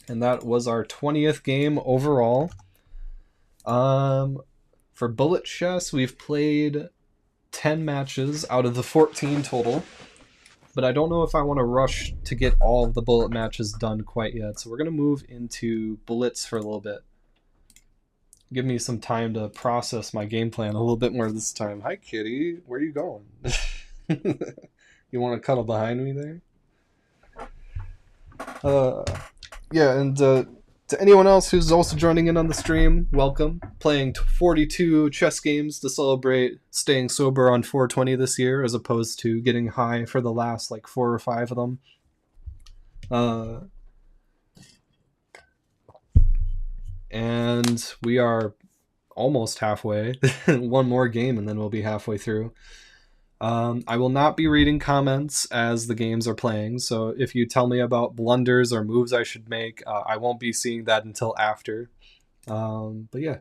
And that was our 20th game overall. For bullet chess, we've played 10 matches out of the 14 total. But I don't know if I want to rush to get all of the bullet matches done quite yet. So we're going to move into Blitz for a little bit. Give me some time to process my game plan a little bit more this time. Hi, kitty. Where are you going? You want to cuddle behind me there? Yeah, and to anyone else who's also joining in on the stream, welcome. Playing 42 chess games to celebrate staying sober on 420 this year, as opposed to getting high for the last like 4 or 5 of them. And we are almost halfway. One more game and then we'll be halfway through. I will not be reading comments as the games are playing, so if you tell me about blunders or moves I should make, I won't be seeing that until after. But yeah.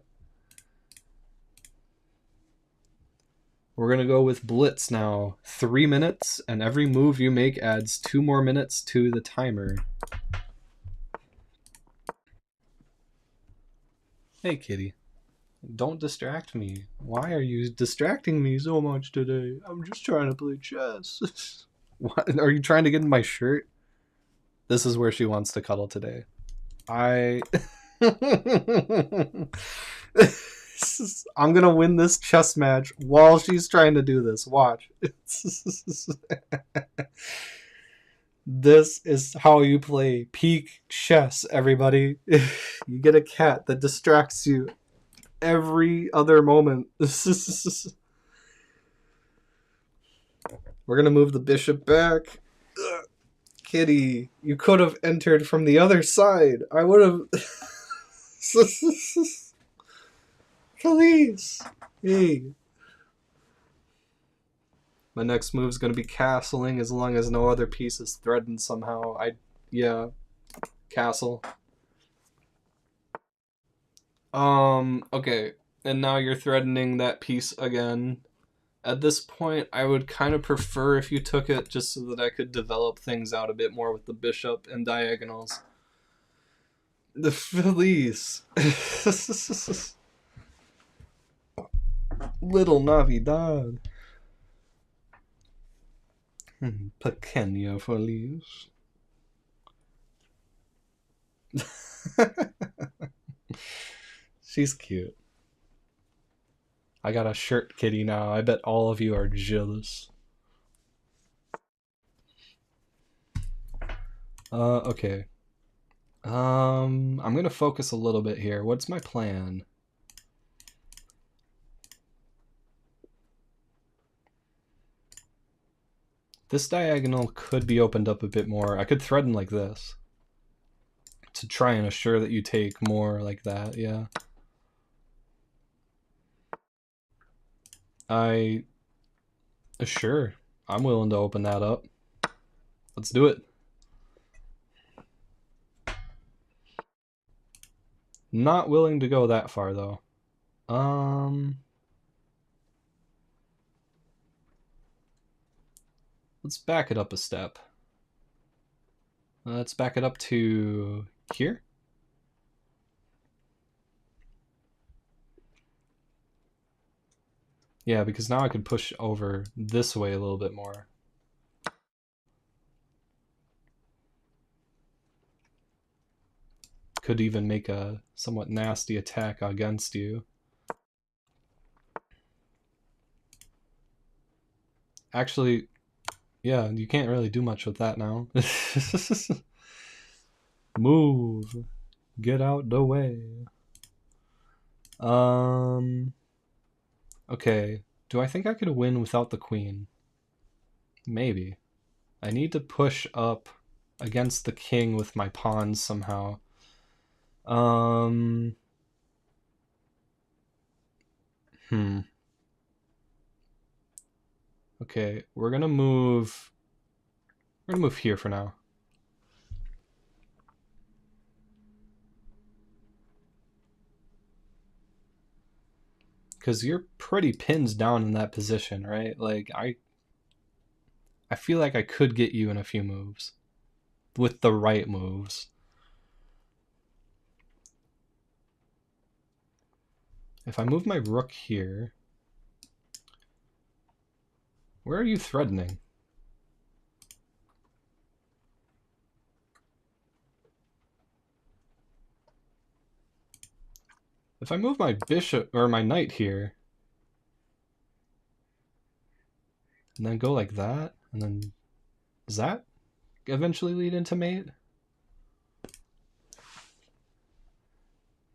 We're going to go with Blitz now. 3 minutes, and every move you make adds 2 more minutes to the timer. Hey, kitty. Don't distract me. Why are you distracting me so much today? I'm just trying to play chess. What? Are you trying to get in my shirt? This is where she wants to cuddle today. I'm gonna win this chess match while she's trying to do this. Watch. This is how you play peak chess, everybody. You get a cat that distracts you every other moment. We're gonna move the bishop back. Ugh. Kitty, you could have entered from the other side. I would have. Please. Hey. My next move is gonna be castling as long as no other piece is threatened somehow. Yeah. Castle. Okay. And now you're threatening that piece again. At this point, I would kind of prefer if you took it just so that I could develop things out a bit more with the bishop and diagonals. The Feliz. Little Navidad. Pequeño Feliz. She's cute. I got a shirt kitty now. I bet all of you are jealous. Okay. I'm gonna focus a little bit here. What's my plan? This diagonal could be opened up a bit more. I could threaten like this to try and assure that you take more like that, yeah. Sure, I'm willing to open that up. Let's do it. Not willing to go that far though. Let's back it up a step. Let's back it up to here. Yeah, because now I can push over this way a little bit more. Could even make a somewhat nasty attack against you. Actually, yeah, you can't really do much with that now. Move. Get out the way. Okay. Do I think I could win without the queen? Maybe. I need to push up against the king with my pawns somehow. Okay, we're gonna move here for now. Because you're pretty pinned down in that position, right? Like, I feel like I could get you in a few moves. With the right moves. If I move my rook here... Where are you threatening? If I move my bishop, or my knight here... And then go like that, and then... Does that eventually lead into mate?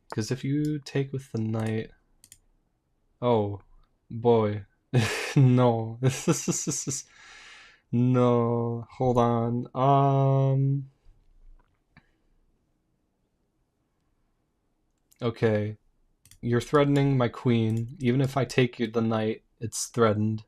Because if you take with the knight... Oh, boy. No. No. Hold on. Okay. You're threatening my queen. Even if I take you the knight, it's threatened.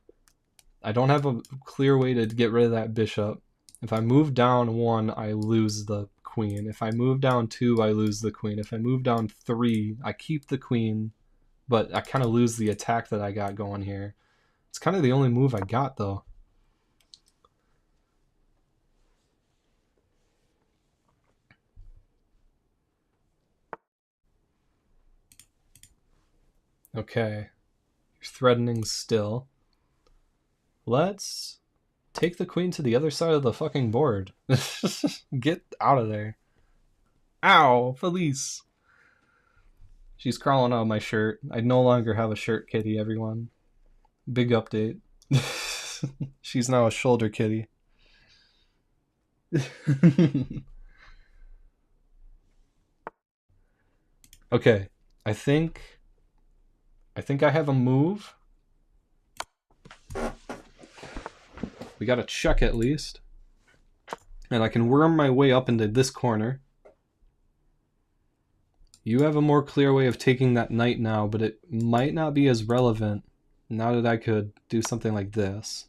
I don't have a clear way to get rid of that bishop. If I move down 1, I lose the queen. If I move down 2, I lose the queen. If I move down 3, I keep the queen, but I kind of lose the attack that I got going here. It's kind of the only move I got, though. Okay. You're threatening still. Let's take the queen to the other side of the fucking board. Get out of there. Ow, Felice. She's crawling out of my shirt. I no longer have a shirt kitty, everyone. Big update. She's now a shoulder kitty. Okay, I think I have a move. We gotta check at least. And I can worm my way up into this corner. You have a more clear way of taking that knight now, but it might not be as relevant now that I could do something like this.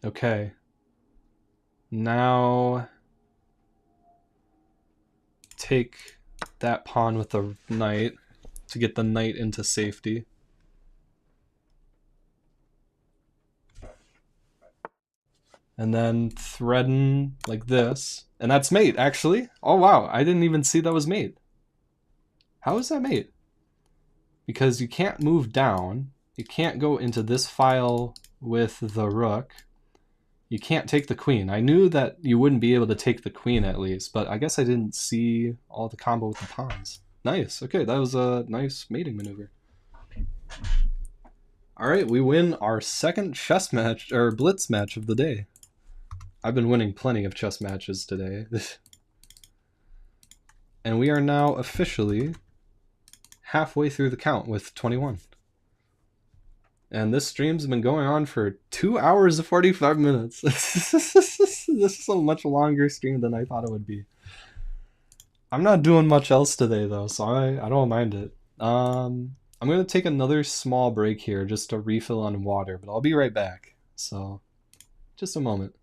Okay. Now take that pawn with the knight to get the knight into safety. And then threaten like this. And that's mate, actually. Oh wow, I didn't even see that was mate. How is that mate? Because you can't move down. You can't go into this file with the rook. You can't take the queen. I knew that you wouldn't be able to take the queen at least, but I guess I didn't see all the combo with the pawns. Nice. Okay, that was a nice mating maneuver. Alright, we win our second chess match, or blitz match of the day. I've been winning plenty of chess matches today. And we are now officially halfway through the count with 21. And this stream's been going on for 2 hours and 45 minutes. This is a much longer stream than I thought it would be. I'm not doing much else today though, so I don't mind it. I'm going to take another small break here just to refill on water, but I'll be right back. So, just a moment.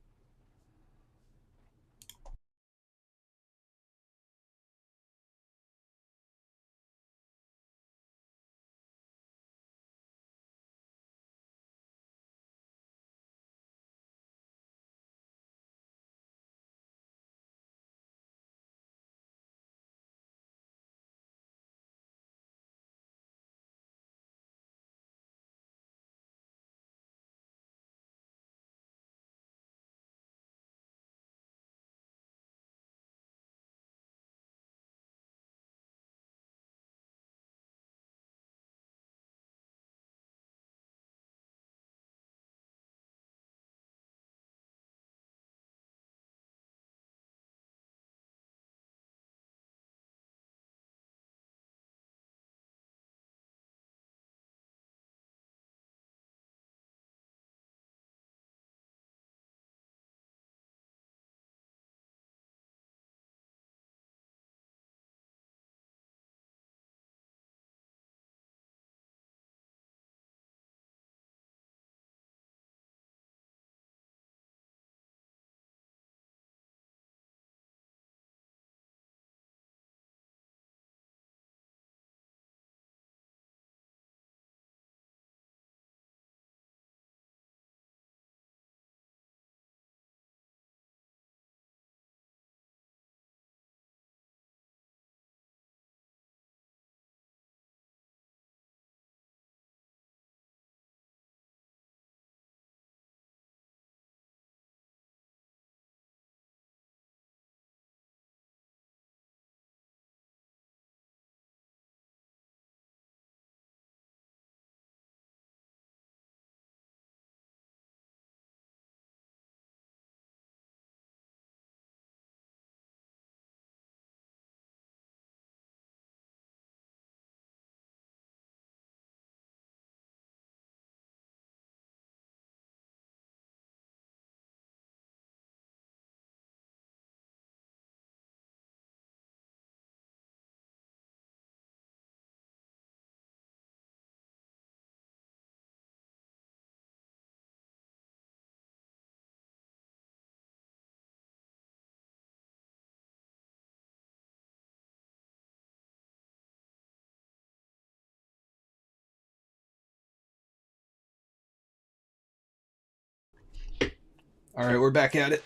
All right, we're back at it.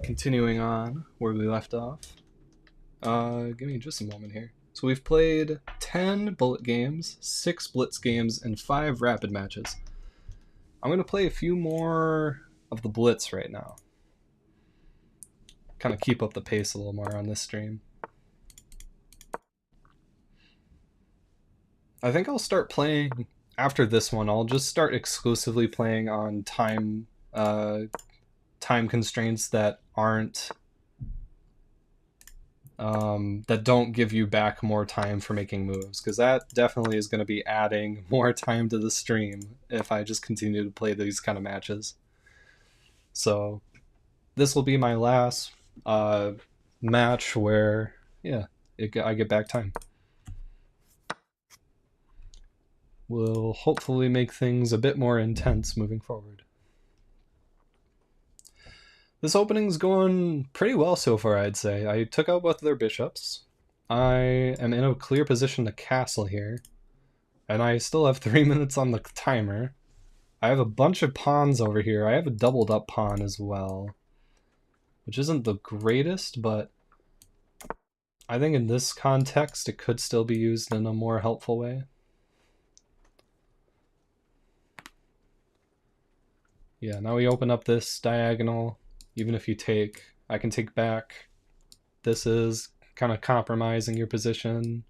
Continuing on where we left off. Give me just a moment here. So we've played 10 bullet games, 6 blitz games, and 5 rapid matches. I'm going to play a few more of the blitz right now. Kind of keep up the pace a little more on this stream. I think I'll start playing after this one. I'll just start exclusively playing on time constraints that aren't that don't give you back more time for making moves, because that definitely is going to be adding more time to the stream if I just continue to play these kind of matches. So this will be my last match where, yeah, I get back time. Will hopefully make things a bit more intense moving forward. This opening's going pretty well so far, I'd say. I took out both of their bishops. I am in a clear position to castle here, and I still have 3 minutes on the timer. I have a bunch of pawns over here. I have a doubled up pawn as well, which isn't the greatest, but I think in this context it could still be used in a more helpful way. Yeah, now we open up this diagonal. Even if you take, I can take back. This is kind of compromising your position.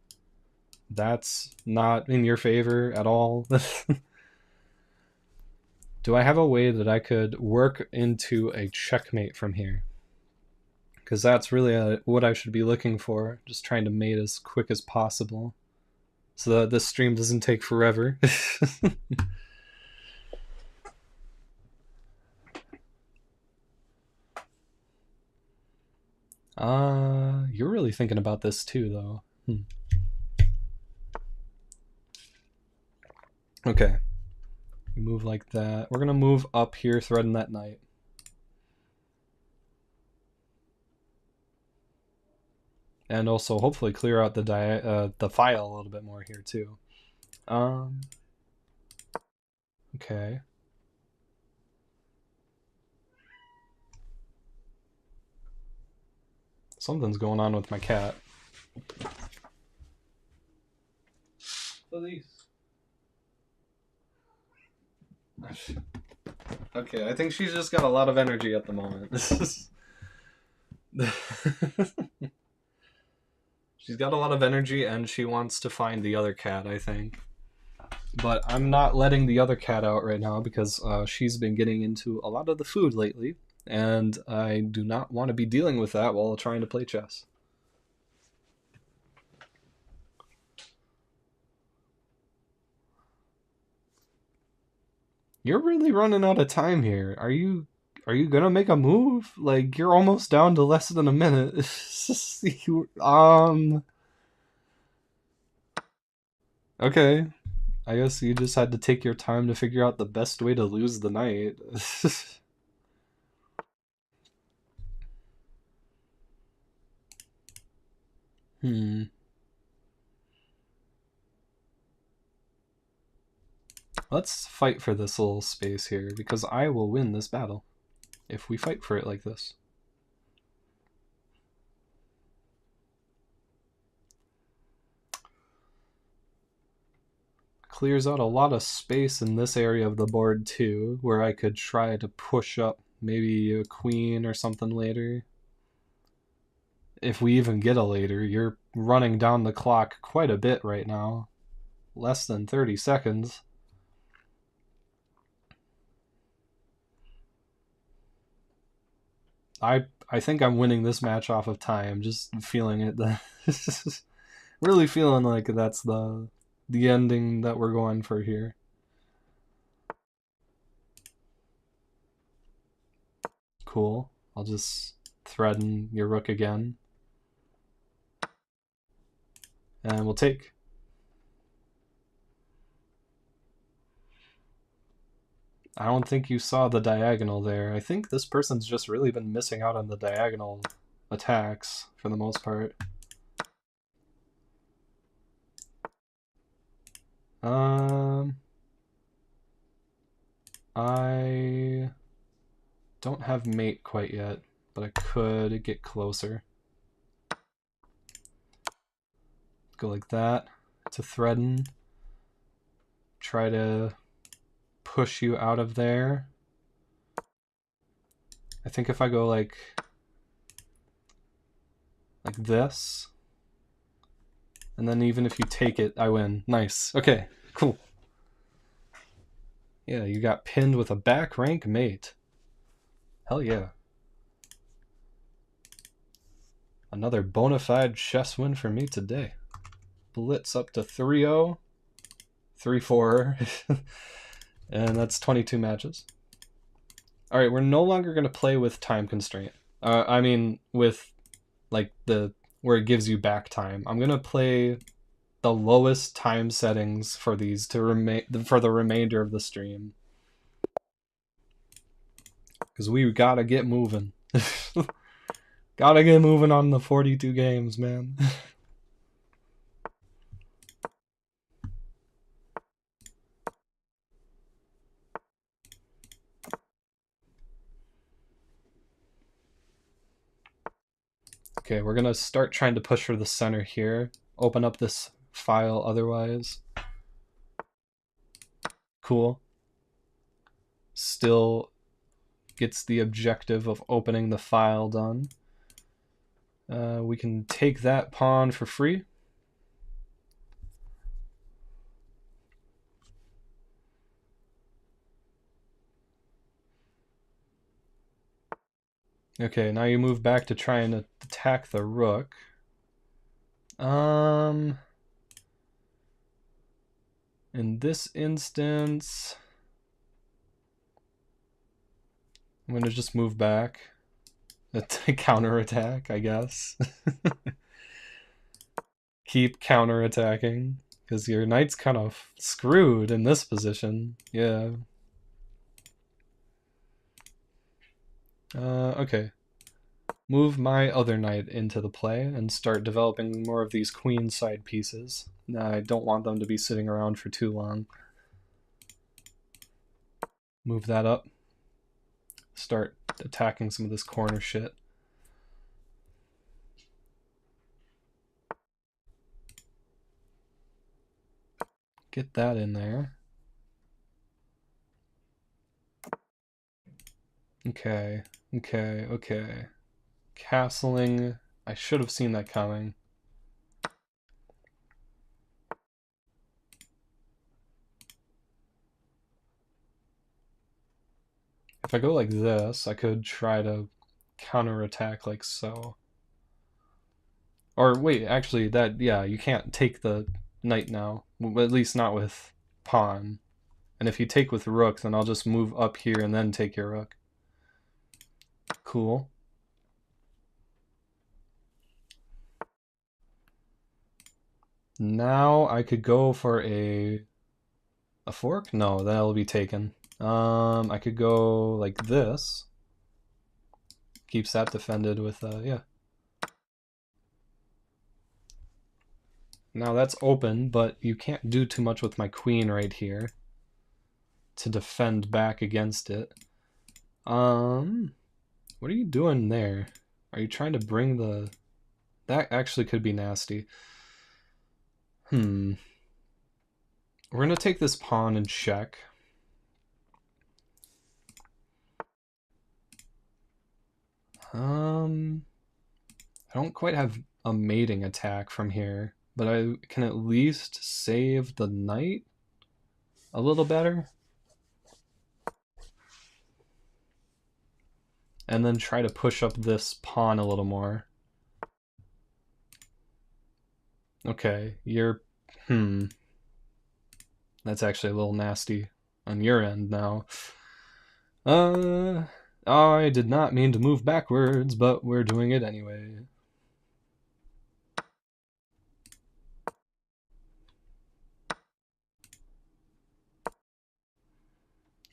That's not in your favor at all. Do I have a way that I could work into a checkmate from here? Because that's really what I should be looking for. Just trying to mate as quick as possible so that this stream doesn't take forever. You're really thinking about this too, though. Okay. You move like that. We're gonna move up here, threading that knight. And also hopefully clear out the file a little bit more here too. Okay. Something's going on with my cat. Police. Okay, I think she's just got a lot of energy at the moment. She's got a lot of energy and she wants to find the other cat, I think. But I'm not letting the other cat out right now because she's been getting into a lot of the food lately, and I do not want to be dealing with that while trying to play chess. You're really running out of time here. Are you gonna make a move? Like, you're almost down to less than a minute. Okay. I guess you just had to take your time to figure out the best way to lose the night. Let's fight for this little space here, because I will win this battle if we fight for it like this. Clears out a lot of space in this area of the board too, where I could try to push up maybe a queen or something later. If we even get a later, you're running down the clock quite a bit right now. Less than 30 seconds. I think I'm winning this match off of time, just feeling it. Really feeling like that's the ending that we're going for here. Cool. I'll just threaten your rook again. And we'll take. I don't think you saw the diagonal there. I think this person's just really been missing out on the diagonal attacks for the most part. I don't have mate quite yet, but I could get closer. Go like that to threaten. Try to push you out of there. I think if I go like this, and then even if you take it, I win. Nice. Okay, cool. Yeah, you got pinned with a back rank mate. Hell yeah. Another bona fide chess win for me today. Blitz up to 3-0. 3-4. And that's 22 matches. Alright, we're no longer going to play with time constraint. I mean, with like where it gives you back time. I'm going to play the lowest time settings for these for the remainder of the stream. Because we gotta get moving. Gotta get moving on the 42 games, man. Okay, we're gonna start trying to push for the center here. Open up this file otherwise. Cool. Still gets the objective of opening the file done. We can take that pawn for free. Okay, now you move back to try and attack the rook. In this instance, I'm gonna just move back. To counterattack, I guess. Keep counterattacking. Because your knight's kind of screwed in this position. Yeah. Okay. Move my other knight into the play and start developing more of these queen side pieces. I don't want them to be sitting around for too long. Move that up. Start attacking some of this corner shit. Get that in there. Okay, okay, okay. Castling. I should have seen that coming. If I go like this, I could try to counterattack like so. Or wait, actually, that, yeah, you can't take the knight now. At least not with pawn. And if you take with rook, then I'll just move up here and then take your rook. Cool. Now I could go for a fork? No, that'll be taken. I could go like this. Keeps that defended with, yeah. Now that's open, but you can't do too much with my queen right here to defend back against it. What are you doing there? Are you trying to bring the... That actually could be nasty. We're gonna take this pawn and check. I don't quite have a mating attack from here, but I can at least save the knight a little better. And then try to push up this pawn a little more. Okay, you're... That's actually a little nasty on your end now. I did not mean to move backwards, but we're doing it anyway.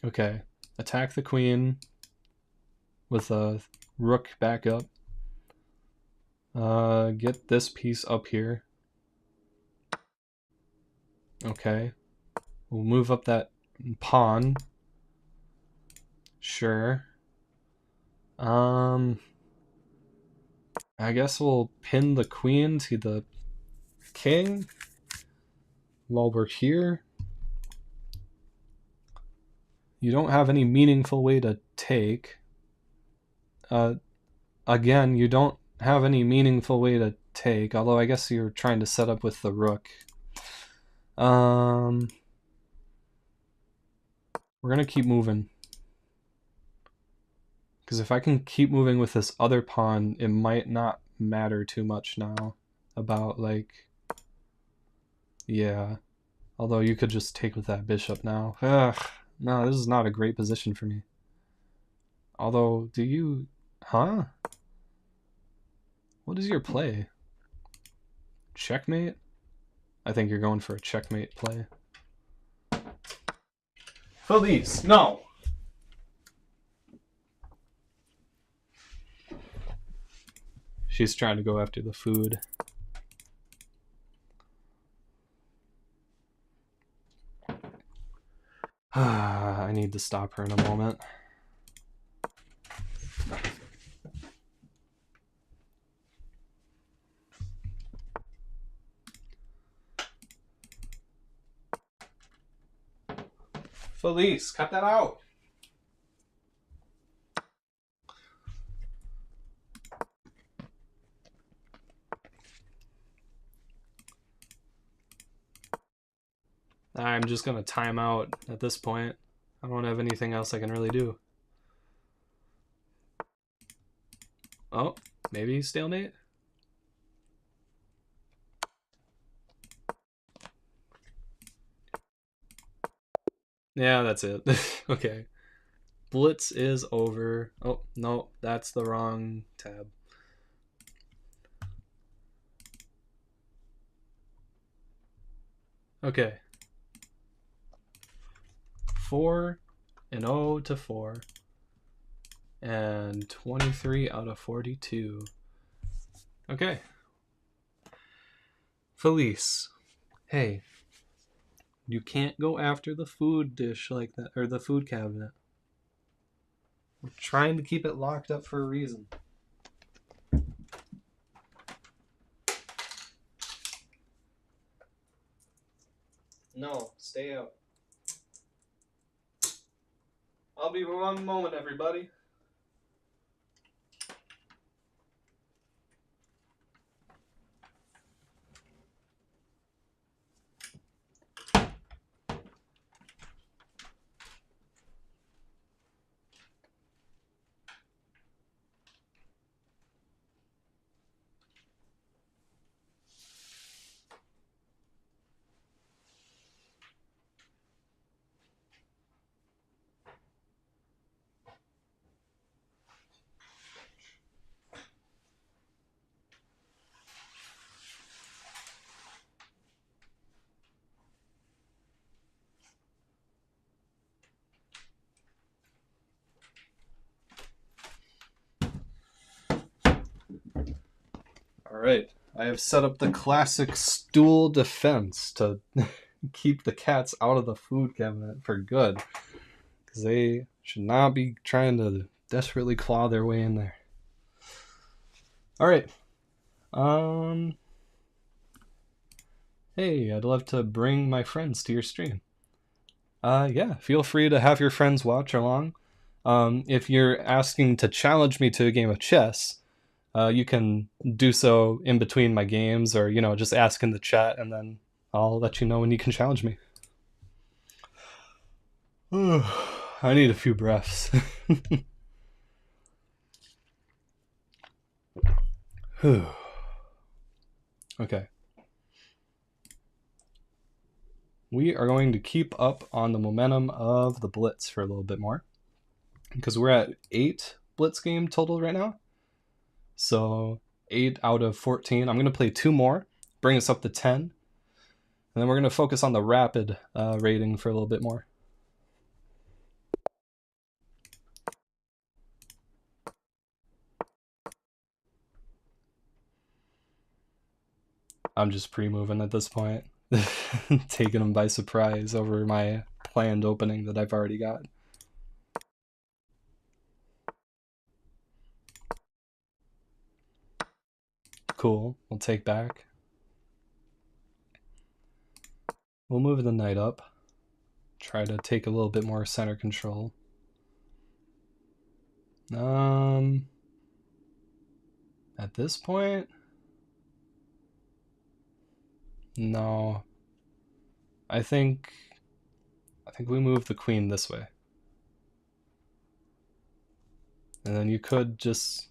Okay, attack the queen with a rook back up. Get this piece up here. Okay, we'll move up that pawn. Sure. I guess we'll pin the queen to the king while we're here. You don't have any meaningful way to take. Again, you don't have any meaningful way to take, although I guess you're trying to set up with the rook. We're gonna keep moving. Because if I can keep moving with this other pawn, it might not matter too much now about, like... Yeah. Although you could just take with that bishop now. Ugh. No, this is not a great position for me. Although, do you... Huh? What is your play? Checkmate? I think you're going for a checkmate play. Felice, no! She's trying to go after the food. I need to stop her in a moment. Felice, cut that out! I'm just gonna time out at this point. I don't have anything else I can really do. Oh, maybe stalemate? Yeah, that's it. Okay. Blitz is over. Oh, no, that's the wrong tab. Okay. 4 and 0 to 4. And 23 out of 42. Okay. Felice. Hey. You can't go after the food dish like that, or the food cabinet. We're trying to keep it locked up for a reason. No, stay out. I'll be 1 moment, everybody. Alright, I have set up the classic stool defense to keep the cats out of the food cabinet for good. Because they should not be trying to desperately claw their way in there. Alright. Hey, I'd love to bring my friends to your stream. Yeah, feel free to have your friends watch along. If you're asking to challenge me to a game of chess, you can do so in between my games, or just ask in the chat, and then I'll let you know when you can challenge me. I need a few breaths. Okay. We are going to keep up on the momentum of the Blitz for a little bit more, because we're at 8 Blitz game total right now. So 8 out of 14. I'm going to play 2 more, bring us up to 10. And then we're going to focus on the rapid rating for a little bit more. I'm just pre-moving at this point. Taking them by surprise over my planned opening that I've already got. Cool. We'll take back. We'll move the knight up. Try to take a little bit more center control. At this point, no. I think we move the queen this way. And then you could just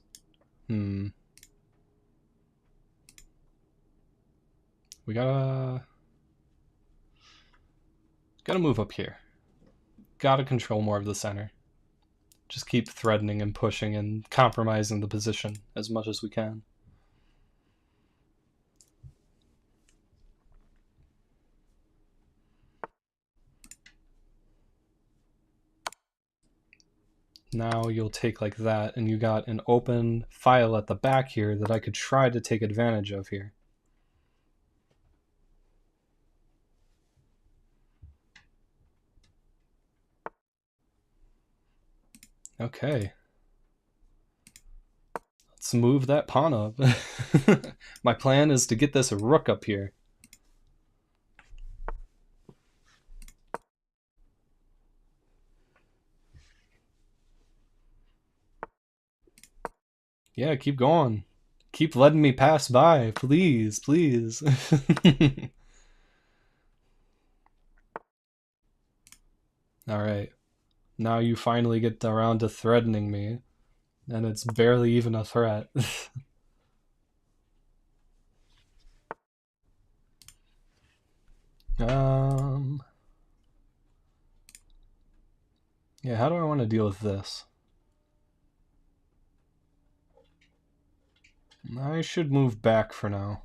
we gotta move up here. Gotta control more of the center. Just keep threatening and pushing and compromising the position as much as we can. Now you'll take like that, and you got an open file at the back here that I could try to take advantage of here. Okay. Let's move that pawn up. My plan is to get this rook up here. Yeah, keep going. Keep letting me pass by, please, please. Alright. Now you finally get around to threatening me, and it's barely even a threat. Yeah, how do I want to deal with this? I should move back for now.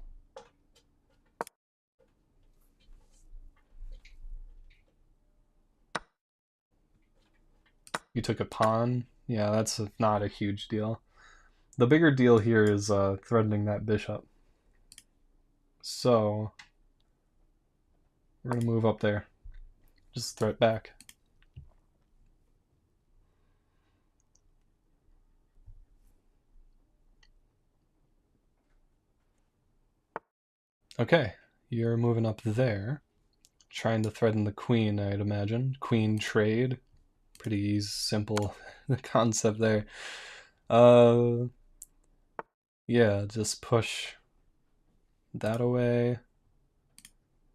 You took a pawn. Yeah, that's not a huge deal. The bigger deal here is threatening that bishop. So we're gonna move up there. Just threat back. Okay, you're moving up there. Trying to threaten the queen, I'd imagine. Queen trade. Pretty simple concept there. Yeah, just push that away.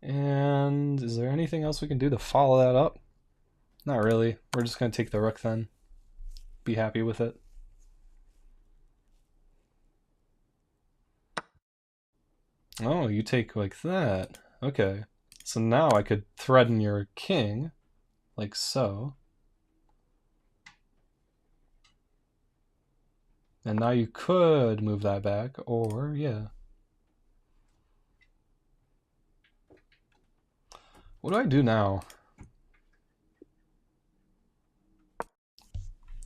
And is there anything else we can do to follow that up? Not really. We're just going to take the rook then. Be happy with it. Oh, you take like that. Okay. So now I could threaten your king, like so. And now you could move that back, or yeah. What do I do now?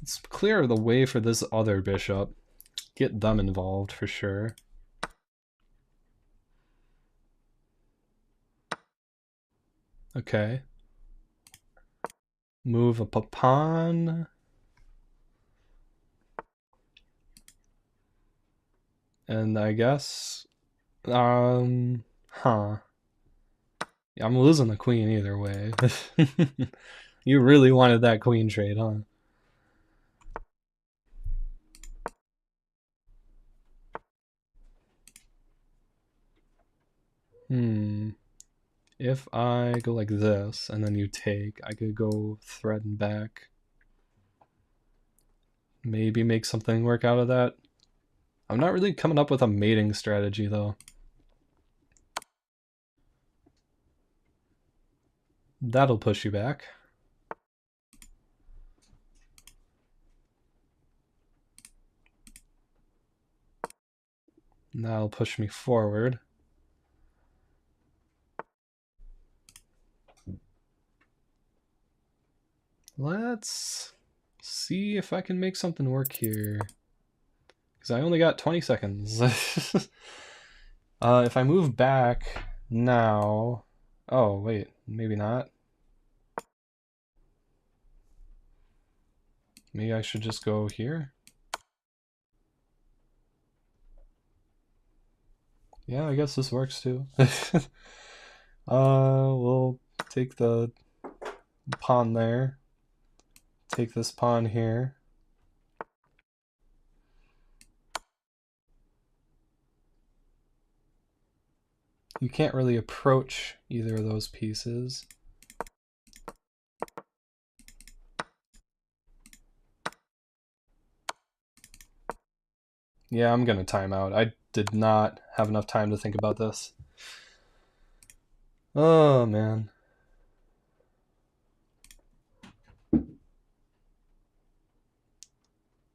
Let's clear the way for this other bishop. Get them involved for sure. Okay. Move a pawn. And I guess, huh. Yeah, I'm losing the queen either way. You really wanted that queen trade, huh? If I go like this, and then you take, I could go threaten back. Maybe make something work out of that. I'm not really coming up with a mating strategy, though. That'll push you back. That'll push me forward. Let's see if I can make something work here. Because I only got 20 seconds. If I move back now... Oh, wait. Maybe not. Maybe I should just go here? Yeah, I guess this works too. We'll take the pawn there. Take this pawn here. You can't really approach either of those pieces. Yeah, I'm gonna time out. I did not have enough time to think about this. Oh, man.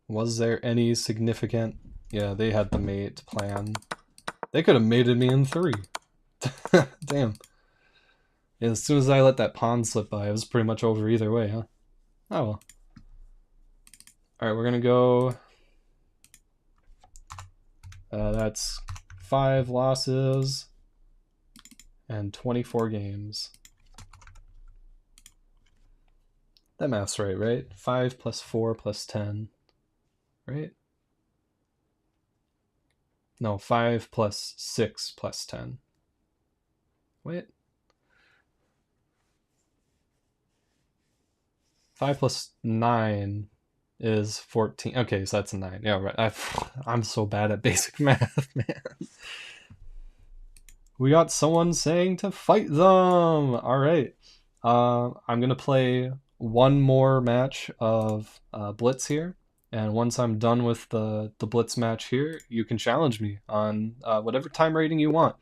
Was there any significant... Yeah, they had the mate plan. They could have mated me in 3. Damn. Yeah, as soon as I let that pawn slip by, it was pretty much over either way, huh? Oh well. Alright, we're gonna go... that's 5 losses and 24 games. That math's right? 5 plus 4 plus 10, right? No, 5 plus 6 plus 10. Wait. 5 plus 9 is 14. Okay, so that's a 9. Yeah, right. I'm so bad at basic math, man. We got someone saying to fight them. All right. I'm going to play one more match of Blitz here. And once I'm done with the Blitz match here, you can challenge me on whatever time rating you want.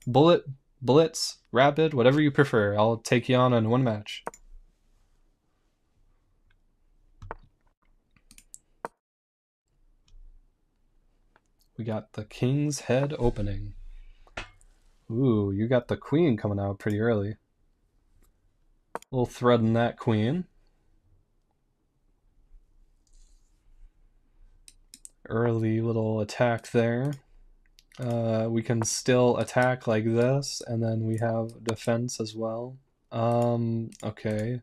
Bullet, Blitz, Rapid, whatever you prefer. I'll take you on one match. We got the King's Head opening. Ooh, you got the queen coming out pretty early. We'll threaten that queen. Early little attack there. We can still attack like this, and then we have defense as well. Okay.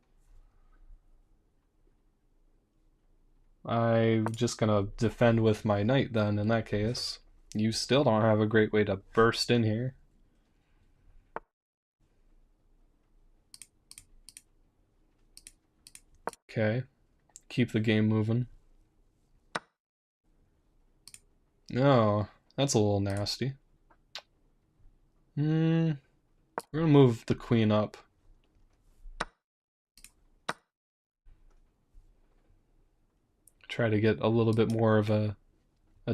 I'm just gonna defend with my knight then, in that case. You still don't have a great way to burst in here. Okay. Keep the game moving. Oh, that's a little nasty. We're gonna move the queen up. Try to get a little bit more of a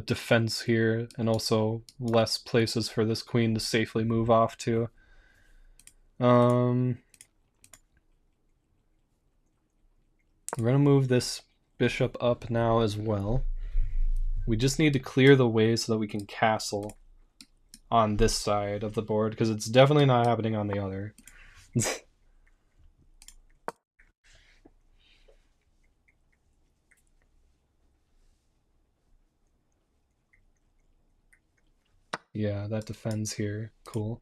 defense here, and also less places for this queen to safely move off to. We're gonna move this bishop up now as well. We just need to clear the way so that we can castle on this side of the board, because it's definitely not happening on the other. Yeah, that defends here. Cool.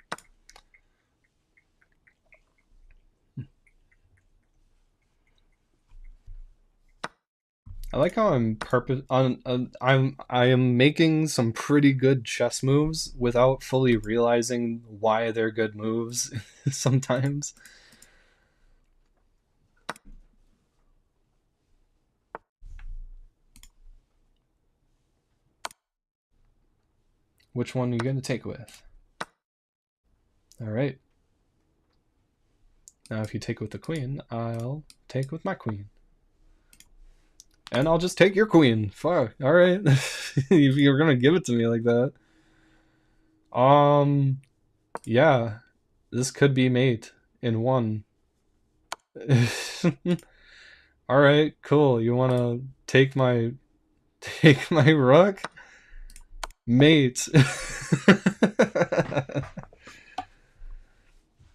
I like how I am making some pretty good chess moves without fully realizing why they're good moves sometimes. Which one are you going to take with? All right. Now if you take with the queen, I'll take with my queen. And I'll just take your queen. Fuck. All right. If you're going to give it to me like that. Yeah. This could be mate in one. All right, cool. You want to take my rook? Mate.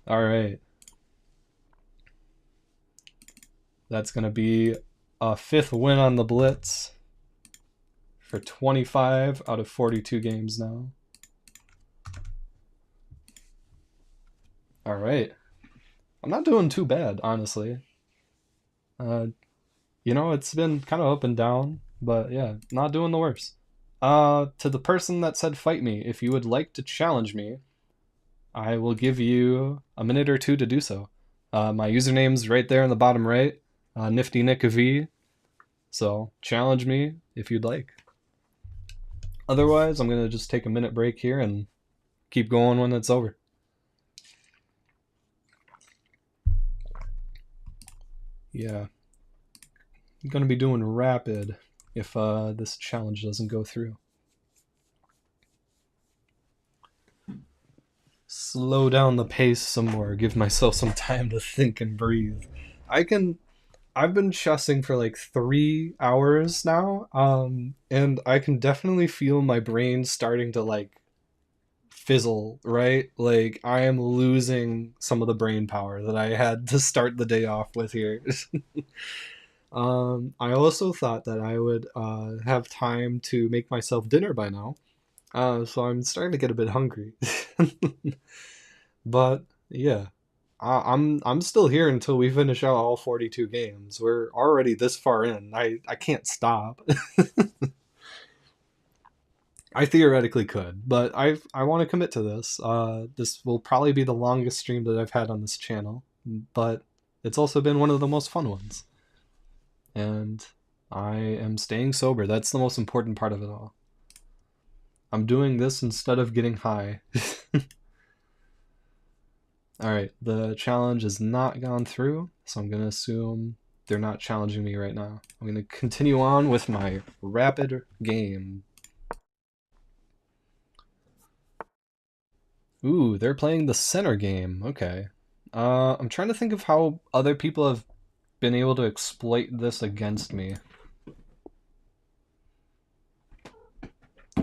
All right. That's going to be a 5th win on the Blitz for 25 out of 42 games now. All right. I'm not doing too bad, honestly. You know, it's been kind of up and down, but yeah, not doing the worst. To the person that said fight me, if you would like to challenge me, I will give you a minute or two to do so. My username's right there in the bottom right, Nifty Nick V. So challenge me if you'd like. Otherwise, I'm gonna just take a minute break here and keep going when it's over. Yeah, I'm gonna be doing rapid if this challenge doesn't go through. Slow down the pace some more, give myself some time to think and breathe. I've been chessing for like 3 hours now, and I can definitely feel my brain starting to like fizzle, right? Like I am losing some of the brain power that I had to start the day off with here. I also thought that I would have time to make myself dinner by now, so I'm starting to get a bit hungry. But yeah, I'm still here until we finish out all 42 games. We're already this far in. I can't stop. I theoretically could, but I want to commit to this. This will probably be the longest stream that I've had on this channel, but it's also been one of the most fun ones. And I am staying sober. That's the most important part of it all. I'm doing this instead of getting high. Alright, the challenge has not gone through, so I'm going to assume they're not challenging me right now. I'm going to continue on with my rapid game. Ooh, they're playing the center game. Okay. I'm trying to think of how other people have been able to exploit this against me.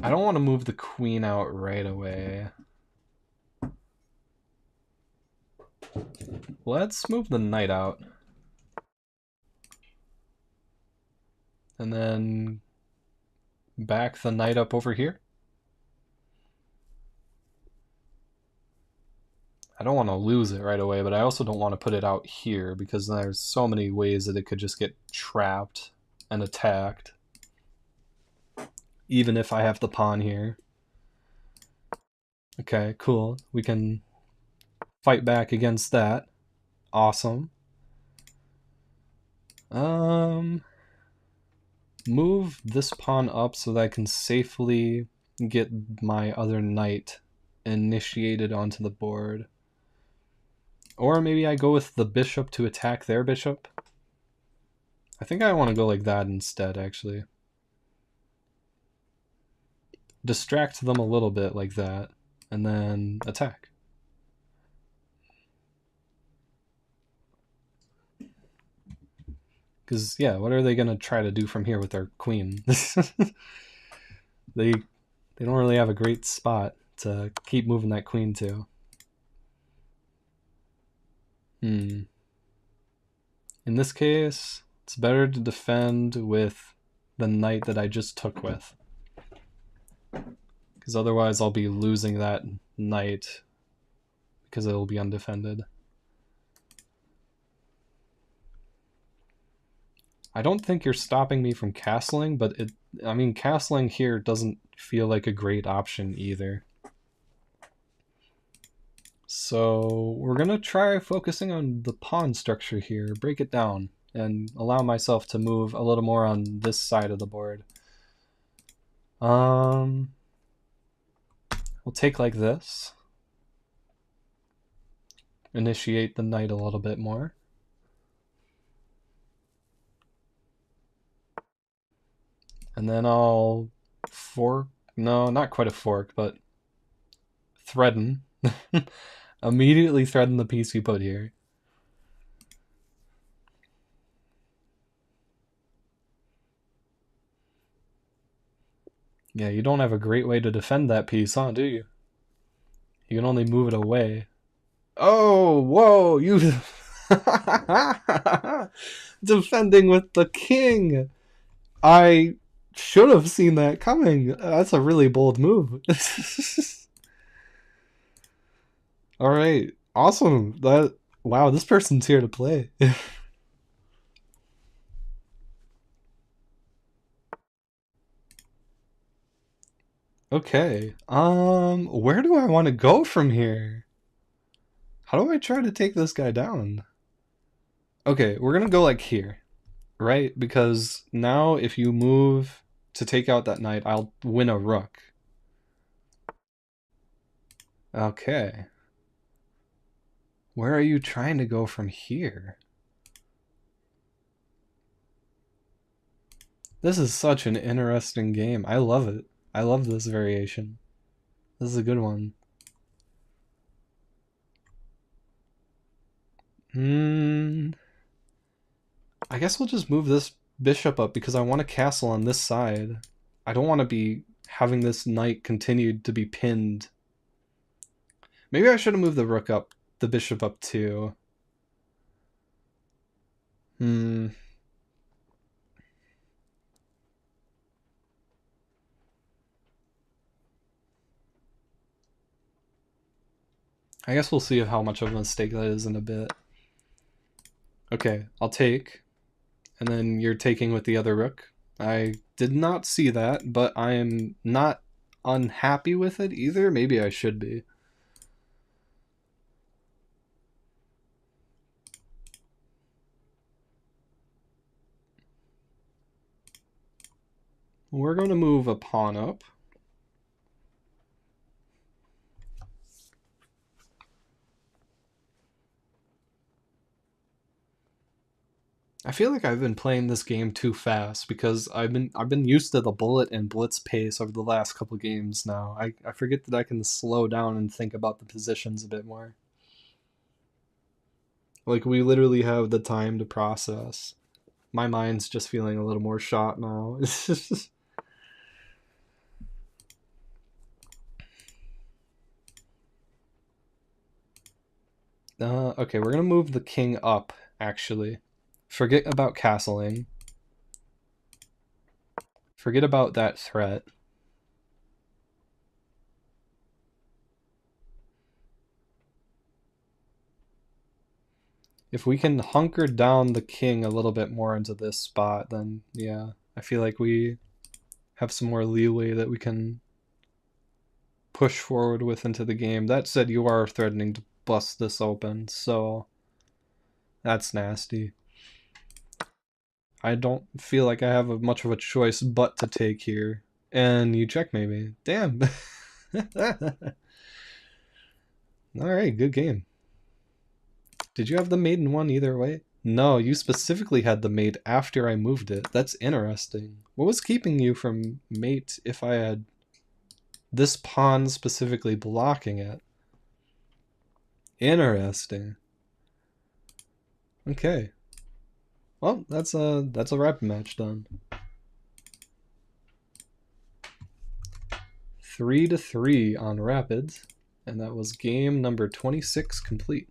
I don't want to move the queen out right away. Let's move the knight out. And then back the knight up over here. I don't want to lose it right away, but I also don't want to put it out here because there's so many ways that it could just get trapped and attacked. Even if I have the pawn here. Okay, cool. We can fight back against that. Awesome. Move this pawn up so that I can safely get my other knight initiated onto the board. Or maybe I go with the bishop to attack their bishop. I think I want to go like that instead, actually. Distract them a little bit like that, and then attack. Because, yeah, what are they going to try to do from here with their queen? They don't really have a great spot to keep moving that queen to. In this case, it's better to defend with the knight that I just took with. Because otherwise I'll be losing that knight because it'll be undefended. I don't think you're stopping me from castling, but I mean, castling here doesn't feel like a great option either. So we're gonna try focusing on the pawn structure here, break it down, and allow myself to move a little more on this side of the board. We'll take like this. Initiate the knight a little bit more. And then I'll fork, no, not quite a fork, but threaten. Immediately threaten the piece you put here. Yeah, you don't have a great way to defend that piece, huh, do you? You can only move it away. Oh, whoa, you... Defending with the king! I should have seen that coming. That's a really bold move. Alright, awesome. Wow, this person's here to play. Okay, where do I want to go from here? How do I try to take this guy down? Okay, we're gonna go like here, right? Because now if you move to take out that knight, I'll win a rook. Okay. Where are you trying to go from here? This is such an interesting game. I love it. I love this variation. This is a good one. I guess we'll just move this bishop up because I want to castle on this side. I don't want to be having this knight continued to be pinned. Maybe I should have moved the rook up, the bishop up too. I guess we'll see how much of a mistake that is in a bit. Okay, I'll take. And then you're taking with the other rook. I did not see that, but I am not unhappy with it either. Maybe I should be. We're going to move a pawn up. I feel like I've been playing this game too fast because I've been used to the bullet and blitz pace over the last couple games now. I forget that I can slow down and think about the positions a bit more. Like, we literally have the time to process. My mind's just feeling a little more shot now. Okay, we're gonna move the king up, actually. Forget about castling. Forget about that threat. If we can hunker down the king a little bit more into this spot, then yeah, I feel like we have some more leeway that we can push forward with into the game. That said, you are threatening to bust this open, so that's nasty. I don't feel like I have much of a choice but to take here. And you checkmate me. Damn. Alright, good game. Did you have the mate in one either way? No, you specifically had the mate after I moved it. That's interesting. What was keeping you from mate if I had this pawn specifically blocking it? Interesting. Okay. Well, that's a rapid match done. 3-3 on rapids, and that was game number 26 complete.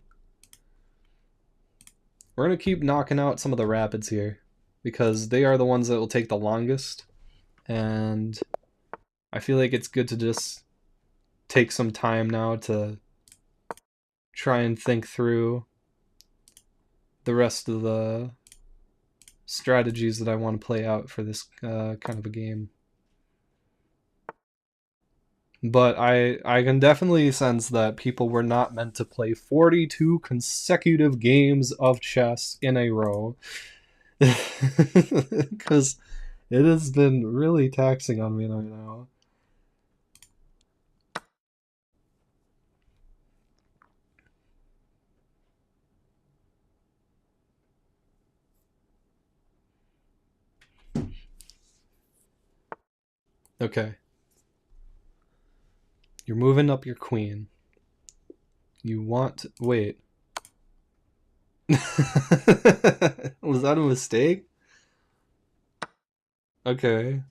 We're gonna keep knocking out some of the rapids here because they are the ones that will take the longest, and I feel like it's good to just take some time now to try and think through the rest of the strategies that I want to play out for this kind of a game. But I can definitely sense that people were not meant to play 42 consecutive games of chess in a row. Because it has been really taxing on me right now. Okay. You're moving up your queen. You want... Wait. Was that a mistake? Okay.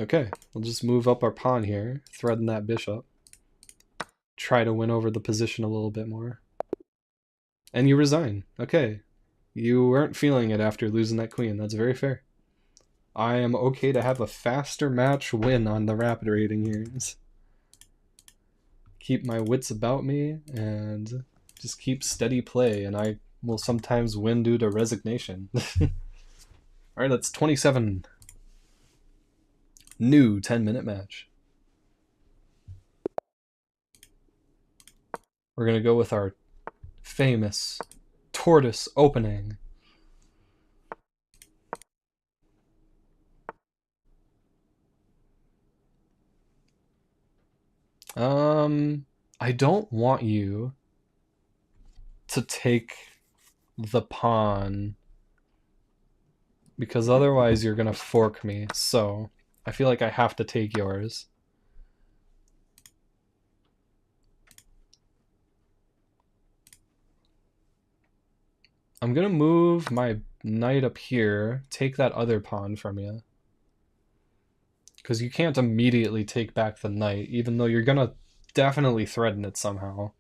Okay, we'll just move up our pawn here, threaten that bishop. Try to win over the position a little bit more. And you resign. Okay. You weren't feeling it after losing that queen. That's very fair. I am okay to have a faster match win on the rapid rating here. Keep my wits about me and just keep steady play, and I will sometimes win due to resignation. Alright, that's 27. New 10-minute match. We're gonna go with our famous tortoise opening. I don't want you to take the pawn because otherwise you're gonna fork me, so I feel like I have to take yours. I'm gonna move my knight up here, take that other pawn from you. Because you can't immediately take back the knight, even though you're gonna definitely threaten it somehow.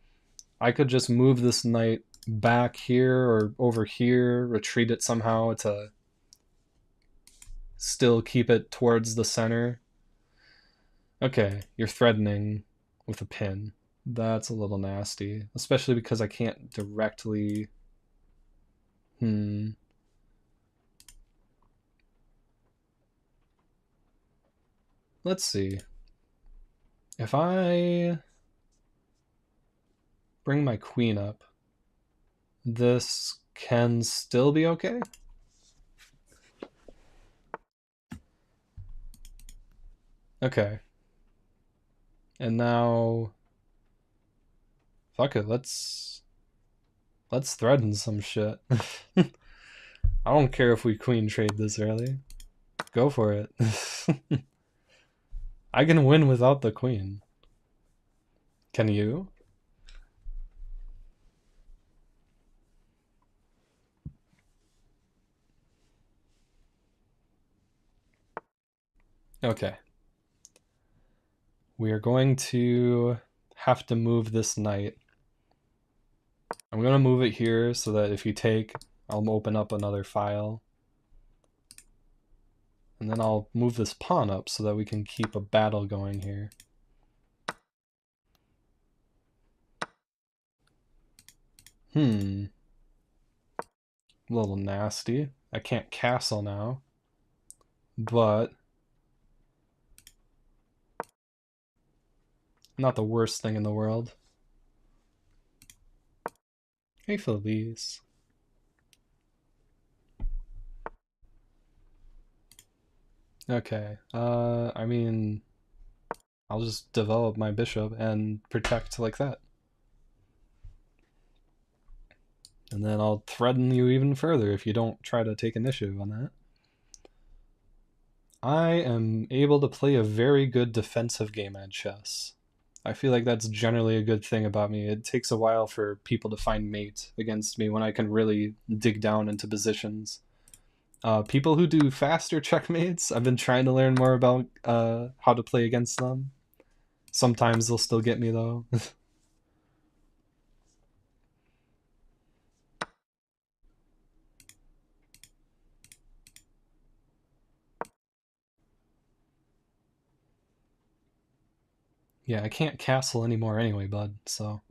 I could just move this knight back here or over here, retreat it somehow to still keep it towards the center. Okay, you're threatening with a pin. That's a little nasty, especially because I can't directly... Let's see. If I bring my queen up, this can still be okay? Okay. And now... Fuck it, let's threaten some shit. I don't care if we queen trade this early. Go for it. I can win without the queen. Can you? Okay. We are going to have to move this knight. I'm going to move it here so that if you take, I'll open up another file. And then I'll move this pawn up so that we can keep a battle going here. A little nasty. I can't castle now. But not the worst thing in the world. Hey, Felice. Okay, I mean, I'll just develop my bishop and protect like that. And then I'll threaten you even further if you don't try to take initiative on that. I am able to play a very good defensive game at chess. I feel like that's generally a good thing about me. It takes a while for people to find mate against me when I can really dig down into positions. People who do faster checkmates, I've been trying to learn more about how to play against them. Sometimes they'll still get me though. Yeah, I can't castle anymore anyway, bud, so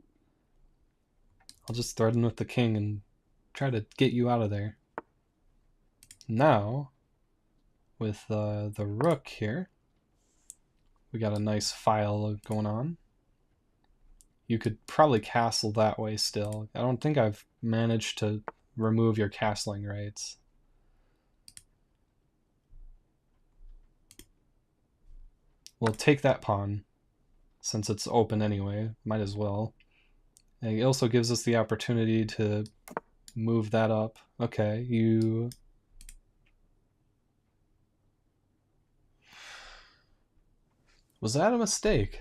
I'll just threaten with the king and try to get you out of there. Now, with the rook here, we got a nice file going on. You could probably castle that way still. I don't think I've managed to remove your castling rights. We'll take that pawn, since it's open anyway, might as well. And it also gives us the opportunity to move that up. Okay, you... Was that a mistake?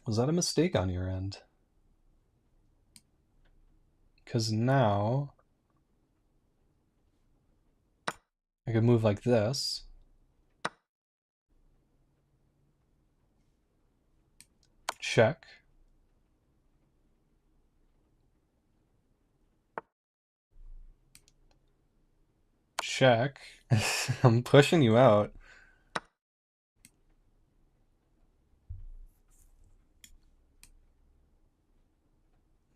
Was that a mistake on your end? Because now I could move like this. Check. Check. I'm pushing you out.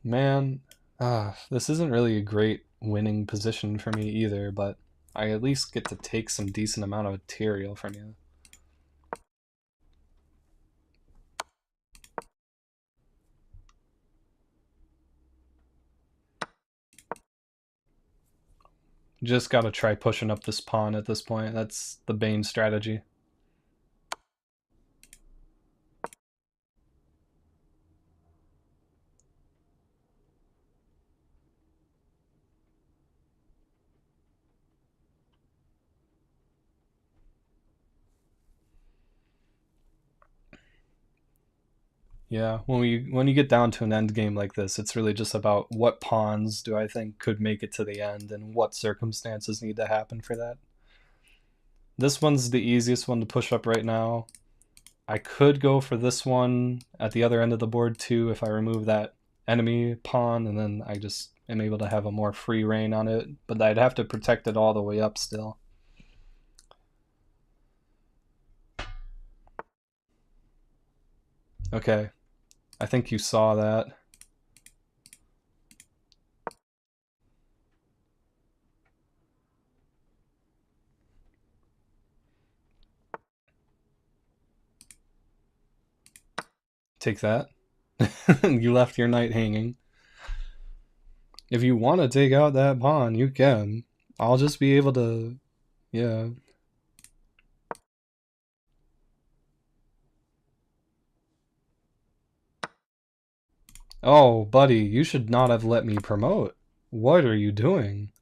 Man, this isn't really a great winning position for me either, but I at least get to take some decent amount of material from you. Just gotta try pushing up this pawn at this point. That's the Bane strategy. Yeah, when you get down to an end game like this, it's really just about what pawns do I think could make it to the end and what circumstances need to happen for that. This one's the easiest one to push up right now. I could go for this one at the other end of the board too if I remove that enemy pawn, and then I just am able to have a more free reign on it, but I'd have to protect it all the way up still. Okay, I think you saw that. Take that. You left your knight hanging. If you want to take out that pawn, you can. I'll just be able to... Yeah. Oh, buddy, you should not have let me promote. What are you doing?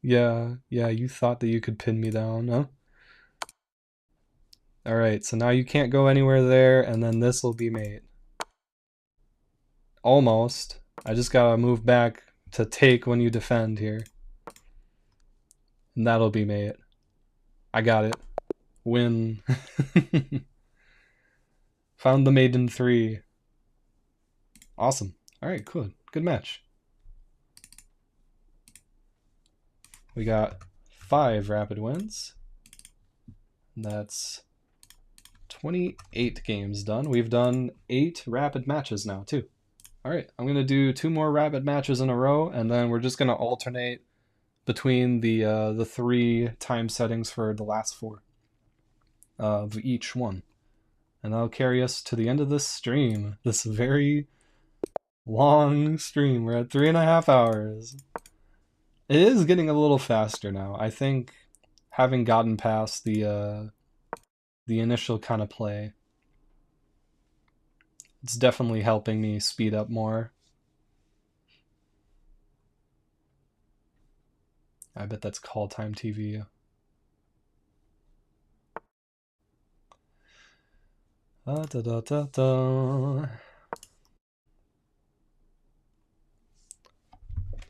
Yeah, you thought that you could pin me down, huh? Alright, so now you can't go anywhere there, and then this will be mate. Almost. I just gotta move back to take when you defend here. And that'll be mate. I got it. Win. Found the maiden 3. Awesome. Alright, cool. Good match. We got 5 rapid wins. That's 28 games done. We've done 8 rapid matches now, too. Alright, I'm going to do 2 more rapid matches in a row, and then we're just going to alternate between the 3 time settings for the last 4 of each one. And that'll carry us to the end of this stream. This very long stream. We're at 3.5 hours. It is getting a little faster now. I think having gotten past the initial kind of play, it's definitely helping me speed up more. I bet that's call time TV. Da, da, da, da.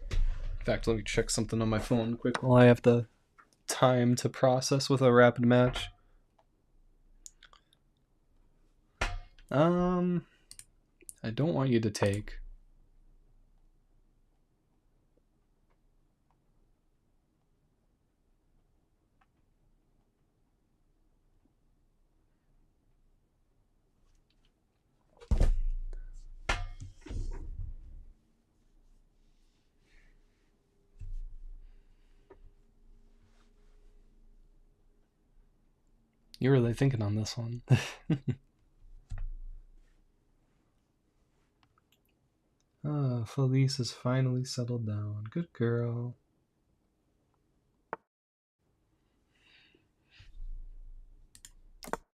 In fact, let me check something on my phone quick while I have the time to process with a rapid match. I don't want you to take. You're really thinking on this one. Felice has finally settled down. Good girl.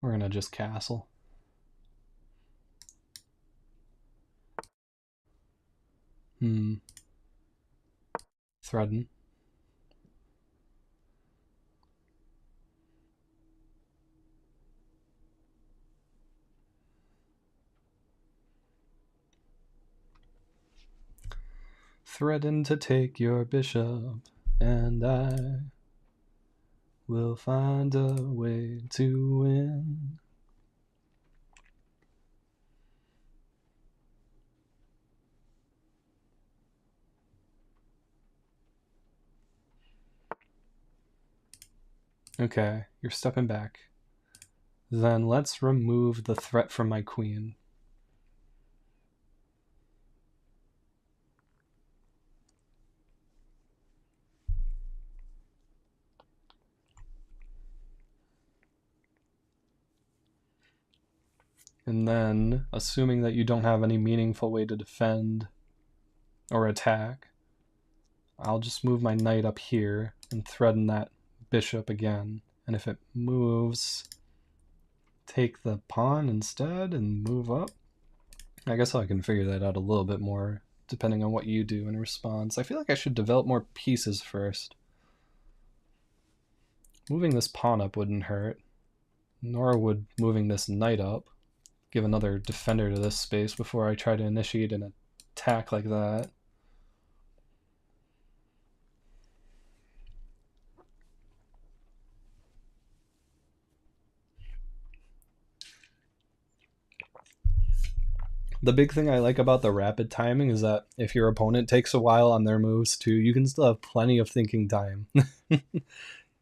We're gonna just castle. Threaten. Threaten to take your bishop, and I will find a way to win. Okay, you're stepping back. Then let's remove the threat from my queen. And then, assuming that you don't have any meaningful way to defend or attack, I'll just move my knight up here and threaten that bishop again. And if it moves, take the pawn instead and move up. I guess I can figure that out a little bit more depending on what you do in response. I feel like I should develop more pieces first. Moving this pawn up wouldn't hurt, nor would moving this knight up. Give another defender to this space before I try to initiate an attack like that. The big thing I like about the rapid timing is that if your opponent takes a while on their moves too, you can still have plenty of thinking time.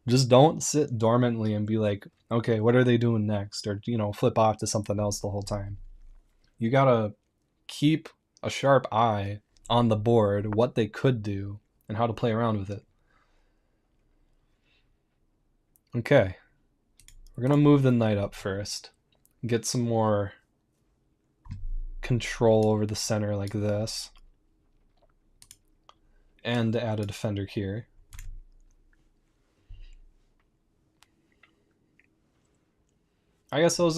Just don't sit dormantly and be like, okay, what are they doing next? Or, flip off to something else the whole time. You gotta keep a sharp eye on the board, what they could do, and how to play around with it. Okay, we're gonna move the knight up first. Get some more control over the center like this. And add a defender here. I guess those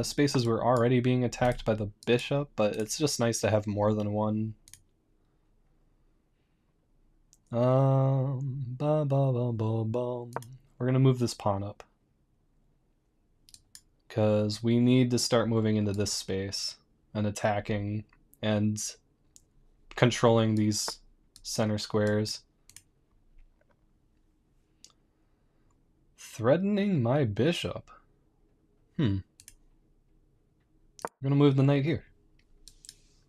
spaces were already being attacked by the bishop, but it's just nice to have more than one. We're gonna move this pawn up because we need to start moving into this space and attacking and controlling these center squares. Threatening my bishop. We're gonna move the knight here.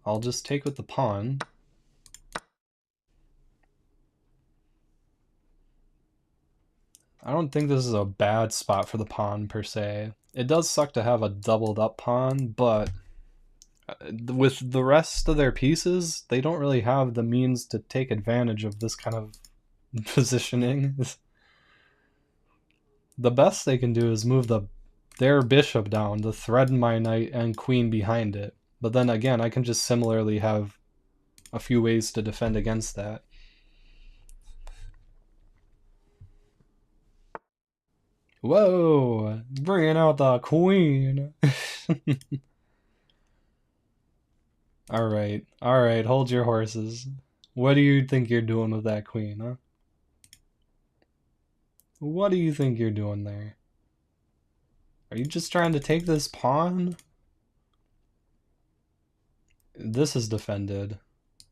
I'll just take with the pawn. I don't think this is a bad spot for the pawn per se. It does suck to have a doubled up pawn, but with the rest of their pieces, they don't really have the means to take advantage of this kind of positioning. The best they can do is move their bishop down to threaten my knight and queen behind it. But then again, I can just similarly have a few ways to defend against that. Whoa! Bringing out the queen! Alright, hold your horses. What do you think you're doing with that queen, huh? What do you think you're doing there? Are you just trying to take this pawn? This is defended.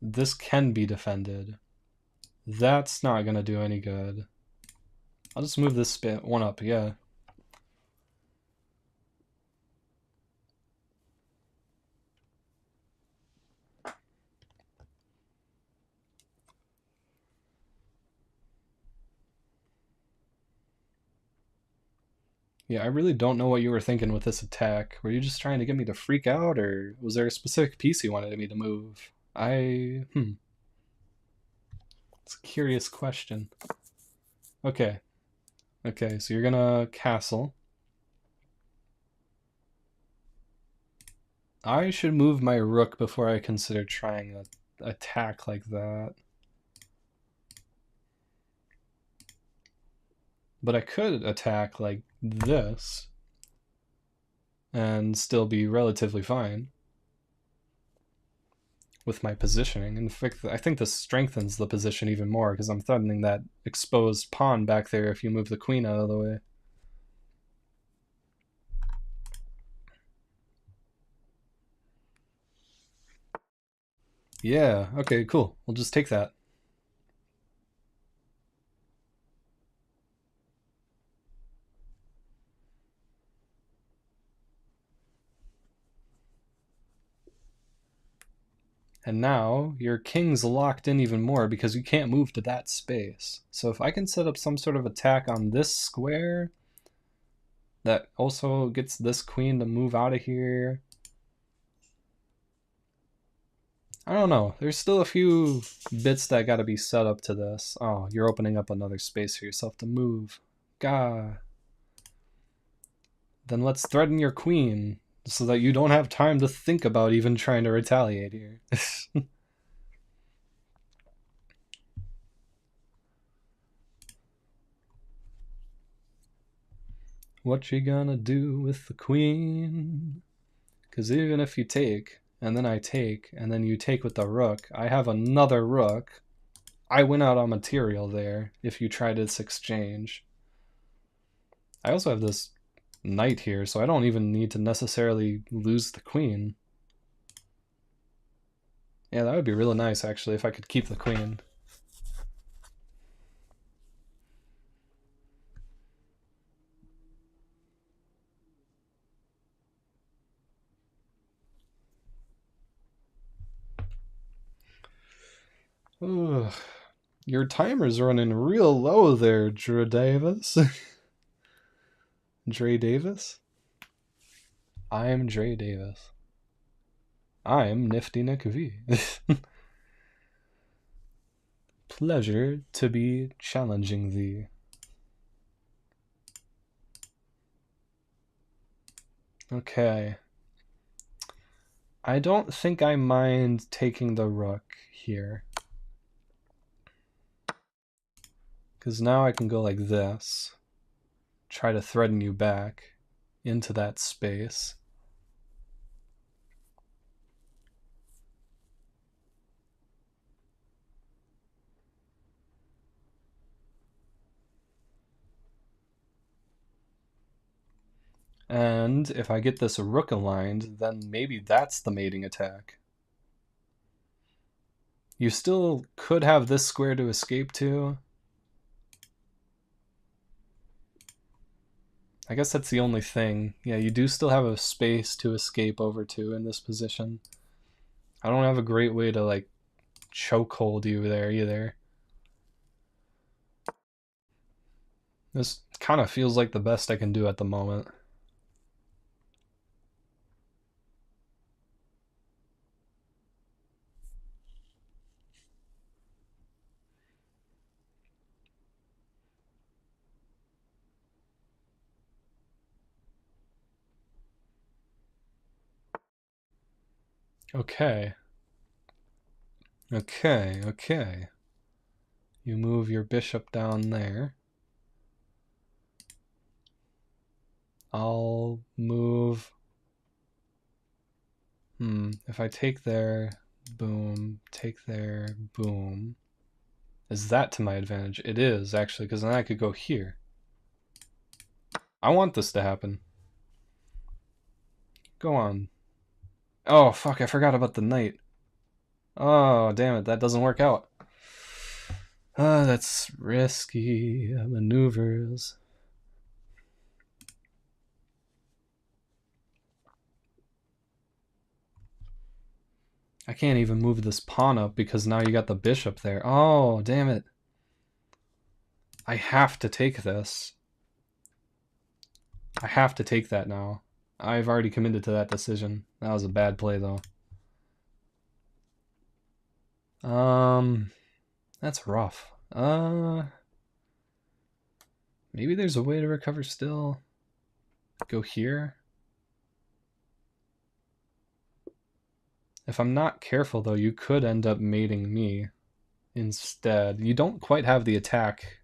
This can be defended. That's not gonna do any good. I'll just move this one up, yeah. Yeah, I really don't know what you were thinking with this attack. Were you just trying to get me to freak out, or was there a specific piece you wanted me to move? It's a curious question. Okay, so you're gonna castle. I should move my rook before I consider trying an attack like that. But I could attack like this and still be relatively fine with my positioning. In fact, I think this strengthens the position even more because I'm threatening that exposed pawn back there if you move the queen out of the way. Yeah, okay, cool. We'll just take that. And now your king's locked in even more because you can't move to that space. So if I can set up some sort of attack on this square that also gets this queen to move out of here. I don't know. There's still a few bits that gotta be set up to this. Oh, you're opening up another space for yourself to move. Gah. Then let's threaten your queen so that you don't have time to think about even trying to retaliate here. What you gonna do with the queen? Because even if you take, and then I take, and then you take with the rook, I have another rook. I win out on material there if you try this exchange. I also have this knight here, so I don't even need to necessarily lose the queen. Yeah, that would be really nice, actually, if I could keep the queen. Ugh. Your timer's running real low there, Drew Davis. Dre Davis? I'm Dre Davis. I'm Nifty Nick V. Pleasure to be challenging thee. Okay. I don't think I mind taking the rook here. Because now I can go like this. Try to threaten you back into that space. And if I get this rook aligned, then maybe that's the mating attack. You still could have this square to escape to. I guess that's the only thing. Yeah, you do still have a space to escape over to in this position. I don't have a great way to, like, chokehold you there either. This kind of feels like the best I can do at the moment. Okay. Okay, okay. You move your bishop down there. I'll move... if I take there, boom, take there, boom. Is that to my advantage? It is, actually, because then I could go here. I want this to happen. Go on. Oh, fuck, I forgot about the knight. Oh, damn it, that doesn't work out. That's risky maneuvers. I can't even move this pawn up because now you got the bishop there. Oh, damn it. I have to take this. I have to take that now. I've already committed to that decision. That was a bad play, though. That's rough. Maybe there's a way to recover still. Go here. If I'm not careful, though, you could end up mating me instead. You don't quite have the attack.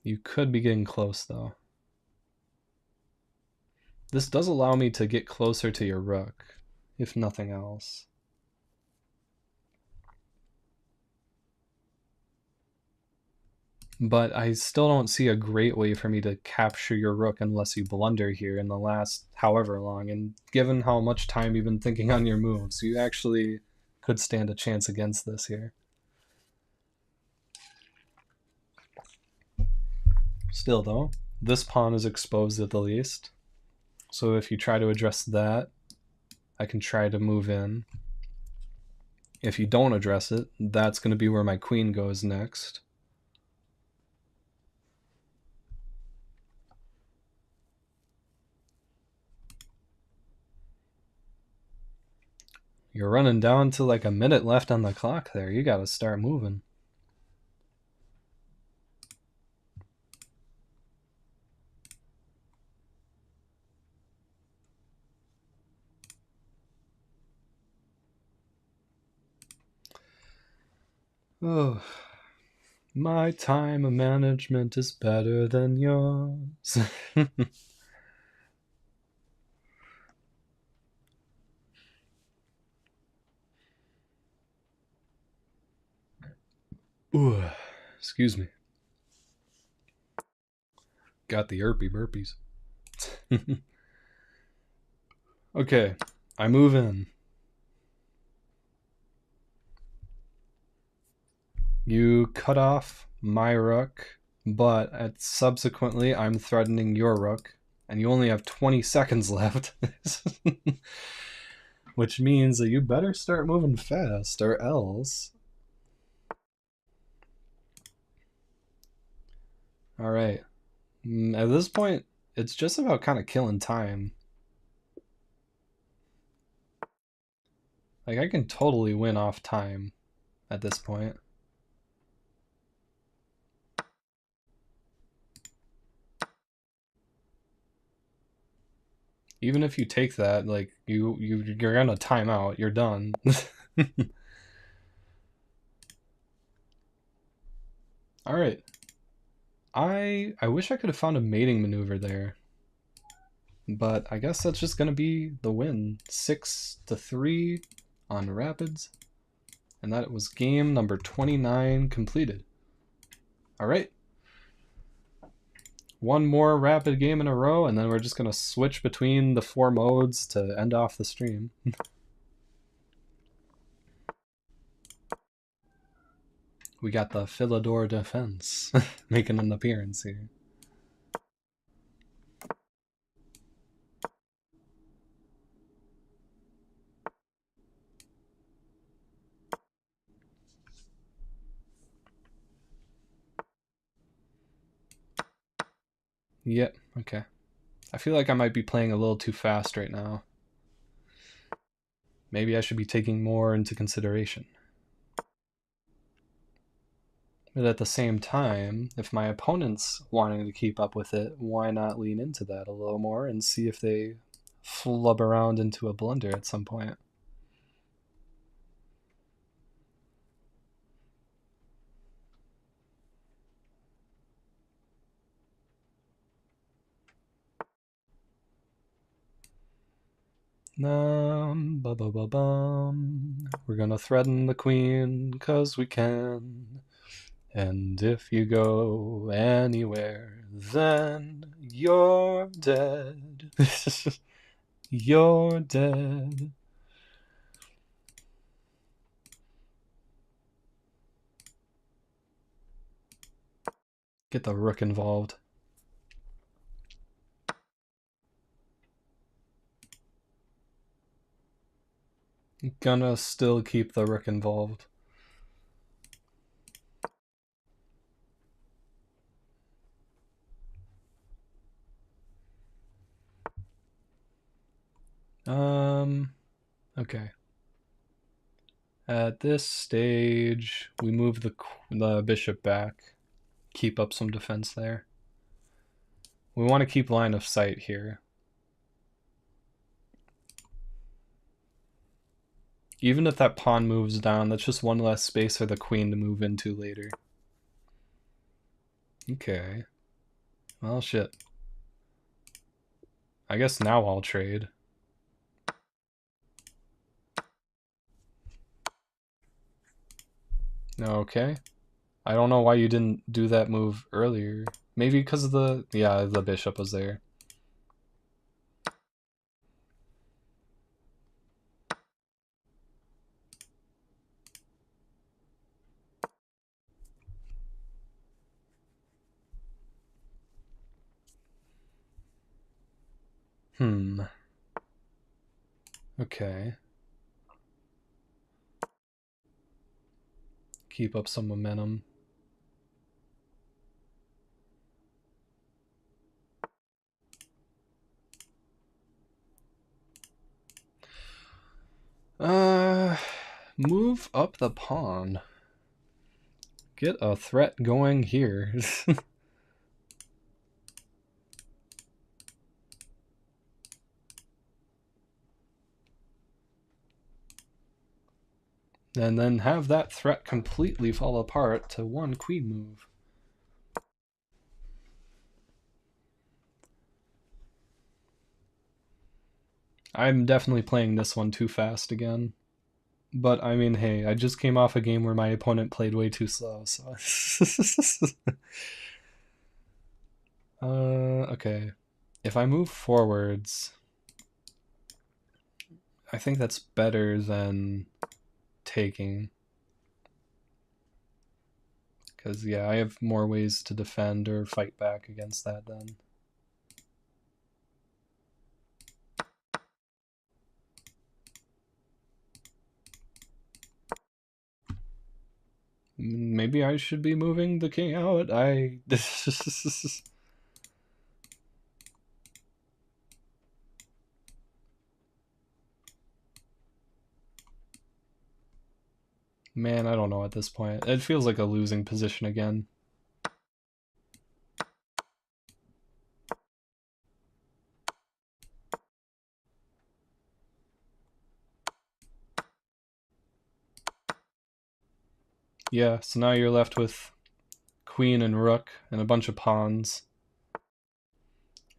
You could be getting close, though. This does allow me to get closer to your rook, if nothing else. But I still don't see a great way for me to capture your rook unless you blunder here in the last however long. And given how much time you've been thinking on your moves, you actually could stand a chance against this here. Still, though, this pawn is exposed at the least. So if you try to address that, I can try to move in. If you don't address it, that's going to be where my queen goes next. You're running down to like a minute left on the clock there. You gotta start moving. Oh, my time management is better than yours. Ooh, excuse me. Got the burpies. Okay, I move in. You cut off my rook, but subsequently I'm threatening your rook, and you only have 20 seconds left. Which means that you better start moving fast, or else. Alright. At this point, it's just about kind of killing time. Like, I can totally win off time at this point. Even if you take that, like, you're gonna time out. You're done. Alright. I wish I could have found a mating maneuver there. But I guess that's just gonna be the win. 6-3 on Rapids. And that was game number 29 completed. Alright. One more rapid game in a row, and then we're just gonna switch between the 4 modes to end off the stream. We got the Philidor defense making an appearance here. Yep, okay. I feel like I might be playing a little too fast right now. Maybe I should be taking more into consideration. But at the same time, if my opponent's wanting to keep up with it, why not lean into that a little more and see if they flub around into a blunder at some point? Ba ba ba bum. We're gonna threaten the queen, 'cause we can. And if you go anywhere, then you're dead. You're dead. Get the rook involved. Gonna still keep the rook involved. Okay. At this stage, we move the bishop back. Keep up some defense there. We want to keep line of sight here. Even if that pawn moves down, that's just one less space for the queen to move into later. Okay. Well, shit. I guess now I'll trade. Okay. I don't know why you didn't do that move earlier. Maybe because of the bishop was there. Okay. Keep up some momentum. Move up the pawn. Get a threat going here. And then have that threat completely fall apart to one queen move. I'm definitely playing this one too fast again. But I mean, hey, I just came off a game where my opponent played way too slow, so. Okay. If I move forwards, I think that's better than taking. Because, yeah, I have more ways to defend or fight back against that then. Maybe I should be moving the king out. Man, I don't know at this point. It feels like a losing position again. Yeah, so now you're left with queen and rook and a bunch of pawns.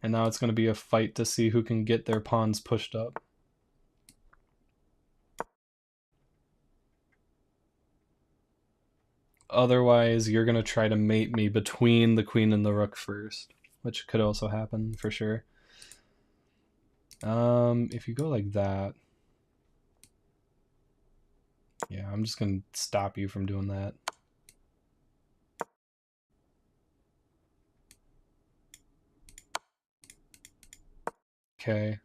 And now it's going to be a fight to see who can get their pawns pushed up. Otherwise, you're going to try to mate me between the queen and the rook first, which could also happen for sure. If you go like that, yeah, I'm just going to stop you from doing that. Okay.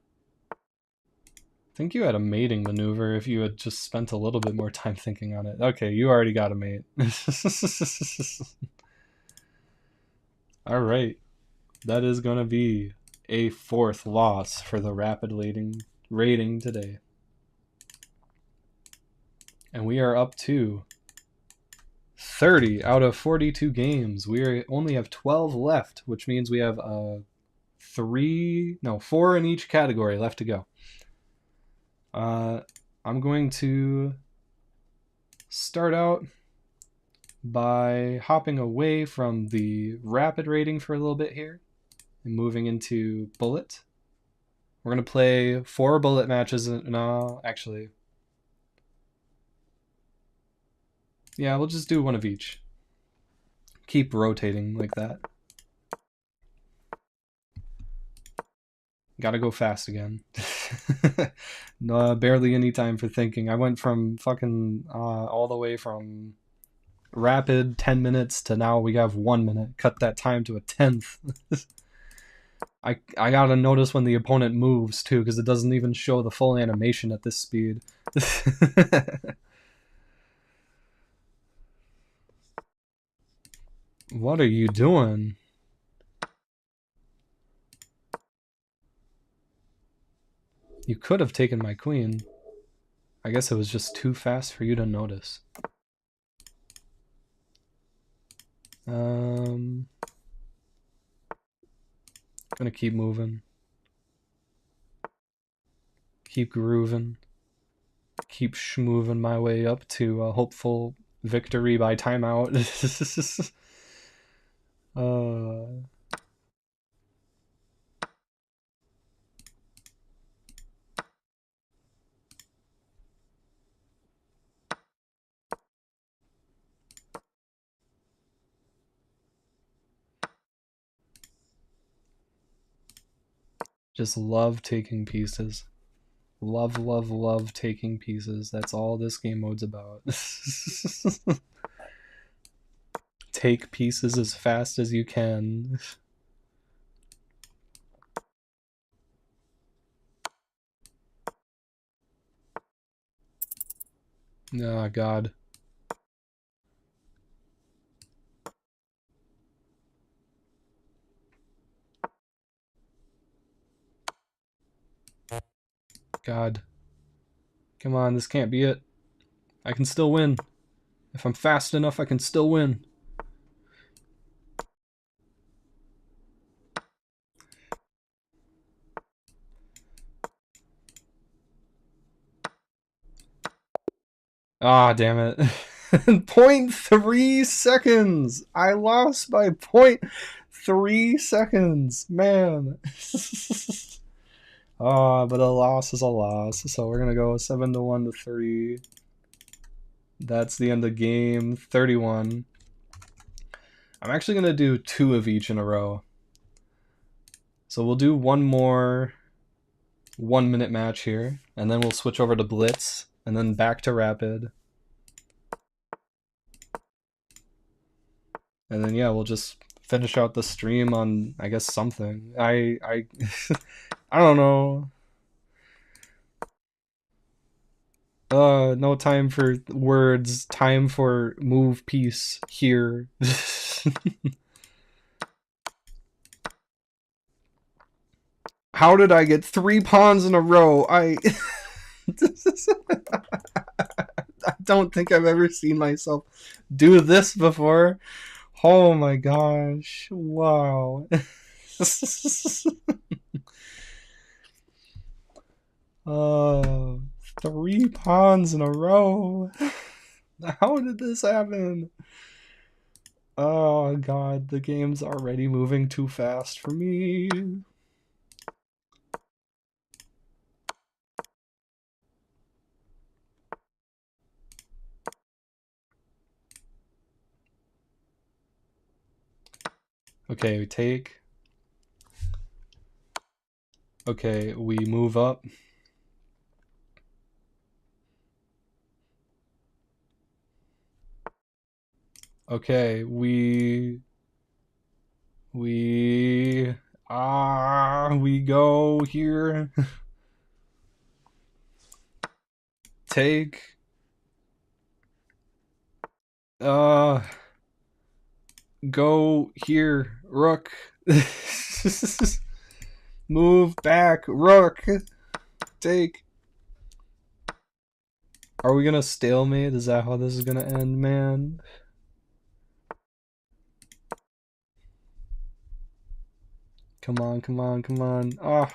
I think you had a mating maneuver if you had just spent a little bit more time thinking on it. Okay, you already got a mate. Alright. That is going to be a 4th loss for the rapid rating today. And we are up to 30 out of 42 games. We only have 12 left, which means we have 4 in each category left to go. I'm going to start out by hopping away from the rapid rating for a little bit here and moving into bullet. We're going to play 4 bullet matches. No, actually. Yeah, we'll just do one of each. Keep rotating like that. Gotta go fast again. No, barely any time for thinking. I went from fucking all the way from rapid 10 minutes to now we have 1 minute. Cut that time to a 10th. I gotta notice when the opponent moves too, because it doesn't even show the full animation at this speed. What are you doing? You could have taken my queen. I guess it was just too fast for you to notice. Gonna keep moving. Keep grooving. Keep schmooving my way up to a hopeful victory by timeout. Just love taking pieces. Love, love, love taking pieces. That's all this game mode's about. Take pieces as fast as you can. Oh, God. God. Come on, this can't be it. I can still win. If I'm fast enough, I can still win. Ah, damn it. 0.3 seconds! I lost by 0.3 seconds! Man. But a loss is a loss. So we're gonna go 7-1 to 3. That's the end of game 31. I'm actually gonna do 2 of each in a row. So we'll do one more 1-minute match here, and then we'll switch over to Blitz, and then back to Rapid. And then yeah, we'll just finish out the stream on, I guess, something. I I don't know. No time for words, time for move piece here. How did I get 3 pawns in a row? I don't think I've ever seen myself do this before. Oh my gosh. Wow. 3 pawns in a row. How did this happen? Oh god, the game's already moving too fast for me. Okay, we take. Okay, we move up. Okay, We go here. Take. Go here, rook. Move back, rook. Take. Are we gonna stalemate? Is that how this is gonna end, man? Come on, come on, come on. Ah.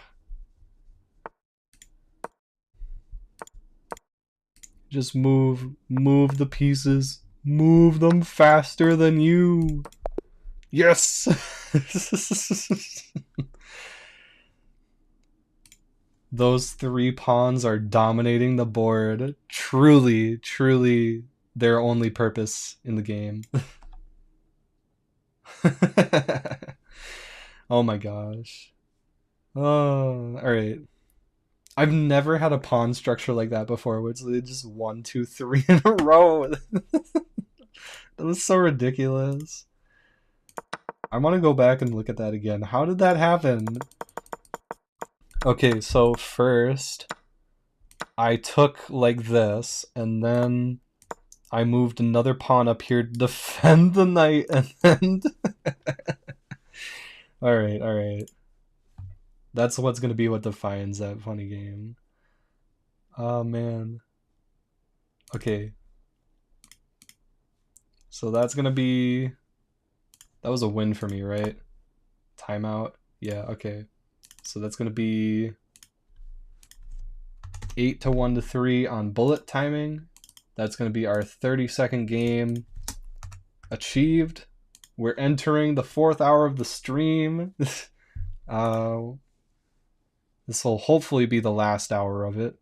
Just move the pieces. Move them faster than you. Yes! Those 3 pawns are dominating the board. Truly, truly their only purpose in the game. Oh my gosh. Oh, alright. I've never had a pawn structure like that before, where it's just 1, 2, 3 in a row. That was so ridiculous. I want to go back and look at that again. How did that happen? Okay, so first I took like this, and then I moved another pawn up here to defend the knight, and then... Alright, alright. That's what's gonna be what defines that funny game. Oh, man. Okay. So that's gonna be... That was a win for me, right? Timeout? Yeah, okay. So that's gonna be 8 to 1 to 3 on bullet timing. That's gonna be our 30-second game achieved. We're entering the 4th hour of the stream. This will hopefully be the last hour of it.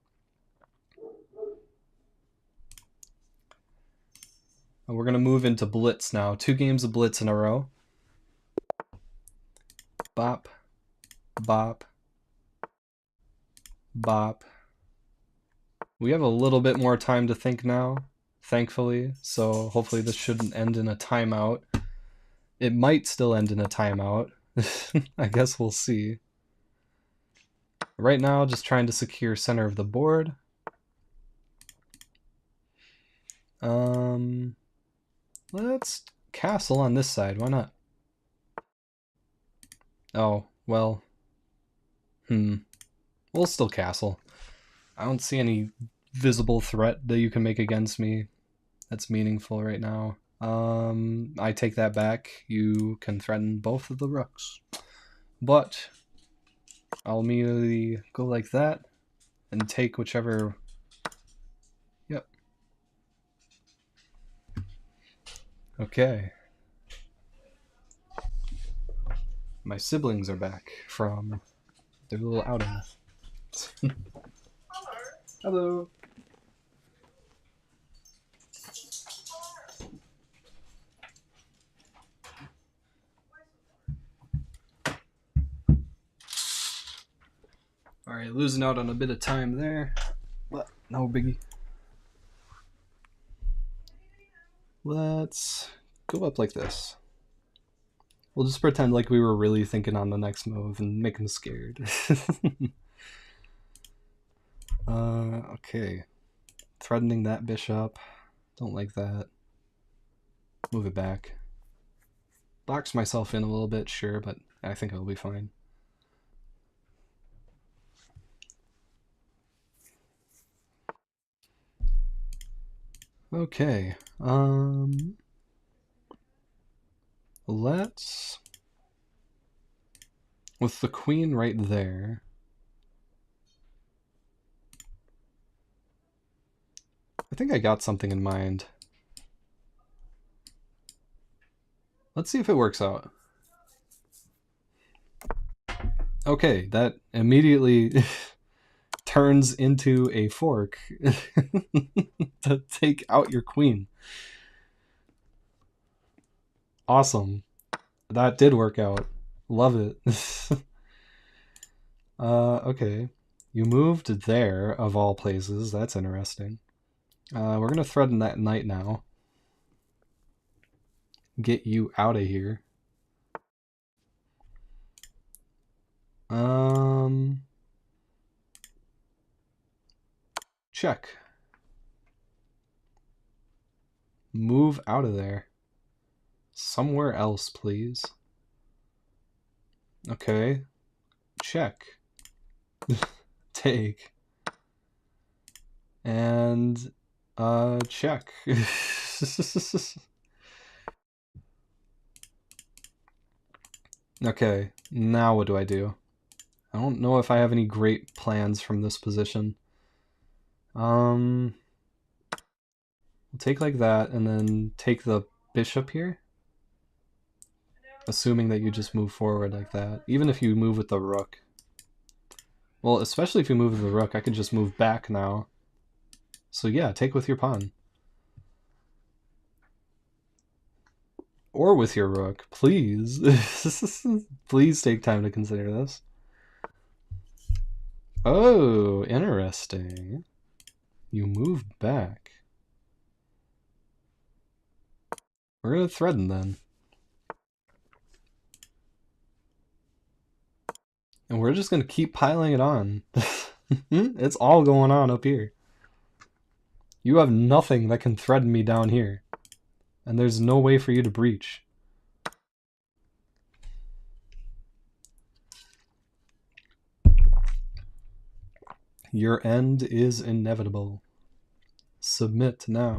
And we're gonna move into Blitz now. 2 games of Blitz in a row. Bop, bop, bop. We have a little bit more time to think now, thankfully, so hopefully this shouldn't end in a timeout. It might still end in a timeout. I guess we'll see. Right now, just trying to secure center of the board. Let's castle on this side, why not? Oh, well. We'll still castle. I don't see any visible threat that you can make against me that's meaningful right now. I take that back. You can threaten both of the rooks. But I'll immediately go like that and take whichever... Yep. Okay. My siblings are back from their little outing. Hello. Alright, losing out on a bit of time there, but no biggie. Let's go up like this. We'll just pretend like we were really thinking on the next move and make them scared. Okay. Threatening that bishop. Don't like that. Move it back. Box myself in a little bit, sure, but I think I'll be fine. Okay. Let's... With the queen right there... I think I got something in mind. Let's see if it works out. Okay, that immediately turns into a fork to take out your queen. Awesome. That did work out. Love it. Okay. You moved there, of all places. That's interesting. We're going to threaten that knight now. Get you out of here. Check. Move out of there. Somewhere else, please. Okay. Check. Take. And check. Okay, now what do? I don't know if I have any great plans from this position. We'll take like that and then take the bishop here. Assuming that you just move forward like that. Even if you move with the rook. Well, especially if you move with the rook, I could just move back now. So yeah, take with your pawn. Or with your rook, please. Please take time to consider this. Oh, interesting. You move back. We're gonna threaten then. And we're just gonna keep piling it on. It's all going on up here. You have nothing that can threaten me down here. And there's no way for you to breach. Your end is inevitable. Submit now.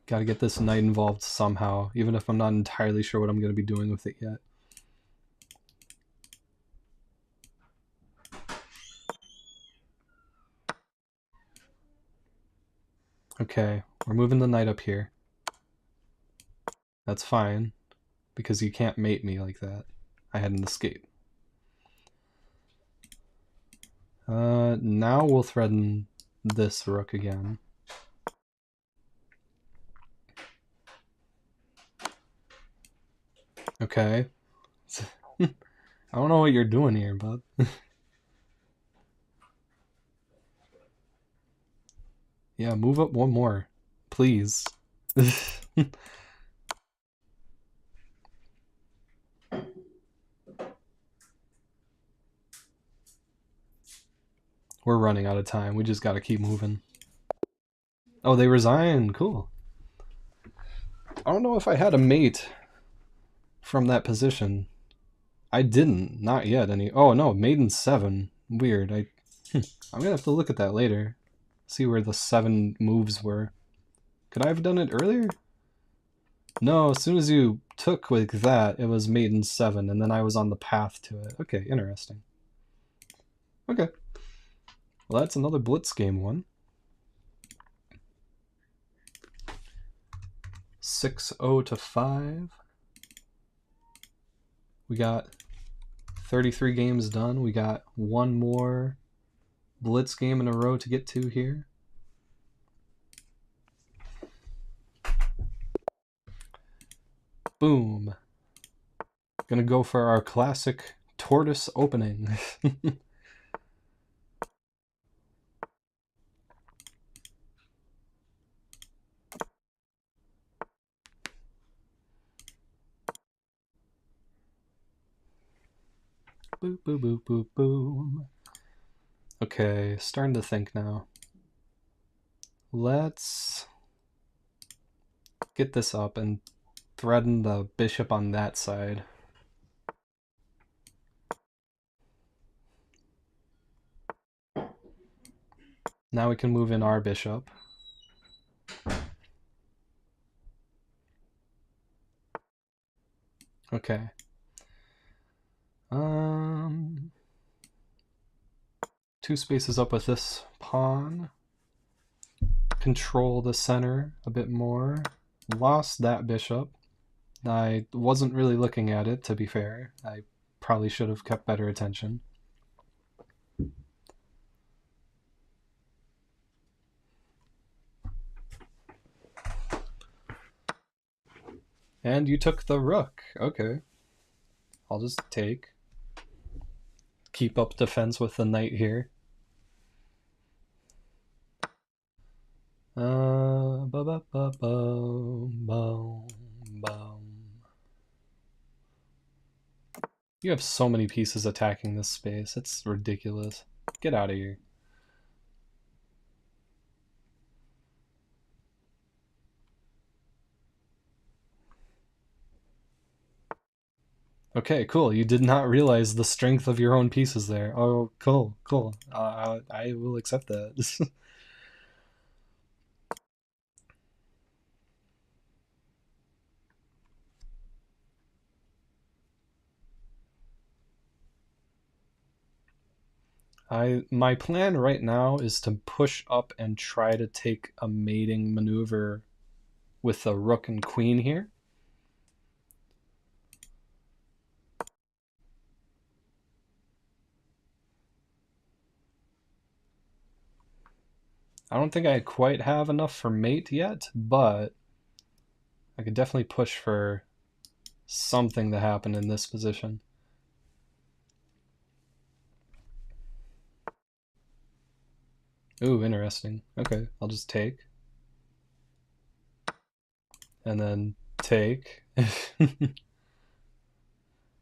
Gotta get this knight involved somehow, even if I'm not entirely sure what I'm going to be doing with it yet. Okay, we're moving the knight up here. That's fine, because you can't mate me like that. I had an escape. Now we'll threaten this rook again. Okay. I don't know what you're doing here, bud. Yeah, move up one more. Please. We're running out of time. We just gotta keep moving. Oh, they resign. Cool. I don't know if I had a mate from that position. I didn't. Not yet. Oh, no. Maiden 7. Weird. I'm gonna have to look at that later. See where the 7 moves were. Could I have done it earlier? No, as soon as you took with that, it was Maiden 7, and then I was on the path to it. Okay, interesting. Okay. Well, that's another Blitz game 1. 6-0 to 5. We got 33 games done. We got one more Blitz game in a row to get to here. Boom. Gonna go for our classic tortoise opening. Boop, boop, boop, boop, boom. Okay, starting to think now. Let's get this up and threaten the bishop on that side. Now we can move in our bishop. Okay. 2 spaces up with this pawn. Control the center a bit more. Lost that bishop. I wasn't really looking at it, to be fair. I probably should have kept better attention. And you took the rook. Okay. I'll just take. Keep up defense with the knight here. You have so many pieces attacking this space. It's ridiculous. Get out of here. Okay, cool. You did not realize the strength of your own pieces there. Oh, cool, cool. I will accept that. My plan right now is to push up and try to take a mating maneuver with the rook and queen here. I don't think I quite have enough for mate yet, but I could definitely push for something to happen in this position. Ooh, interesting. Okay, I'll just take. And then take. Do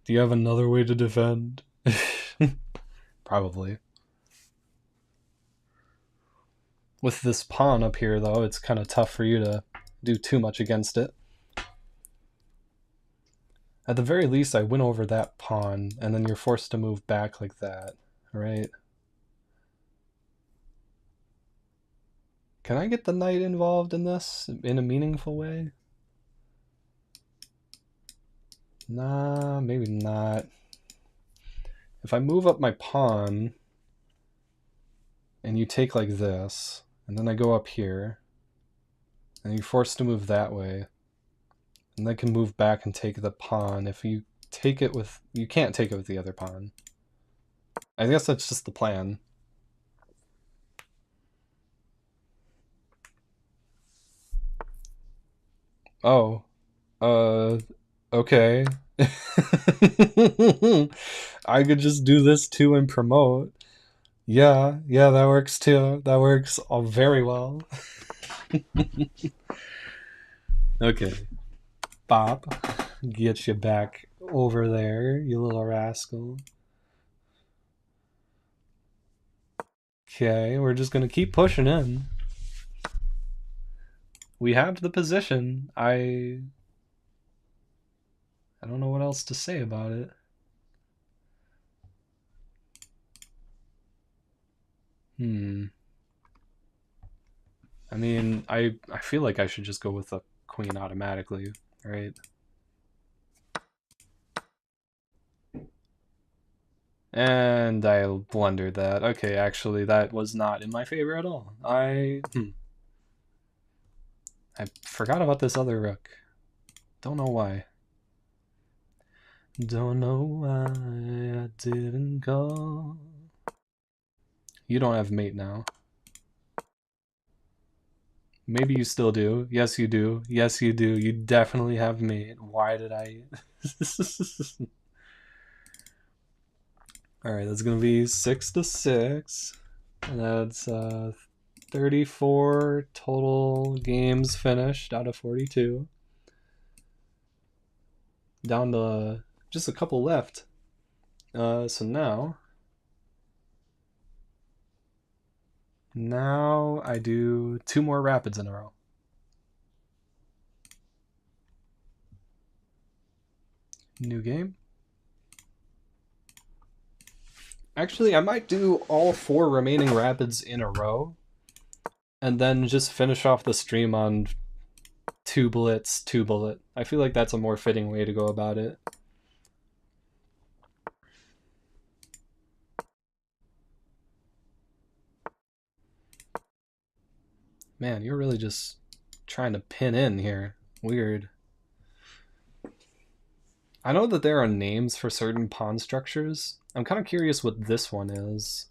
you have another way to defend? Probably. With this pawn up here, though, it's kind of tough for you to do too much against it. At the very least, I win over that pawn, and then you're forced to move back like that, right? Can I get the knight involved in this in a meaningful way? Nah, maybe not. If I move up my pawn, and you take like this, and then I go up here, and you're forced to move that way, and I can move back and take the pawn. If you take it with... You can't take it with the other pawn. I guess that's just the plan. Oh. Okay. I could just do this too and promote. Yeah, that works too. That works very well. Okay. Bop. Get you back over there, you little rascal. Okay, we're just gonna keep pushing in. We have the position. I don't know what else to say about it. I mean, I feel like I should just go with the queen automatically, right? And I blundered that. Okay, actually, that was not in my favor at all. I forgot about this other rook. Don't know why. Don't know why I didn't go. You don't have mate now. Maybe you still do. Yes, you do. Yes, you do. You definitely have mate. Why did I... Alright, that's gonna be 6-6. And that's 34 total games finished out of 42. Down to just a couple left. So now I do 2 more rapids in a row. New game. Actually, I might do all 4 remaining rapids in a row, and then just finish off the stream on 2 Blitz, 2 bullet. I feel like that's a more fitting way to go about it. Man, you're really just trying to pin in here. Weird. I know that there are names for certain pawn structures. I'm kind of curious what this one is,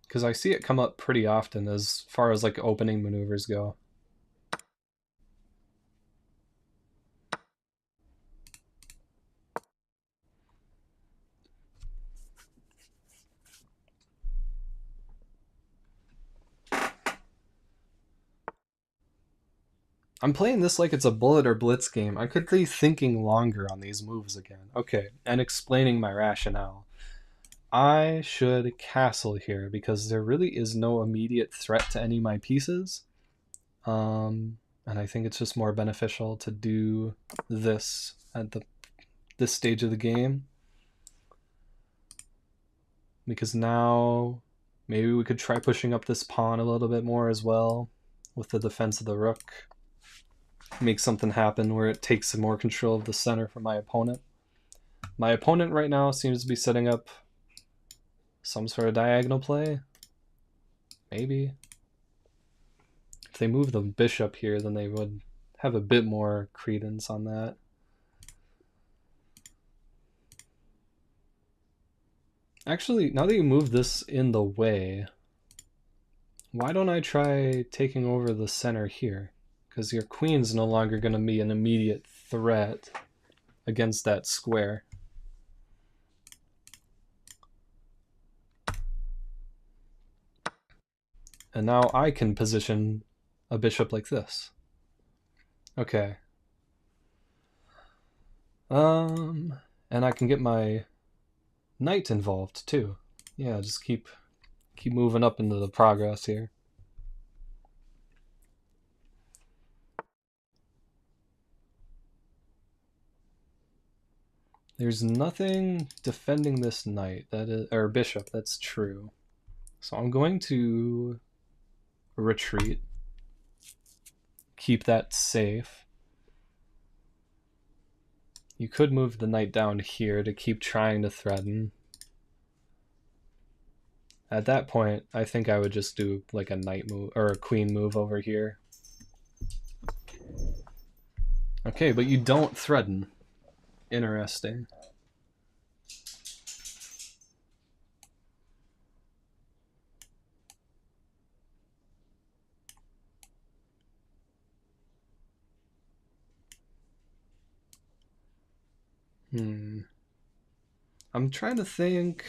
because I see it come up pretty often as far as like opening maneuvers go. I'm playing this like it's a bullet or blitz game. I could be thinking longer on these moves again. Okay, and explaining my rationale. I should castle here because there really is no immediate threat to any of my pieces. And I think it's just more beneficial to do this at this stage of the game. Because now maybe we could try pushing up this pawn a little bit more as well with the defense of the rook. Make something happen where it takes more control of the center from my opponent. My opponent right now seems to be setting up some sort of diagonal play. Maybe. If they move the bishop here, then they would have a bit more credence on that. Actually, now that you move this in the way, why don't I try taking over the center here? Because your queen's no longer going to be an immediate threat against that square. And now I can position a bishop like this. Okay. And I can get my knight involved too. Yeah, just keep moving up into the progress here. There's nothing defending this knight, that is, or bishop, that's true. So I'm going to retreat. Keep that safe. You could move the knight down here to keep trying to threaten. At that point, I think I would just do like a knight move or a queen move over here. Okay, but you don't threaten. Interesting. I'm trying to think.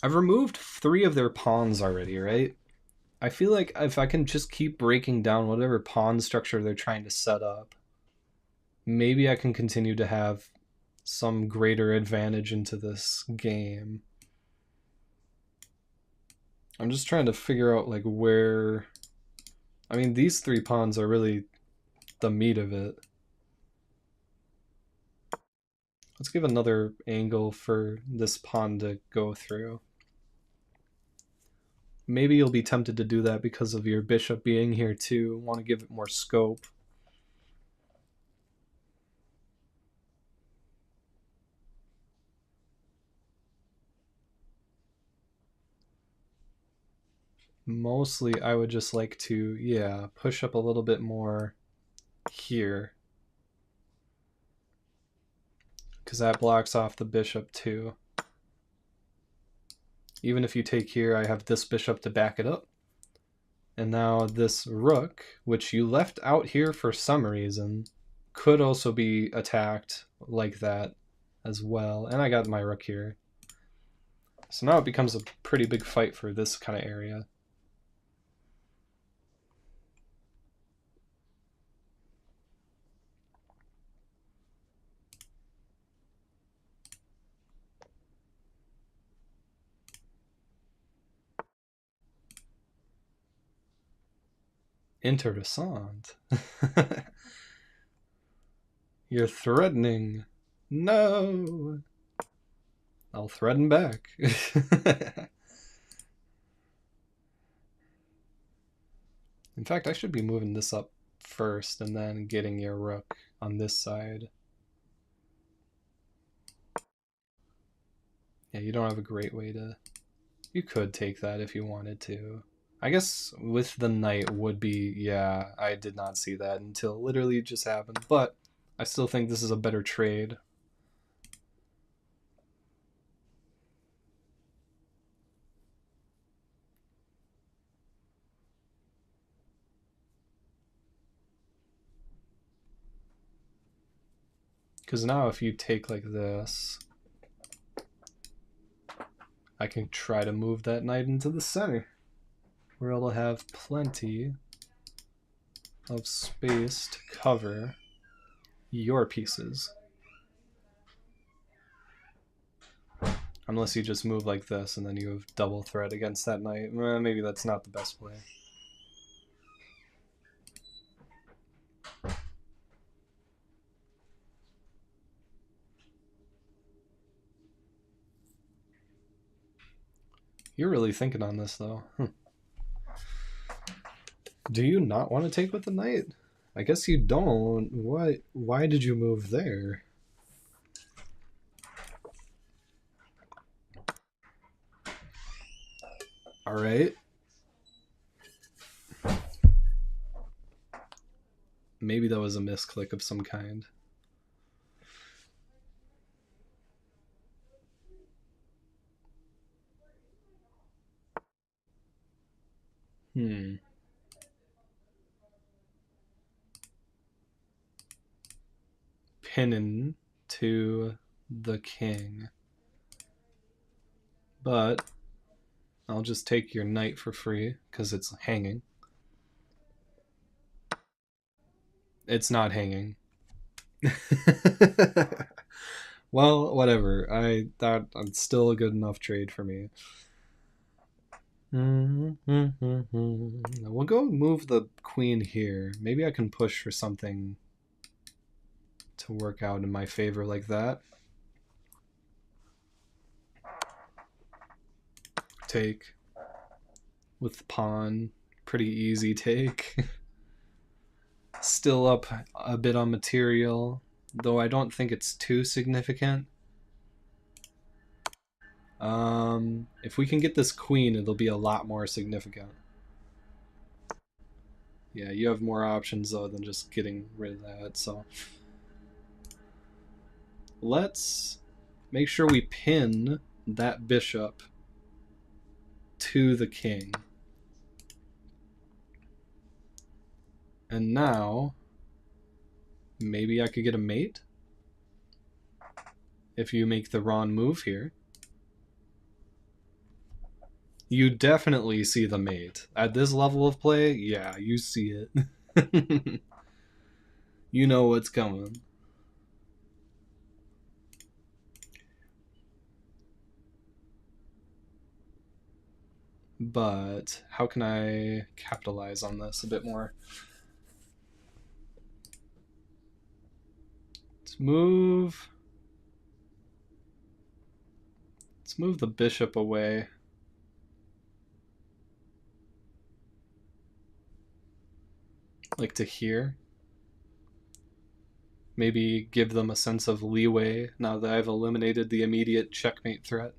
I've removed 3 of their pawns already, right? I feel like if I can just keep breaking down whatever pawn structure they're trying to set up, maybe I can continue to have some greater advantage into this game. I'm just trying to figure out like where... I mean, these 3 pawns are really the meat of it. Let's give another angle for this pawn to go through. Maybe you'll be tempted to do that because of your bishop being here too. Want to give it more scope. Mostly I would just like to, yeah, push up a little bit more here. Because that blocks off the bishop too. Even if you take here, I have this bishop to back it up. And now this rook, which you left out here for some reason, could also be attacked like that as well. And I got my rook here. So now it becomes a pretty big fight for this kind of area. Interessant. You're threatening. No. I'll threaten back. In fact, I should be moving this up first and then getting your rook on this side. Yeah, you don't have a great way to... You could take that if you wanted to. I guess with the knight would be... Yeah, I did not see that until literally it just happened. But I still think this is a better trade. Because now if you take like this, I can try to move that knight into the center we're able to have plenty of space to cover your pieces. Unless you just move like this and then you have double threat against that knight. Maybe that's not the best play. You're really thinking on this though. Do you not want to take with the knight? I guess you don't. What? Why did you move there? All right. Maybe that was a misclick of some kind. Pinning to the king. But I'll just take your knight for free because it's hanging. It's not hanging. Well, whatever. That's still a good enough trade for me. We'll go move the queen here. Maybe I can push for something to work out in my favor like that. Take with the pawn. Pretty easy take. Still up a bit on material, though I don't think it's too significant. If we can get this queen, it'll be a lot more significant. Yeah, you have more options though than just getting rid of that, so let's make sure we pin that bishop to the king. And now maybe I could get a mate if you make the wrong move here. You definitely see the mate. At this level of play, yeah, you see it. You know what's coming. But how can I capitalize on this a bit more? Let's move the bishop away. Like to here. Maybe give them a sense of leeway now that I've eliminated the immediate checkmate threat.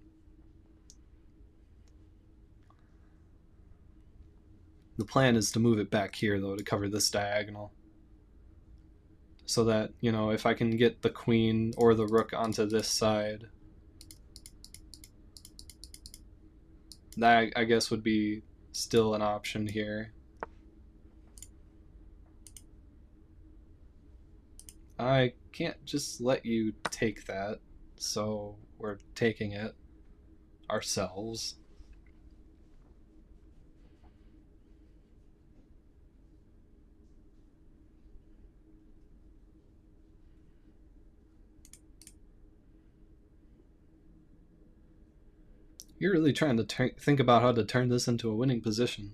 The plan is to move it back here though to cover this diagonal. So that, you know, if I can get the queen or the rook onto this side, that I guess would be still an option here. I can't just let you take that, so we're taking it ourselves. You're really trying to think about how to turn this into a winning position.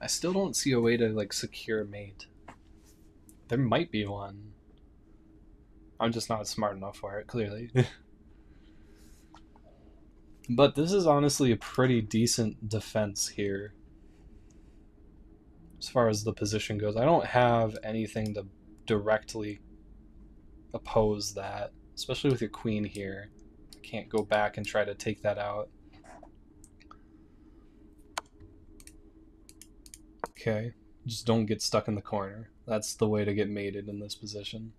I still don't see a way to like secure a mate. There might be one. I'm just not smart enough for it, clearly. But this is honestly a pretty decent defense here. As far as the position goes, I don't have anything to directly oppose that, especially with your queen here. I can't go back and try to take that out. Okay, just don't get stuck in the corner. That's the way to get mated in this position.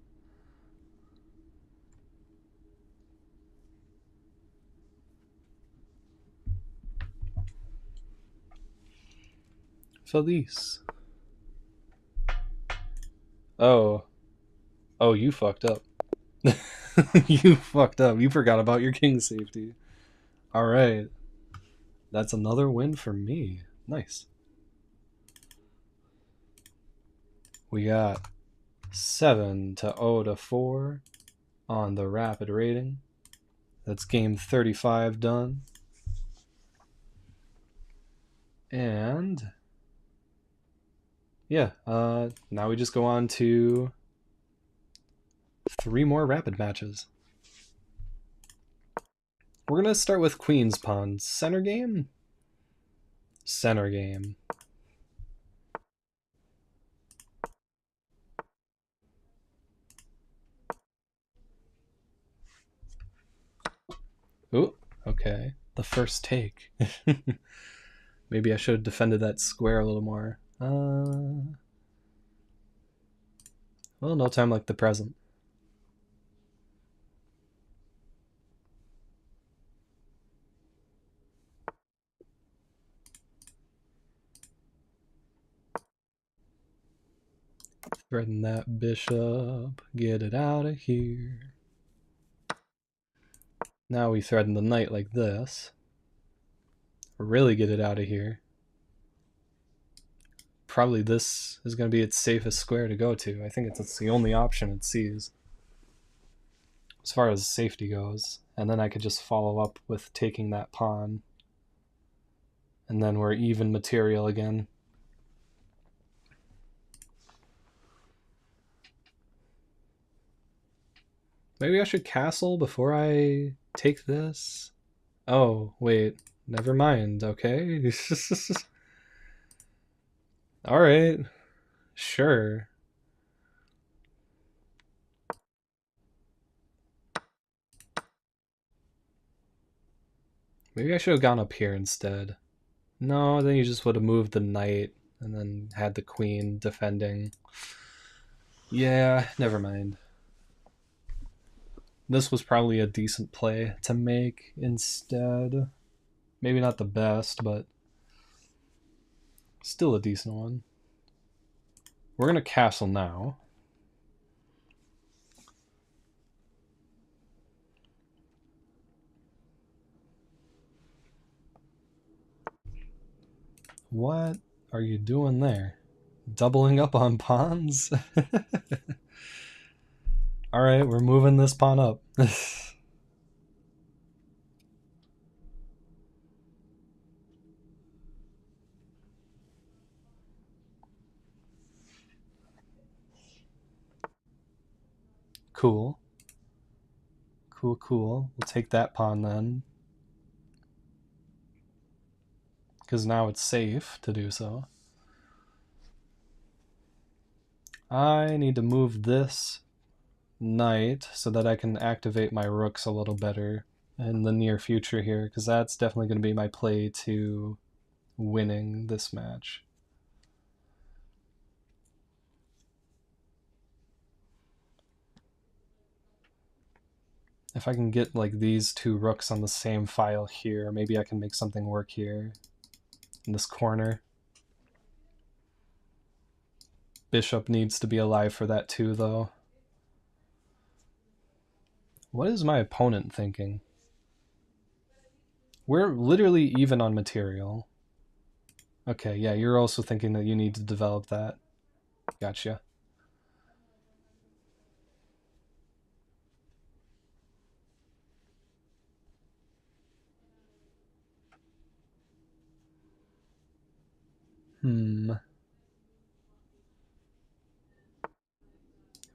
Felice. Oh. Oh, you fucked up. You fucked up. You forgot about your king safety. Alright. That's another win for me. Nice. We got 7-0-4 on the rapid rating. That's game 35 done. And yeah, now we just go on to 3 more rapid matches. We're gonna start with Queen's Pawn. Center game? Center game. Ooh, okay. The first take. Maybe I should have defended that square a little more. Well, no time like the present. Threaten that bishop. Get it out of here. Now we threaten the knight like this. Really get it out of here. Probably this is going to be its safest square to go to. I think it's the only option it sees as far as safety goes. And then I could just follow up with taking that pawn. And then we're even material again. Maybe I should castle before I take this? Oh, wait. Never mind, okay? Alright. Sure. Maybe I should have gone up here instead. No, then you just would have moved the knight and then had the queen defending. Yeah, never mind. This was probably a decent play to make instead. Maybe not the best, but still a decent one. We're going to castle now. What are you doing there? Doubling up on pawns? Alright, we're moving this pawn up. Cool. Cool. We'll take that pawn then. Because now it's safe to do so. I need to move this knight so that I can activate my rooks a little better in the near future here, because that's definitely going to be my play to winning this match. If I can get like these 2 rooks on the same file here, maybe I can make something work here in this corner. Bishop needs to be alive for that too, though. What is my opponent thinking? We're literally even on material. Okay, yeah, you're also thinking that you need to develop that. Gotcha.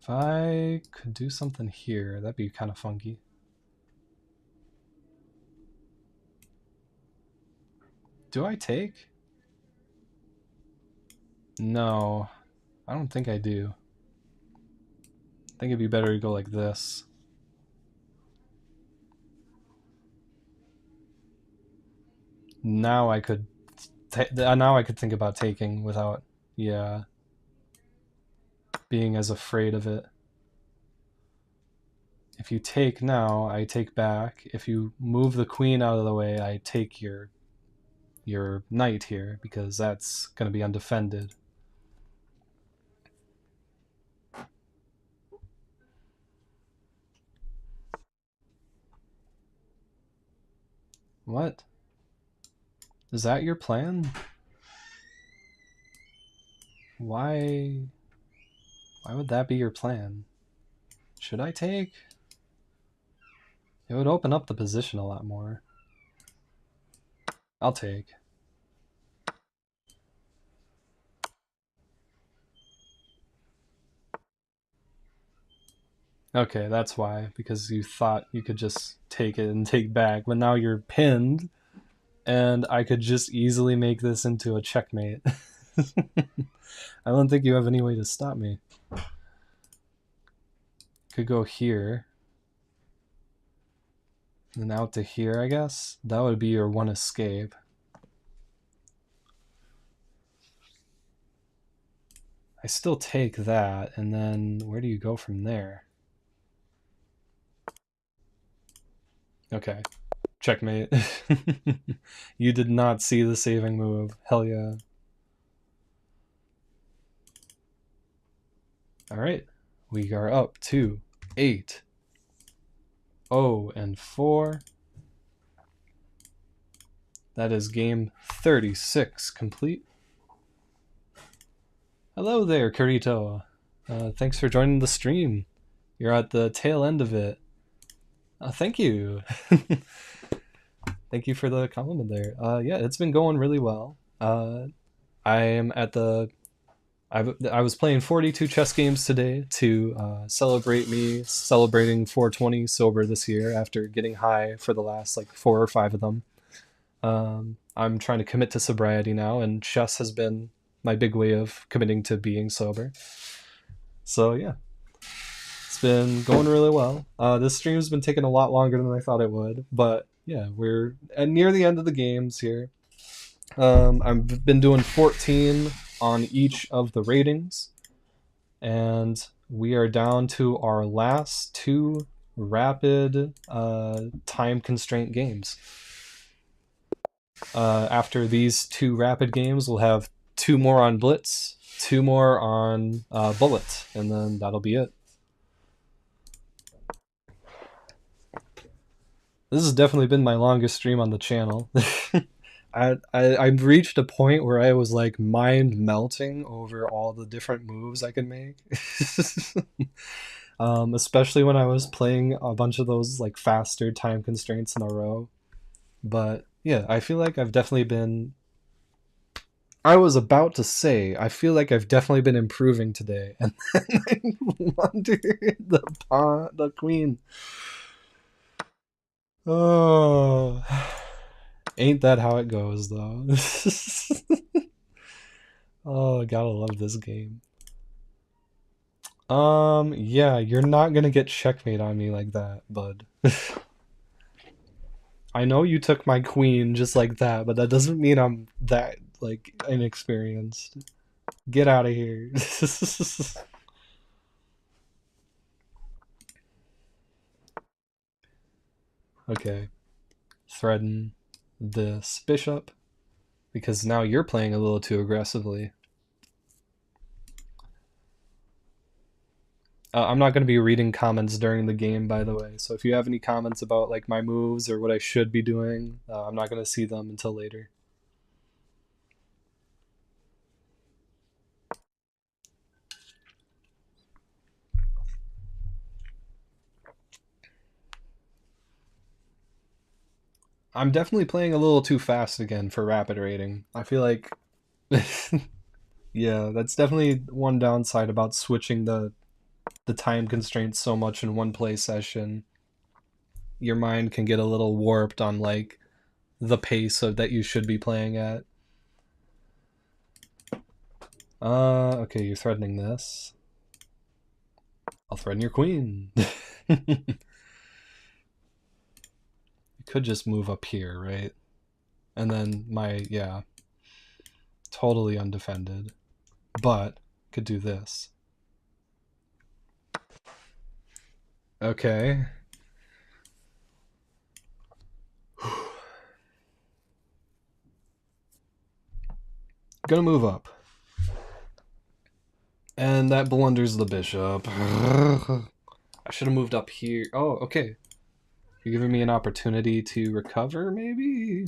If I could do something here, that'd be kind of funky. Do I take? No, I don't think I do. I think it'd be better to go like this. Now I could think about taking without, yeah, being as afraid of it. If you take now, I take back. If you move the queen out of the way, I take your knight here, because that's going to be undefended. What? Is that your plan? Why would that be your plan? Should I take? It would open up the position a lot more. I'll take. Okay, that's why. Because you thought you could just take it and take back, but now you're pinned, and I could just easily make this into a checkmate. I don't think you have any way to stop me. Could go here. And out to here, I guess? That would be your one escape. I still take that, and then where do you go from there? Okay. Checkmate. You did not see the saving move. Hell yeah. Alright. We are up to 8. 0 and 4. That is game 36 complete. Hello there, Carito. Thanks for joining the stream. You're at the tail end of it. Thank you. Thank you for the compliment there. Yeah, it's been going really well. I am at the... I was playing 42 chess games today to celebrate me celebrating 420 sober this year after getting high for the last like 4 or 5 of them. I'm trying to commit to sobriety now, and chess has been my big way of committing to being sober. So yeah, it's been going really well. This stream's been taking a lot longer than I thought it would, but yeah, we're near the end of the games here. I've been doing 14 on each of the ratings, and we are down to our last 2 rapid time constraint games. After these 2 rapid games, we'll have 2 more on Blitz, 2 more on Bullet, and then that'll be it. This has definitely been my longest stream on the channel. I've reached a point where I was like mind melting over all the different moves I could make. Especially when I was playing a bunch of those like faster time constraints in a row. But yeah, I feel like I've definitely been... I was about to say, I feel like I've definitely been improving today. And then I wonder the queen. Oh... Ain't that how it goes, though? Oh, I gotta love this game. Yeah, you're not gonna get checkmate on me like that, bud. I know you took my queen just like that, but that doesn't mean I'm that, like, inexperienced. Get out of here. Okay. Threaten this bishop, because now you're playing a little too aggressively. I'm not going to be reading comments during the game, by the way, so if you have any comments about like my moves or what I should be doing, I'm not going to see them until later. I'm definitely playing a little too fast again for rapid rating. I feel like... Yeah, that's definitely one downside about switching the time constraints so much in one play session. Your mind can get a little warped on like the pace that you should be playing at. Okay, you're threatening this. I'll threaten your queen. You could just move up here, right? And then yeah, totally undefended. But could do this. Okay. Gonna move up. And that blunders the bishop. I should have moved up here. Oh, okay. You're giving me an opportunity to recover, maybe?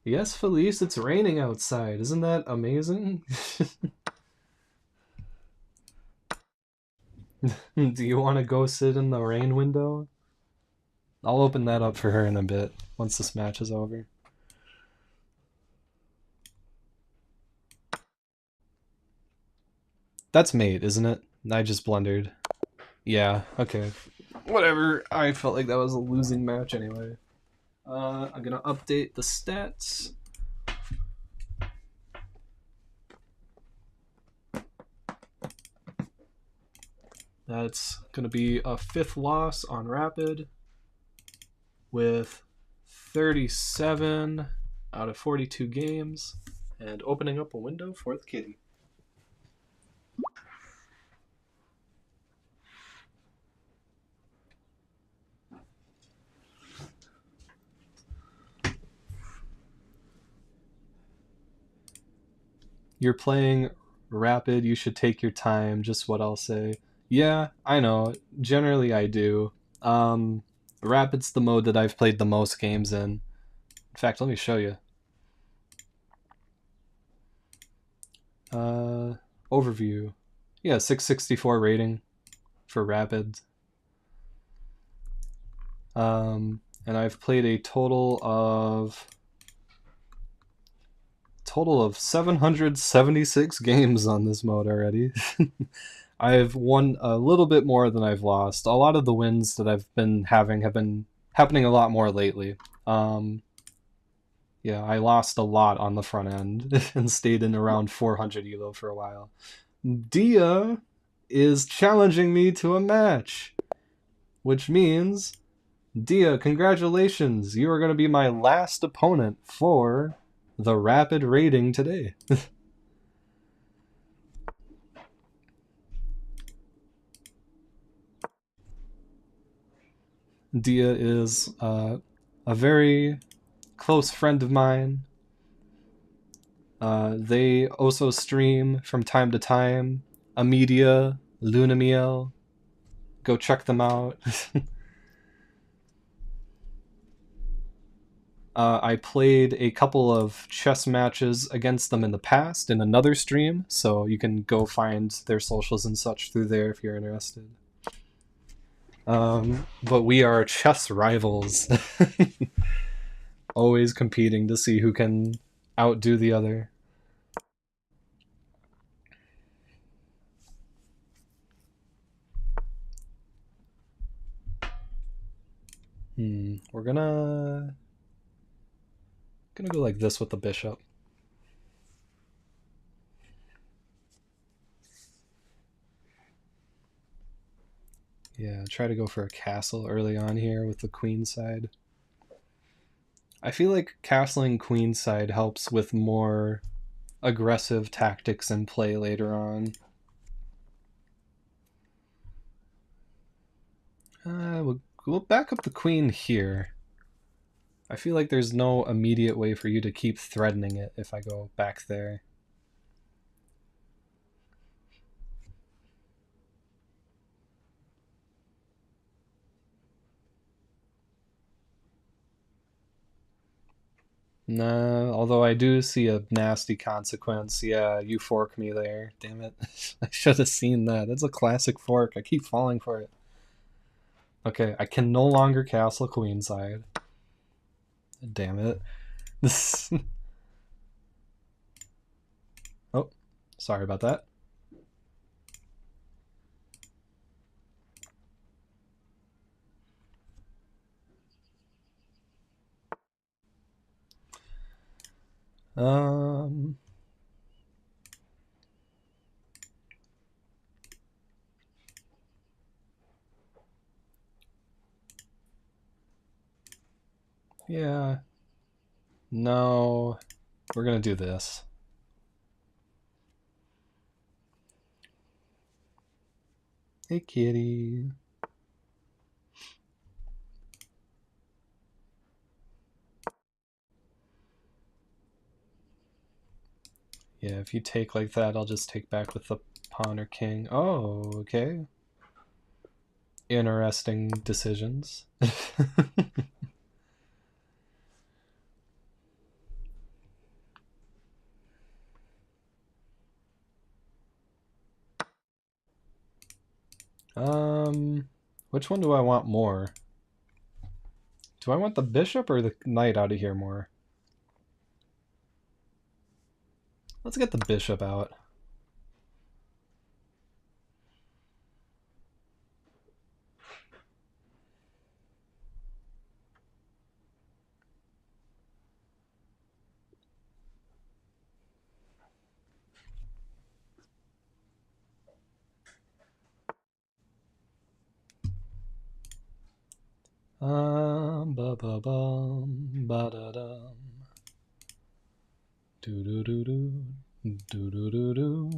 Yes, Felice, it's raining outside. Isn't that amazing? Do you want to go sit in the rain window? I'll open that up for her in a bit, once this match is over. That's mate, isn't it? I just blundered. Yeah, okay. Whatever, I felt like that was a losing match anyway. I'm gonna update the stats. That's gonna be a 5th loss on Rapid with 37 out of 42 games, and opening up a window for the kitty. You're playing Rapid, you should take your time, just what I'll say. Yeah, I know. Generally, I do. Rapid's the mode that I've played the most games in. In fact, let me show you. Overview. Yeah, 664 rating for Rapid. And I've played a total of 776 games on this mode already. I've won a little bit more than I've lost. A lot of the wins that I've been having have been happening a lot more lately. Yeah, I lost a lot on the front end and stayed in around 400 elo for a while. Dia is challenging me to a match, which means, Dia, congratulations! You are going to be my last opponent for the Rapid rating today. Dia is a very close friend of mine. They also stream from time to time. Amedia, Lunamiel. Go check them out. I played a couple of chess matches against them in the past in another stream, so you can go find their socials and such through there if you're interested. But we are chess rivals. Always competing to see who can outdo the other. We're gonna go like this with the bishop. Yeah, try to go for a castle early on here with the queen side. I feel like castling queen side helps with more aggressive tactics in play later on. We'll back up the queen here. I feel like there's no immediate way for you to keep threatening it if I go back there. Nah, although I do see a nasty consequence. Yeah, you fork me there. Damn it. I should have seen that. That's a classic fork. I keep falling for it. Okay, I can no longer castle queenside. Damn it. Oh, sorry about that. Um, Yeah. No. We're gonna do this. Hey, kitty. Yeah, if you take like that, I'll just take back with the pawn or king. Oh, okay. Interesting decisions. Which one do I want more? Do I want the bishop or the knight out of here more? Let's get the bishop out. Ba ba bum, ba da dum. Do do do do. Do do do do.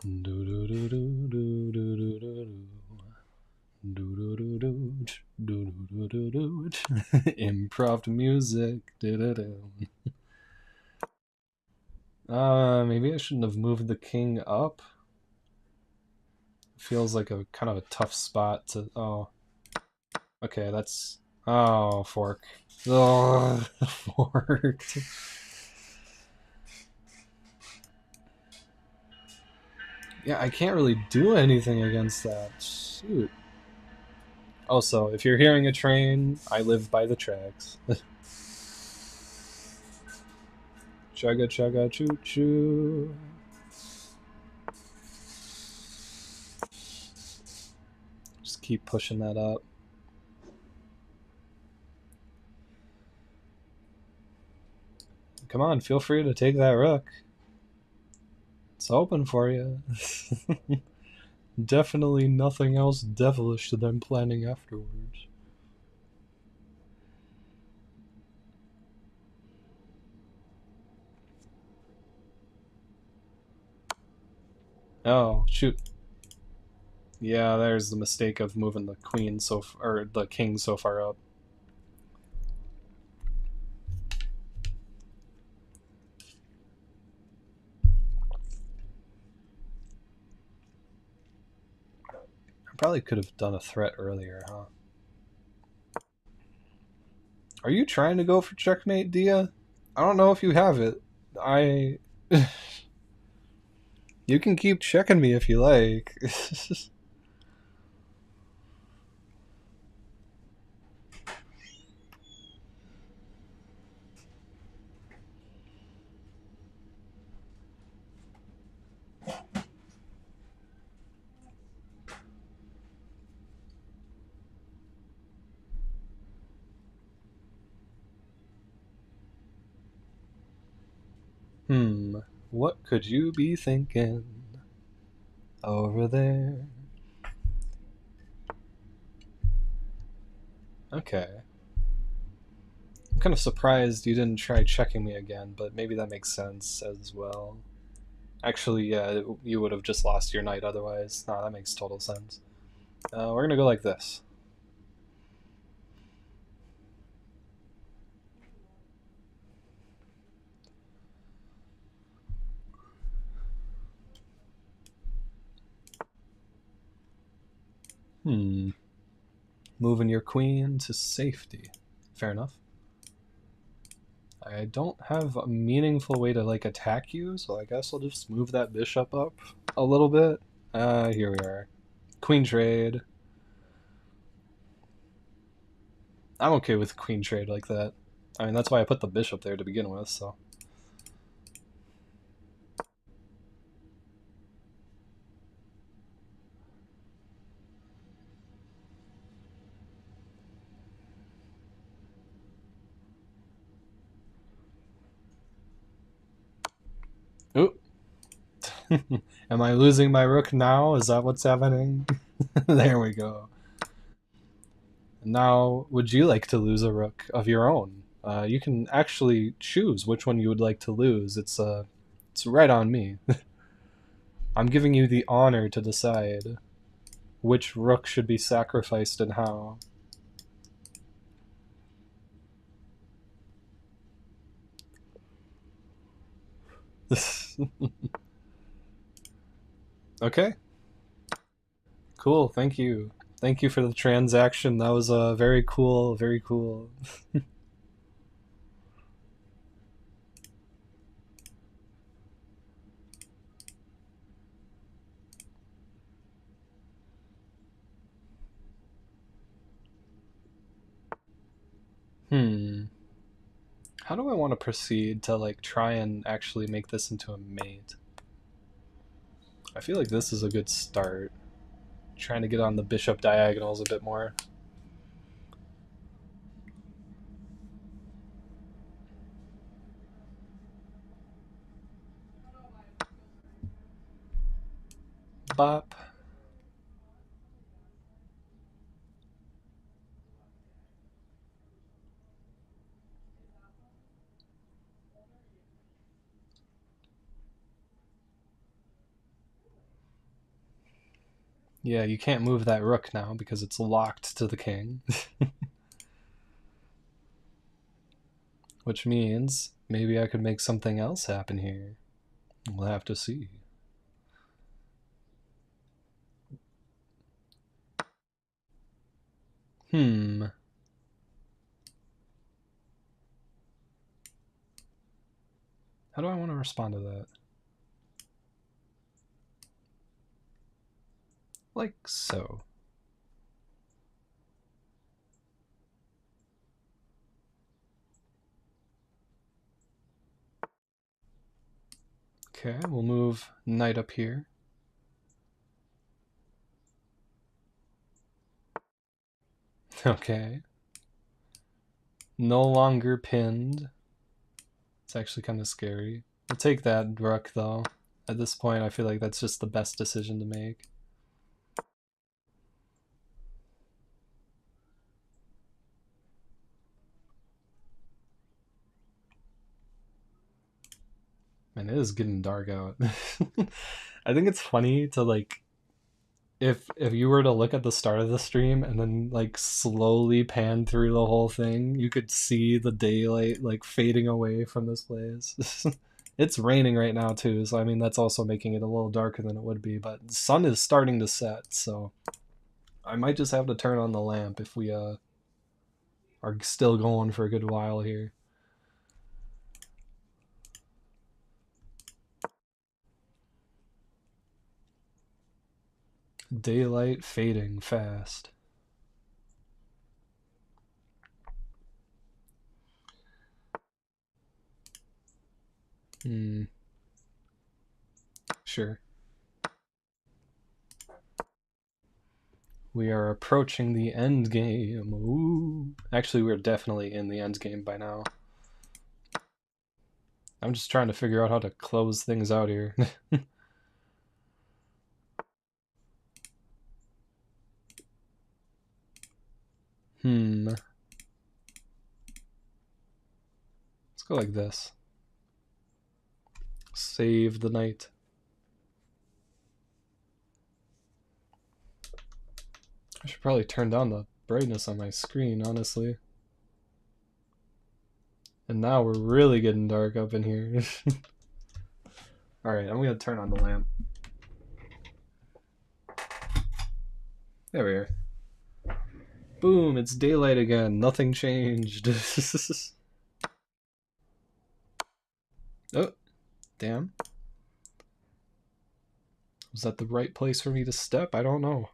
Do do do do do do do do. Do do do do do do do do. Improv music. Do do do. Maybe I shouldn't have moved the king up. Feels like a kind of a tough spot to. Oh, okay, that's. Oh, fork. Oh, forked. Yeah, I can't really do anything against that. Shoot. Also, if you're hearing a train, I live by the tracks. Chugga chugga choo choo. Just keep pushing that up. Come on, feel free to take that rook. It's open for you. Definitely nothing else devilish than planning afterwards. Oh, shoot. Yeah, there's the mistake of moving the queen or the king so far up. I probably could have done a threat earlier, huh? Are you trying to go for checkmate, Dia? I don't know if you have it. You can keep checking me if you like. What could you be thinking over there? Okay. I'm kind of surprised you didn't try checking me again, but maybe that makes sense as well. Actually, yeah, you would have just lost your knight otherwise. No, that makes total sense. We're gonna go like this. Moving your queen to safety. Fair enough. I don't have a meaningful way to like attack you, so I guess I'll just move that bishop up a little bit. Here we are. Queen trade. I'm okay with queen trade like that. I mean, that's why I put the bishop there to begin with, so. Ooh. Am I losing my rook now? Is that what's happening? There we go. Now, would you like to lose a rook of your own? You can actually choose which one you would like to lose. It's right on me. I'm giving you the honor to decide which rook should be sacrificed and how. Okay. Cool. Thank you. Thank you for the transaction. That was very cool. Very cool. Hmm. How do I want to proceed to like try and actually make this into a mate? I feel like this is a good start. Trying to get on the bishop diagonals a bit more. Bop. Yeah, you can't move that rook now because it's locked to the king. Which means maybe I could make something else happen here. We'll have to see. Hmm. How do I want to respond to that? Like so. Okay, we'll move knight up here. Okay. No longer pinned. It's actually kind of scary. I'll take that rook though. At this point, I feel like that's just the best decision to make. Man, it is getting dark out. I think it's funny to like if you were to look at the start of the stream and then like slowly pan through the whole thing, you could see the daylight like fading away from this place. It's raining right now too, so I mean that's also making it a little darker than it would be, but the sun is starting to set, so I might just have to turn on the lamp if we are still going for a good while here. Daylight fading fast. Hmm. Sure. We are approaching the end game. Ooh. Actually, we're definitely in the end game by now. I'm just trying to figure out how to close things out here. Hmm. Let's go like this. Save the night. I should probably turn down the brightness on my screen, honestly. And now we're really getting dark up in here. Alright, I'm gonna turn on the lamp. There we are. Boom, it's daylight again. Nothing changed. Oh, damn. Was that the right place for me to step? I don't know.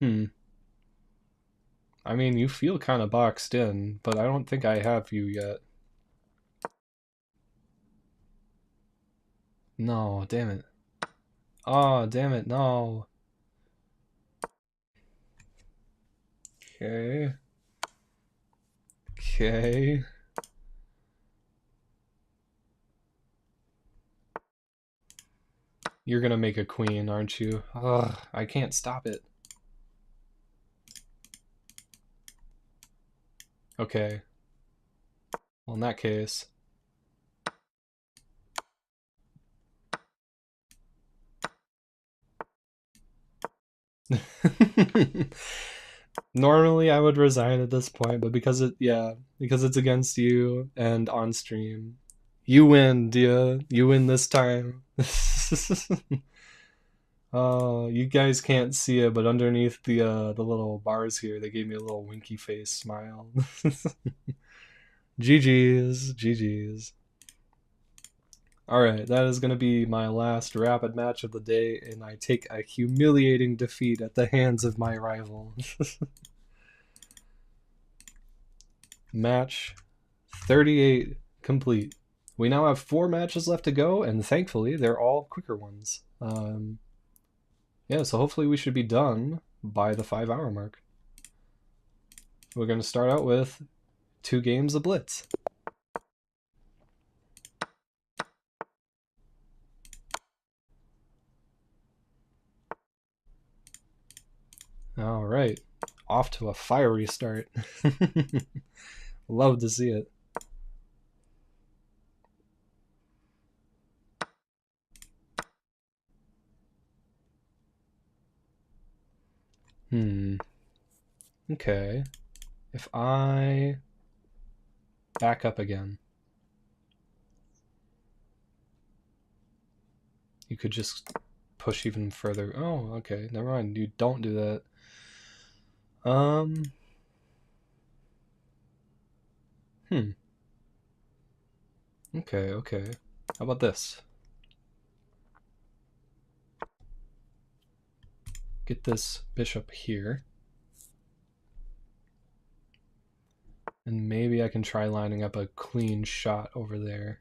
Hmm. I mean, you feel kind of boxed in, but I don't think I have you yet. No, damn it. Oh, damn it, no. Okay. Okay. You're gonna make a queen, aren't you? Ugh, I can't stop it. Okay. Well, in that case... Normally I would resign at this point, but because it's against you and on stream, you win, Dia. You win this time. Oh, you guys can't see it, but underneath the little bars here, they gave me a little winky face smile. GG's, GG's. Alright, that is going to be my last rapid match of the day, and I take a humiliating defeat at the hands of my rival. Match 38 complete. We now have 4 matches left to go, and thankfully they're all quicker ones. Yeah, so hopefully we should be done by the 5-hour mark. We're going to start out with 2 games of Blitz. All right, off to a fiery start. Love to see it. Okay. If I back up again, you could just push even further. Oh, okay. Never mind. You don't do that. Okay, okay. How about this? Get this bishop here. And maybe I can try lining up a clean shot over there.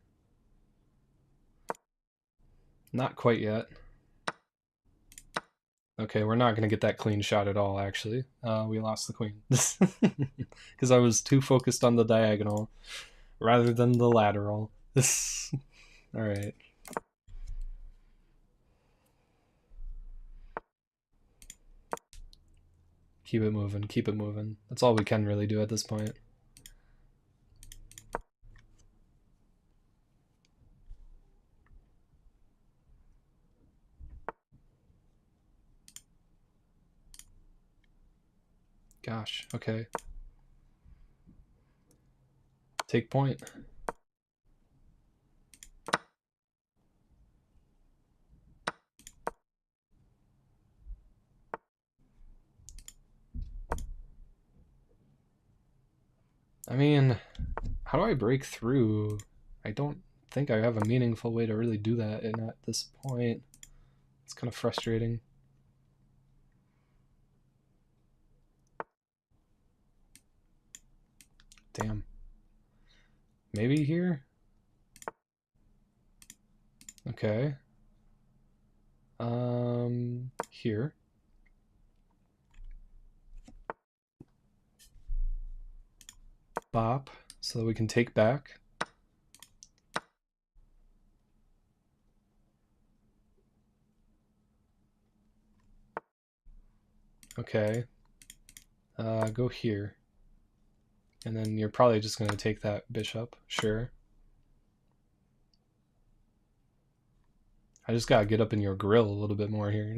Not quite yet. Okay, we're not going to get that clean shot at all, actually. We lost the queen. Because I was too focused on the diagonal rather than the lateral. Alright. Keep it moving, keep it moving. That's all we can really do at this point. Gosh, okay. Take point. I mean, how do I break through? I don't think I have a meaningful way to really do that, and at this point, it's kind of frustrating. Damn. Maybe here? Okay. Here. Bop, so that we can take back. Okay. Go here. And then you're probably just going to take that bishop, sure. I just gotta get up in your grill a little bit more here.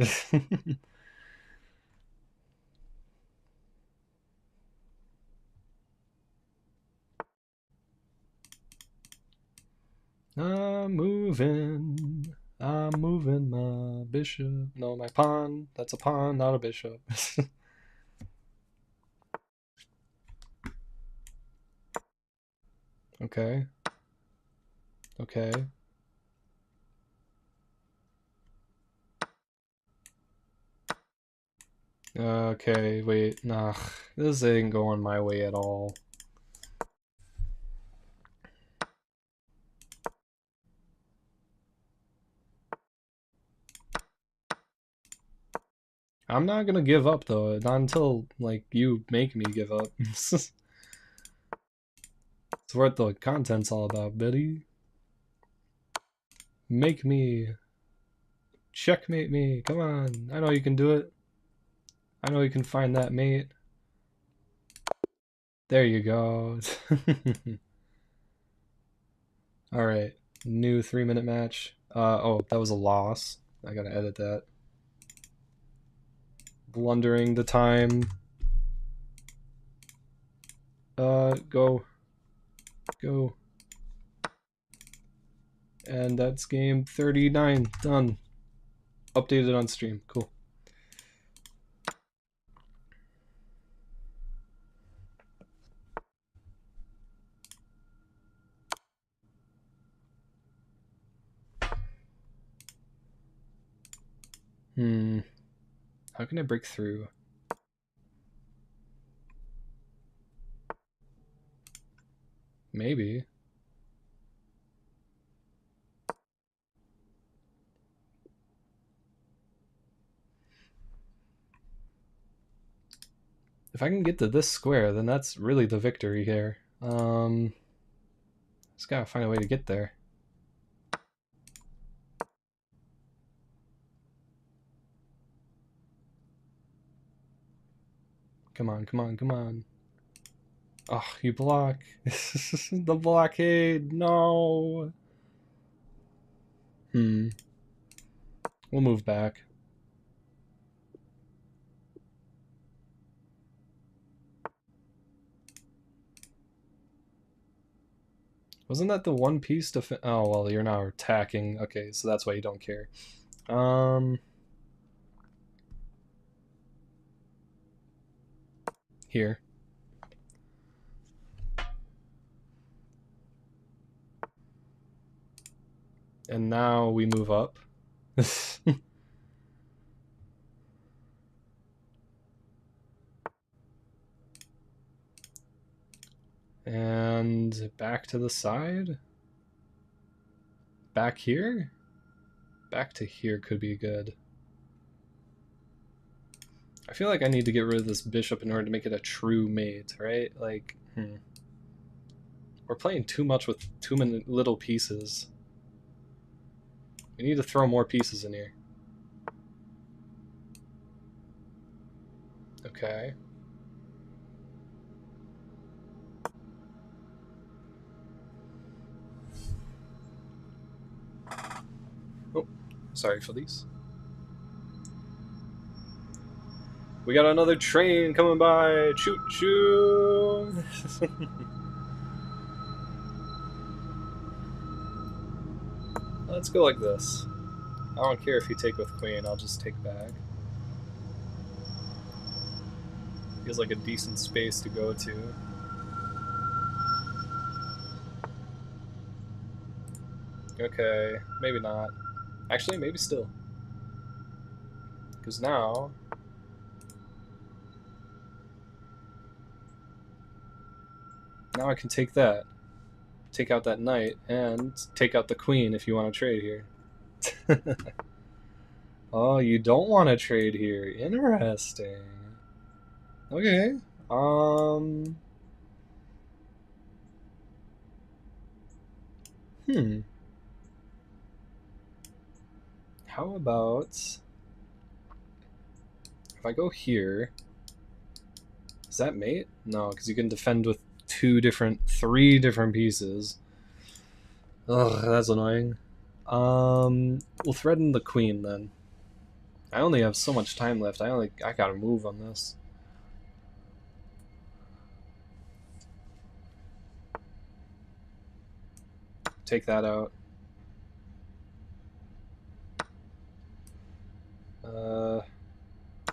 I'm moving my bishop. No, my pawn. That's a pawn, not a bishop. Okay. Okay. Okay, wait. Nah, this ain't going my way at all. I'm not gonna give up though, not until like you make me give up. It's what the content's all about, Betty. Make me Checkmate me. Come on. I know you can do it. I know you can find that mate. There you go. Alright. New 3-minute match. Oh, that was a loss. I gotta edit that. Blundering the time. Go. Go. And that's game 39. Done. Updated on stream. Cool. How can I break through? Maybe. If I can get to this square, then that's really the victory here. Just gotta find a way to get there. Come on, come on, come on. Oh, you block. The blockade, no. We'll move back. Wasn't that the one piece to oh, well, you're now attacking. Okay, so that's why you don't care. Here. And now we move up. And back to the side. Back here? Back to here could be good. I feel like I need to get rid of this bishop in order to make it a true mate, right? Like, we're playing too much with too many little pieces. We need to throw more pieces in here. Okay. Oh, sorry for these. We got another train coming by. Choo choo. Let's go like this. I don't care if you take with queen, I'll just take back. Feels like a decent space to go to. Okay, maybe not. Actually, maybe still. Because now... Now I can take that. Take out that knight, and take out the queen if you want to trade here. Oh, you don't want to trade here. Interesting. Okay. How about if I go here? Is that mate? No, because you can defend with three different pieces. Ugh, that's annoying. We'll threaten the queen then. I only have so much time left. I gotta move on this. Take that out.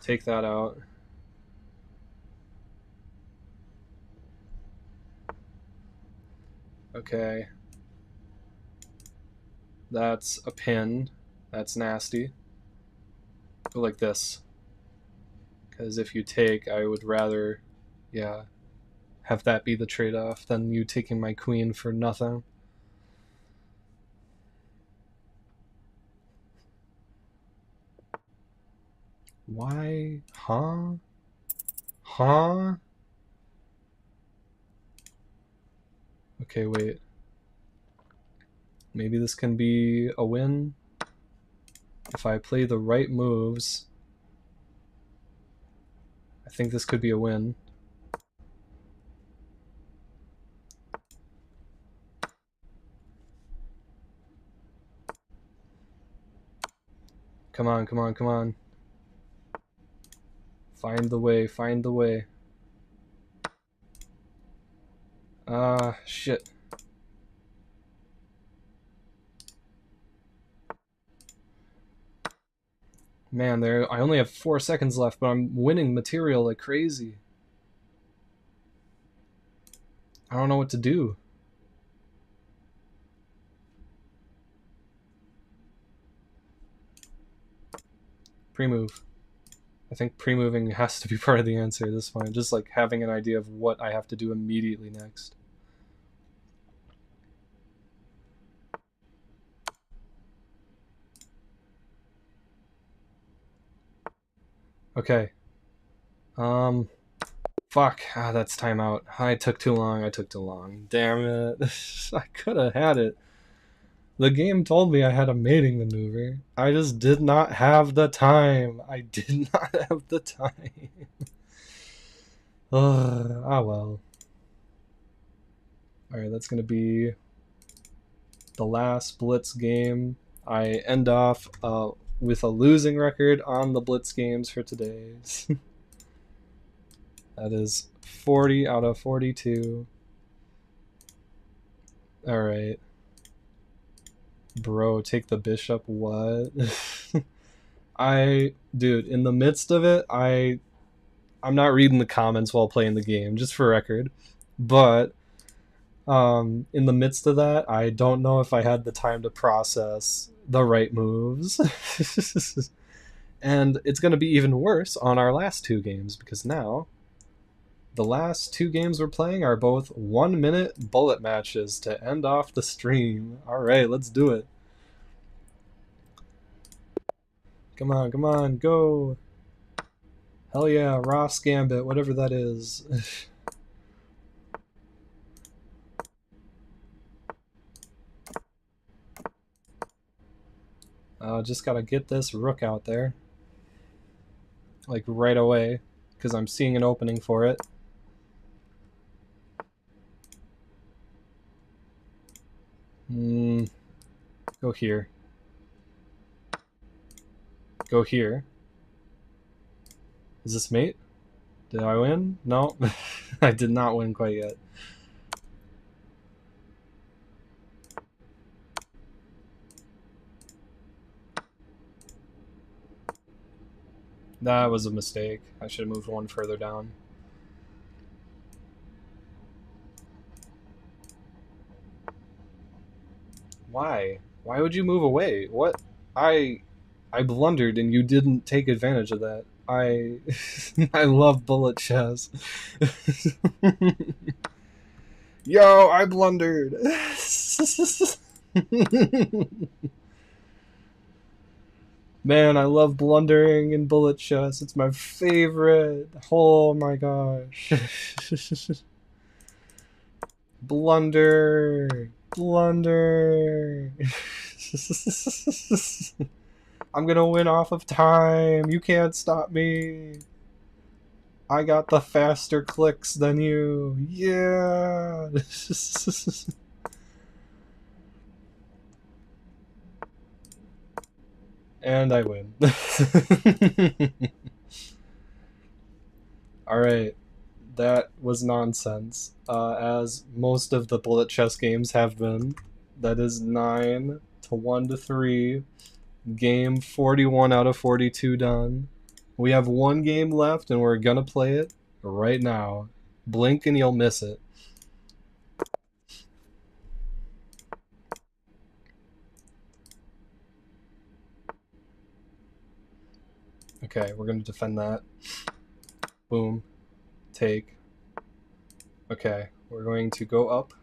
Take that out. Okay. That's a pin. That's nasty. Go like this. Because if you take, I would rather, yeah, have that be the trade-off than you taking my queen for nothing. Why? Huh? Huh? Okay, wait. Maybe this can be a win? If I play the right moves, I think this could be a win. Come on, come on, come on. Find the way, find the way. Ah, shit. Man, I only have 4 seconds left, but I'm winning material like crazy. I don't know what to do. Pre-move. I think pre-moving has to be part of the answer at this point. Just like having an idea of what I have to do immediately next. Okay. Fuck. Ah, that's timeout. I took too long. I took too long. Damn it. I could have had it. The game told me I had a mating maneuver. I just did not have the time. I did not have the time. Ah, well. Alright, that's gonna be the last Blitz game. I end off with a losing record on the Blitz games for today. That is 40 out of 42. Alright. Bro, take the bishop. What? Dude, in the midst of it, I'm not reading the comments while playing the game, just for record. But in the midst of that, I don't know if I had the time to process the right moves. And it's going to be even worse on our last 2 games, because now the last 2 games we're playing are both 1-minute bullet matches to end off the stream. Alright, let's do it. Come on, come on, go! Hell yeah, Ross Gambit, whatever that is. Just gotta get this rook out there. Like right away, because I'm seeing an opening for it. Go here. Go here. Is this mate? Did I win? No. I did not win quite yet. That was a mistake. I should have moved one further down. Why? Why would you move away? What? I blundered and you didn't take advantage of that. I love bullet chess. Yo, I blundered. Man, I love blundering in bullet chess. It's my favorite. Oh my gosh. Blunder. Blunder. I'm gonna win off of time. You can't stop me. I got the faster clicks than you. Yeah. And I win. Alright. That was nonsense. As most of the bullet chess games have been. That is 9 to 1 to 3. Game 41 out of 42 done. We have 1 game left and we're gonna play it right now. Blink and you'll miss it. Okay, we're gonna defend that. Boom. Take. Okay, we're going to go up.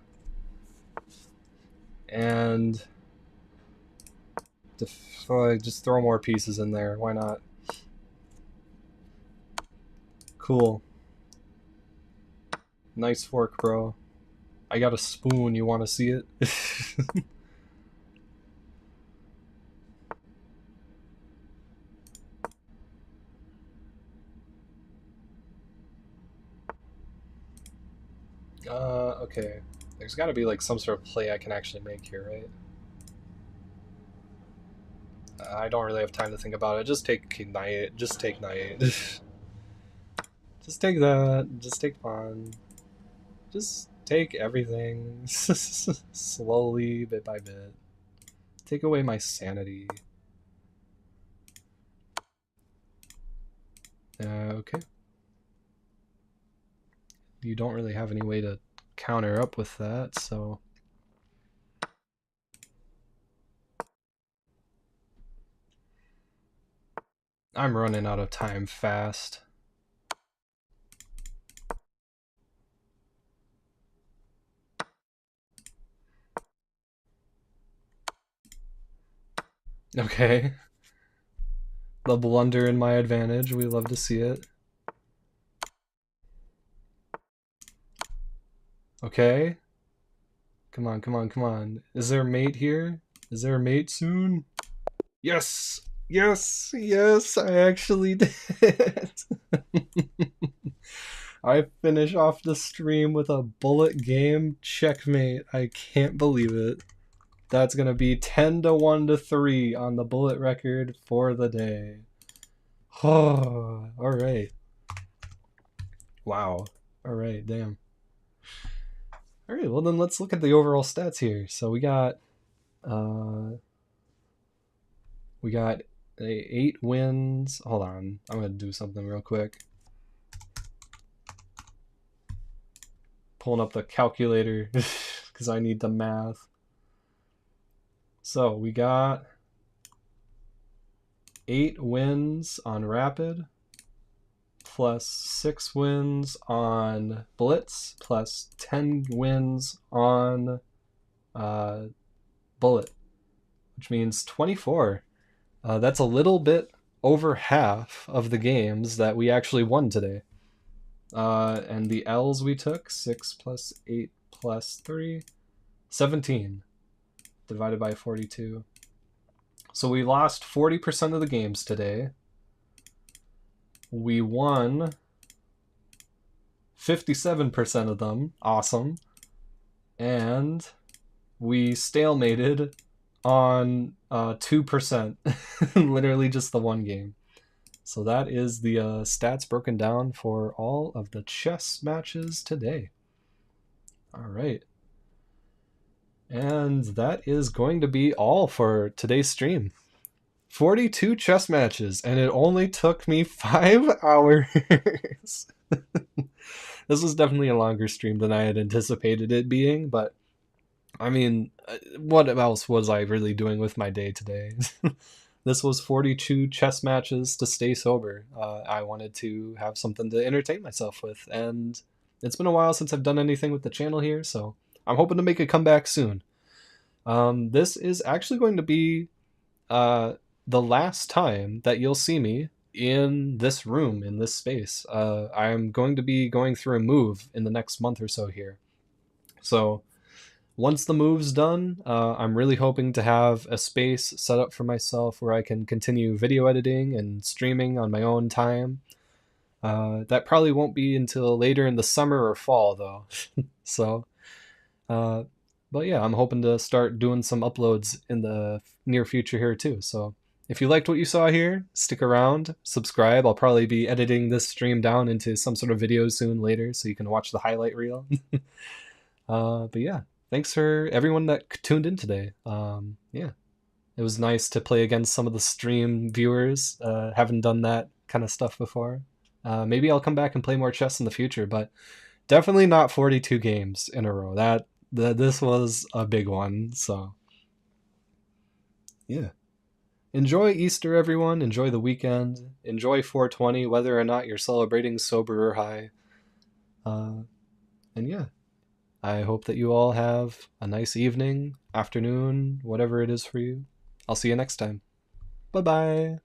And just throw more pieces in there. Why not? Cool. Nice fork, bro. I got a spoon. You want to see it? Okay. There's got to be like some sort of play I can actually make here, right? I don't really have time to think about it. Just take knight. Just take knight. Just take that. Just take pawn. Just take everything. Slowly, bit by bit. Take away my sanity. Okay. You don't really have any way to counter up with that, so... I'm running out of time fast. Okay. The blunder in my advantage. We love to see it. Okay. Come on, come on, come on. Is there a mate here? Is there a mate soon? Yes! Yes! Yes! I actually did! I finish off the stream with a bullet game checkmate. I can't believe it. That's gonna be 10 to 1 to 3 on the bullet record for the day. Oh, alright. Wow. Alright, damn. Alright, well then let's look at the overall stats here. So we got 8 wins. Hold on, I'm gonna do something real quick. Pulling up the calculator because I need the math. So we got 8 wins on Rapid, plus 6 wins on Blitz, plus 10 wins on Bullet, which means 24. That's a little bit over half of the games that we actually won today. And the L's we took, 6 plus 8 plus 3, 17, divided by 42. So we lost 40% of the games today. We won 57% of them. Awesome. And we stalemated on 2%. Literally just the one game. So that is the stats broken down for all of the chess matches today. All right. And that is going to be all for today's stream. 42 chess matches, and it only took me 5 hours. This was definitely a longer stream than I had anticipated it being, but I mean, what else was I really doing with my day today? This was 42 chess matches to stay sober. I wanted to have something to entertain myself with, and it's been a while since I've done anything with the channel here, so I'm hoping to make a comeback soon. This is actually going to be the last time that you'll see me in this room, in this space. I'm going to be going through a move in the next month or so here. So once the move's done, I'm really hoping to have a space set up for myself where I can continue video editing and streaming on my own time. That probably won't be until later in the summer or fall, though. So, but yeah, I'm hoping to start doing some uploads in the near future here too. So if you liked what you saw here, stick around, subscribe. I'll probably be editing this stream down into some sort of video soon later so you can watch the highlight reel. But yeah, thanks for everyone that tuned in today. Yeah, it was nice to play against some of the stream viewers. Haven't done that kind of stuff before. Maybe I'll come back and play more chess in the future, but definitely not 42 games in a row. This was a big one, so yeah. Enjoy Easter, everyone. Enjoy the weekend. Enjoy 420, whether or not you're celebrating sober or high. And yeah, I hope that you all have a nice evening, afternoon, whatever it is for you. I'll see you next time. Bye-bye.